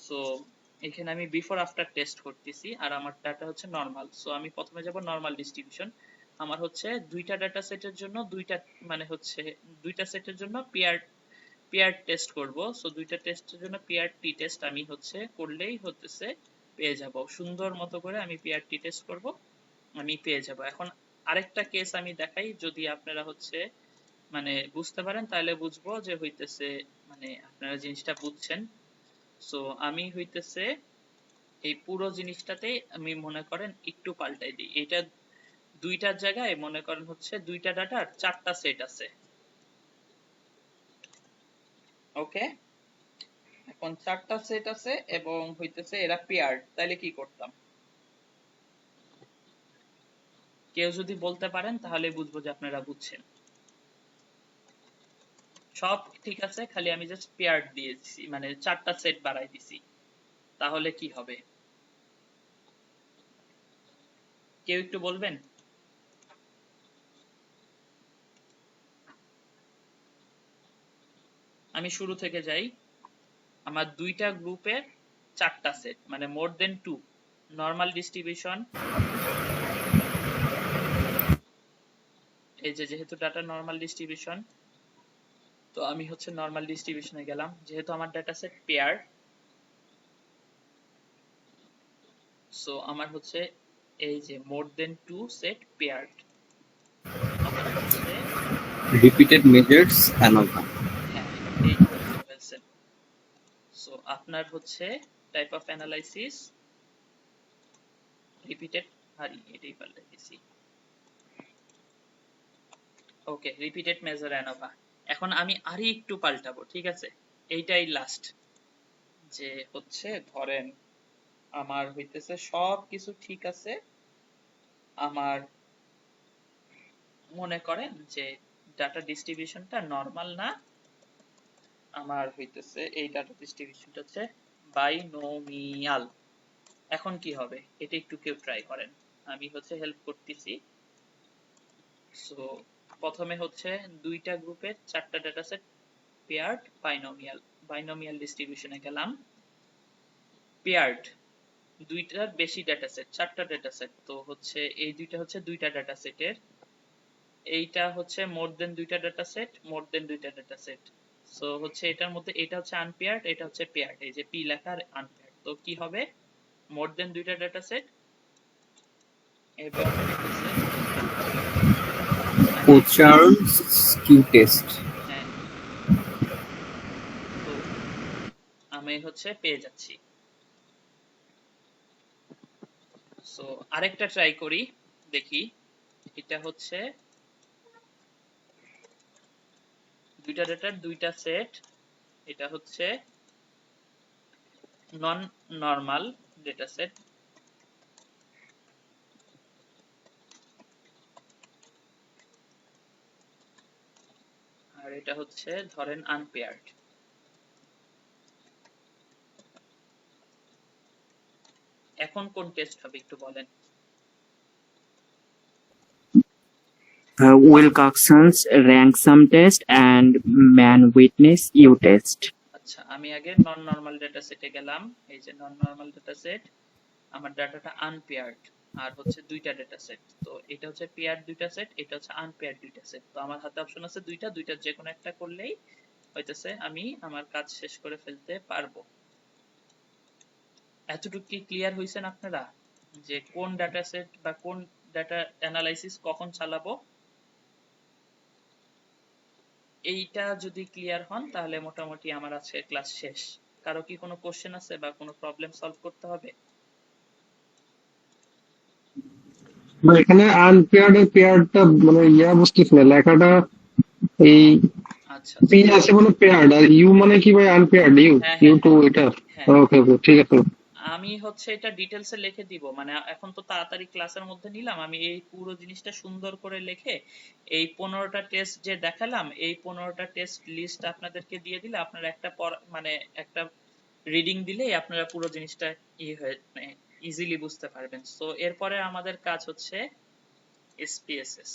সো এখানে আমি বিফোর আফটার টেস্ট করতেছি আর আমার ডাটা হচ্ছে নরমাল। সো আমি প্রথমে যাব নরমাল ডিস্ট্রিবিউশন। আমার হচ্ছে দুইটা ডাটা সেটের জন্য দুইটা মানে হচ্ছে দুইটা সেটের জন্য পেয়ার টেস্ট করব। সো দুইটা টেস্টের জন্য পেয়ার টি টেস্ট আমি হচ্ছে করলেই হতেছে পেয়ে যাব। সুন্দর মতো করে আমি পেয়ার টি টেস্ট করব, আমি পেয়ে যাব। এখন আরেকটা কেস আমি দেখাই, যদি আপনারা হচ্ছে মানে বুঝতে পারেন তাহলে বুঝবো যে হইতেছে মানে আপনারা জিনিসটা বুঝছেন। সো আমি হইতেছে এই পুরো জিনিসটাতে আমি মনে করেন একটু পাল্টাই দিই। এটা দুইটার জায়গায় মনে করেন হচ্ছে দুইটা ডাটার 4টা সেট আছে। ওকে, এখন 4টা সেট আছে এবং হইতেছে এরা পেয়ার্ড, তাইলে কি করতাম? কেউ যদি বলতে পারেন তাহলে বুঝবো যে আপনারা বুঝছেন। সব ঠিক আছে, খালি আমি জাস্ট পেয়ার্ড দিয়েছি, মানে 4টা সেট বাড়াই দিছি। তাহলে কি হবে কেউ একটু বলবেন? আমি শুরু থেকে যাই। আমার দুইটা গ্রুপের 4টা সেট, মানে মোর দেন 2। নরমাল ডিস্ট্রিবিউশন, এই যে যেহেতু ডাটা নরমাল ডিস্ট্রিবিউশন, তো আমি হচ্ছে নরমাল ডিস্ট্রিবিউশনে গেলাম। যেহেতু আমার ডাটা সেট পেয়ার, সো আমার হচ্ছে এই যে মোর দেন 2 সেট পেয়ার্ড অথবা হচ্ছে রিপিটেড মেজার্স অ্যানোভা। হ্যাঁ এইটা ধরে ফেলছেন। সো আপনার হচ্ছে টাইপ অফ অ্যানালাইসিস রিপিটেড আর এটাই পাল্টে দিছি। ওকে, রিপিটেড মেজার অ্যানোভা। এখন আমি আরই একটু পাল্টাবো, ঠিক আছে? এইটাই লাস্ট, যে হচ্ছে ধরেন আমার হইতেছে সব কিছু ঠিক আছে, আমার মনে করেন যে ডাটা ডিস্ট্রিবিউশনটা নরমাল না, আমার হইতেছে এই ডাটা ডিস্ট্রিবিউশনটা হচ্ছে বাইনোমিয়াল। এখন কি হবে এটা একটু কেউ ট্রাই করেন, আমি হচ্ছে হেল্প করতেছি। সো প্রথমে হচ্ছে দুইটা গ্রুপের চারটা data set paired binomial, binomial ডিস্ট্রিবিউশনে গেলাম। পেয়ার্ড দুইটার বেশি ডাটা সেট, চারটা ডাটা সেট, তো হচ্ছে এই দুইটা হচ্ছে দুইটা ডাটা সেটের, এইটা হচ্ছে মোর দেন দুইটা ডাটা সেট, মোর দেন দুইটা ডাটা সেট। সো হচ্ছে এটার মধ্যে এটা হচ্ছে আনপেয়ার্ড, এটা হচ্ছে পেয়ার্ড, এই যে পি লেখা আর আনপেয়ার্ড। তো কি হবে মোর দেন দুইটা ডাটা সেট এবং হচ্ছে উচ্চারণ স্কিউ টেস্ট। হ্যাঁ, তো আমি হচ্ছে পেয়ে যাচ্ছি। সো আরেকটা ট্রাই করি, দেখি। এটা হচ্ছে দুইটা ডাটার দুইটা সেট, এটা হচ্ছে নন নরমাল ডেটা সেট, আর এটা হচ্ছে ধরেন আনপেয়ার্ড। এখন কোন টেস্ট হবে একটু বলেন? Wilcoxon's rank sum test and man witness U test. আচ্ছা, আমি আগে নন নরমাল ডেটা সেটে গেলাম। এই যে নন নরমাল ডেটা সেট, আমার ডাটাটা আনপেয়ার্ড আর হচ্ছে দুইটা ডেটা সেট, তো এটা হচ্ছে পেয়ার্ড দুইটা সেট, এটা হচ্ছে আনপেয়ার্ড দুইটা সেট। তো আমার হাতে অপশন আছে দুইটা, দুইটার যে কোনো একটা করলেই হইতেছে আমি আমার কাজ শেষ করে ফেলতে পারবো। এতটুকু কি ক্লিয়ার হইছেন আপনারা যে কোন ডাটা সেট বা কোন ডাটা অ্যানালাইসিস কখন চালাবো? এইটা যদি ক্লিয়ার হন তাহলে মোটামুটি আমার আজকে ক্লাস শেষ। কারো কি কোনো কোশ্চেন আছে বা কোনো প্রবলেম সলভ করতে হবে? মানে এখানে আনপেয়ার্ড এর পেয়ারটা মানে বুঝতেছি না লেখাটা। এই আচ্ছা পি আছে মানে পেয়ার্ড, আর ইউ মানে কি ভাই আনপেয়ার্ড? ইউ হ্যাঁ ইউ হ্যাঁ টু হ্যাঁ এটা? হ্যাঁ, ওকে ওকে ঠিক আছে। আমি হচ্ছে এটা ডিটেলসে লিখে দিব, মানে এখন তো তাড়াতাড়ি ক্লাসের মধ্যে নিলাম, আমি এই পুরো জিনিসটা সুন্দর করে লিখে এই 15টা টেস্ট যে দেখালাম এই 15টা টেস্ট লিস্ট আপনাদেরকে দিয়ে দিলে আপনারা একটা মানে একটা রিডিং দিলেই আপনারা পুরো জিনিসটা মানে ইজিলি বুঝতে পারবেন। সো এরপরে আমাদের কাজ হচ্ছে SPSS,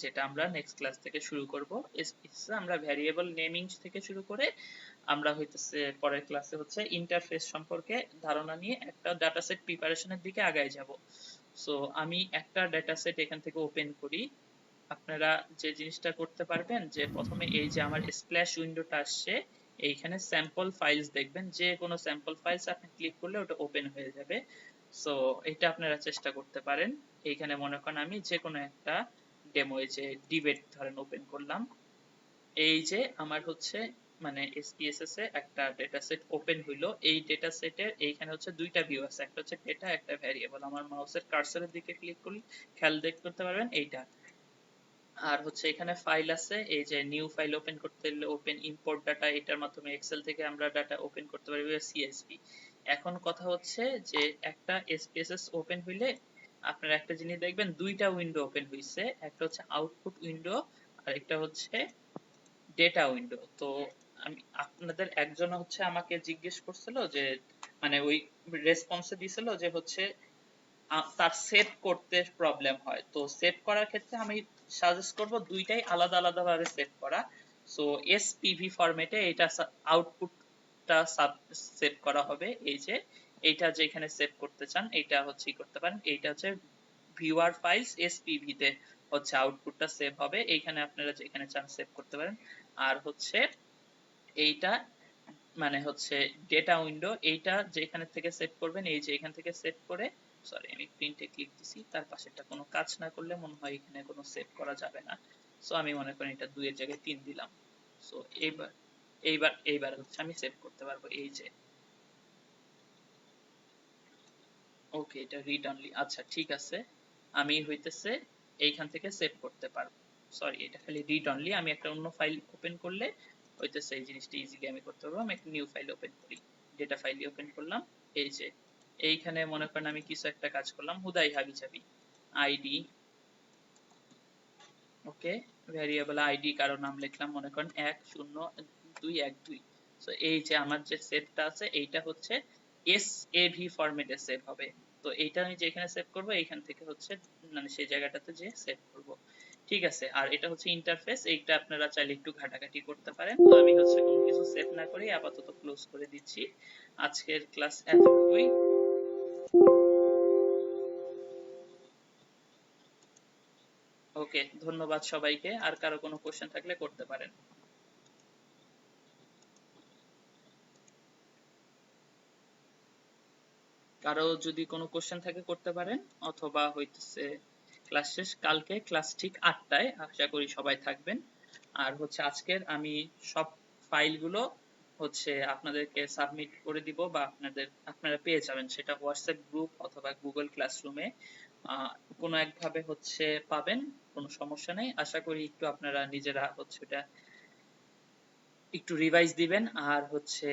যেটা আমরা নেক্সট ক্লাস থেকে শুরু করব। SPSS আমরা ভ্যারিয়েবল নেমিং থেকে শুরু করে আমরা হইতেছে পরের ক্লাসে হচ্ছে ইন্টারফেস সম্পর্কে ধারণা নিয়ে একটা ডাটা সেট প্রিপারেশনের দিকে আগায় যাব। সো আমি একটা ডাটা সেট এখান থেকে ওপেন করি। আপনারা যে জিনিসটা করতে পারবেন যে প্রথমে এই যে আমার স্প্ল্যাশ উইন্ডোটা আসছে, এইখানে স্যাম্পল ফাইলস দেখবেন, যে কোনো স্যাম্পল ফাইলস আপনি ক্লিক করলে ওটা ওপেন হয়ে যাবে। সো এটা আপনারা চেষ্টা করতে পারেন। এইখানে মনে করেন আমি যে কোনো একটা ডেমো, এই যে ডিবেট ধরেন ওপেন করলাম, এই যে আমার হচ্ছে মানে SPSS এ একটা ডেটা সেট ওপেন হইলো। এই ডেটা সেটের এইখানে হচ্ছে দুইটা ভিউ আছে, একটা হচ্ছে ডেটা, একটা ভ্যারিয়েবল। আমার মাউসের কার্সরের দিকে ক্লিক করলে খেয়াল করতে পারবেন এইটা। আর হচ্ছে এখানে ফাইল আছে, এই যে নিউ ফাইল ওপেন করতে হলে ওপেন ইম্পোর্ট ডাটা, এটার মাধ্যমে এক্সেল থেকে আমরা ডাটা ওপেন করতে পারি CSV। এখন কথা হচ্ছে যে একটা SPSS ওপেন হইলে আপনারা একটা জিনিস দেখবেন, দুইটা উইন্ডো ওপেন হইছে, একটা হচ্ছে আউটপুট উইন্ডো আর একটা হচ্ছে ডেটা উইন্ডো। তো আমি আপনাদের একজন হচ্ছে আমাকে জিজ্ঞেস করছিল যে মানে ওই রেসপন্সে দিছিল যে হচ্ছে তার সেভ করতে প্রবলেম হয়, তো সেভ করার ক্ষেত্রে আমি সাজেস্ট করব দুইটাই আলাদা আলাদা ভাবে সেভ করা। সো SPV ফরম্যাটে এটা আউটপুটটা সেভ করা হবে। এই যে এইটা যেখানে সেভ করতে চান এইটা হচ্ছে করতে পারেন, এইটা হচ্ছে ভিউয়ার ফাইলস SPV তে হচ্ছে আউটপুটটা সেভ হবে, এইখানে আপনারা যেখানে চান সেভ করতে পারেন। আর হচ্ছে এইটা মানে হচ্ছে ডেটা উইন্ডো, এইটা যেখানে থেকে সেভ করবেন এই যে এখান থেকে সেভ করে সরি আমি প্রিন্টে ক্লিক দিছি, তার পাশেরটা কোনো কাজ না করলে মনে হয় এখানে কোনো সেভ করা যাবে না। সো আমি মনে করি এটা 2 এর জায়গায় 3 দিলাম। সো এইবার হচ্ছে আমি সেভ করতে পারবো। এই যে ওকে, এটা রিড অনলি। আচ্ছা ঠিক আছে, আমি হইতেছে এইখান থেকে সেভ করতে পারবো। সরি, এটা খালি রিড অনলি। আমি একটা অন্য ফাইল ওপেন করলে হইতেছে এই জিনিসটা ইজিলি আমি করতে পারবো। আমি একটা নিউ ফাইল ওপেন করি, ডেটা ফাইল ওপেন করলাম। এই যে এইখানে মনে করেন আমি কিছু একটা কাজ করলাম, হুদাই হাবি যাবি আইডি, ওকে, ভ্যারিয়েবল আইডি কারো নাম লিখলাম, মনে করেন 10212। সো এই যে আমার যে সেভটা আছে এইটা হচ্ছে এসএভি ফরম্যাটে সেভ হবে। তো এইটা আমি যেখানে সেভ করব এইখান থেকে হচ্ছে মানে সেই জায়গাটাতে যে সেভ করব। ঠিক আছে, আর এটা হচ্ছে ইন্টারফেস, এইটা আপনারা চাইলে একটু ঘাটাঘাটি করতে পারেন। তো আমি হচ্ছে কোনো কিছু সেভ না করে আপাতত ক্লোজ করে দিচ্ছি। আজকের ক্লাস এতটুকুই। ওকে, ধন্যবাদ সবাইকে। আর কারো কোনো কোশ্চেন থাকলে করতে পারেন। কারো যদি কোনো কোশ্চেন থাকে করতে পারেন, অথবা হইতেছে ক্লাস শেষ কালকে, ক্লাস ঠিক 8টায়। আশা করি সবাই থাকবেন। আর হচ্ছে আজকের আমি সব ফাইলগুলো হচ্ছে আপনাদেরকে সাবমিট করে দিব, বা আপনারা পেয়ে যাবেন, সেটা হোয়াটসঅ্যাপ গ্রুপ অথবা গুগল ক্লাসরুমে কোনো একভাবে হচ্ছে পাবেন, কোনো সমস্যা নেই। আশা করি একটু আপনারা নিজেরা হচ্ছে এটা একটু রিভাইজ দিবেন। আর হচ্ছে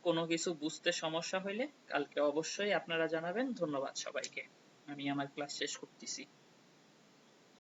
কোনো কিছু বুঝতে সমস্যা হইলে কালকে অবশ্যই আপনারা জানাবেন। ধন্যবাদ সবাইকে। আমি আমার ক্লাস শেষ করতেছি।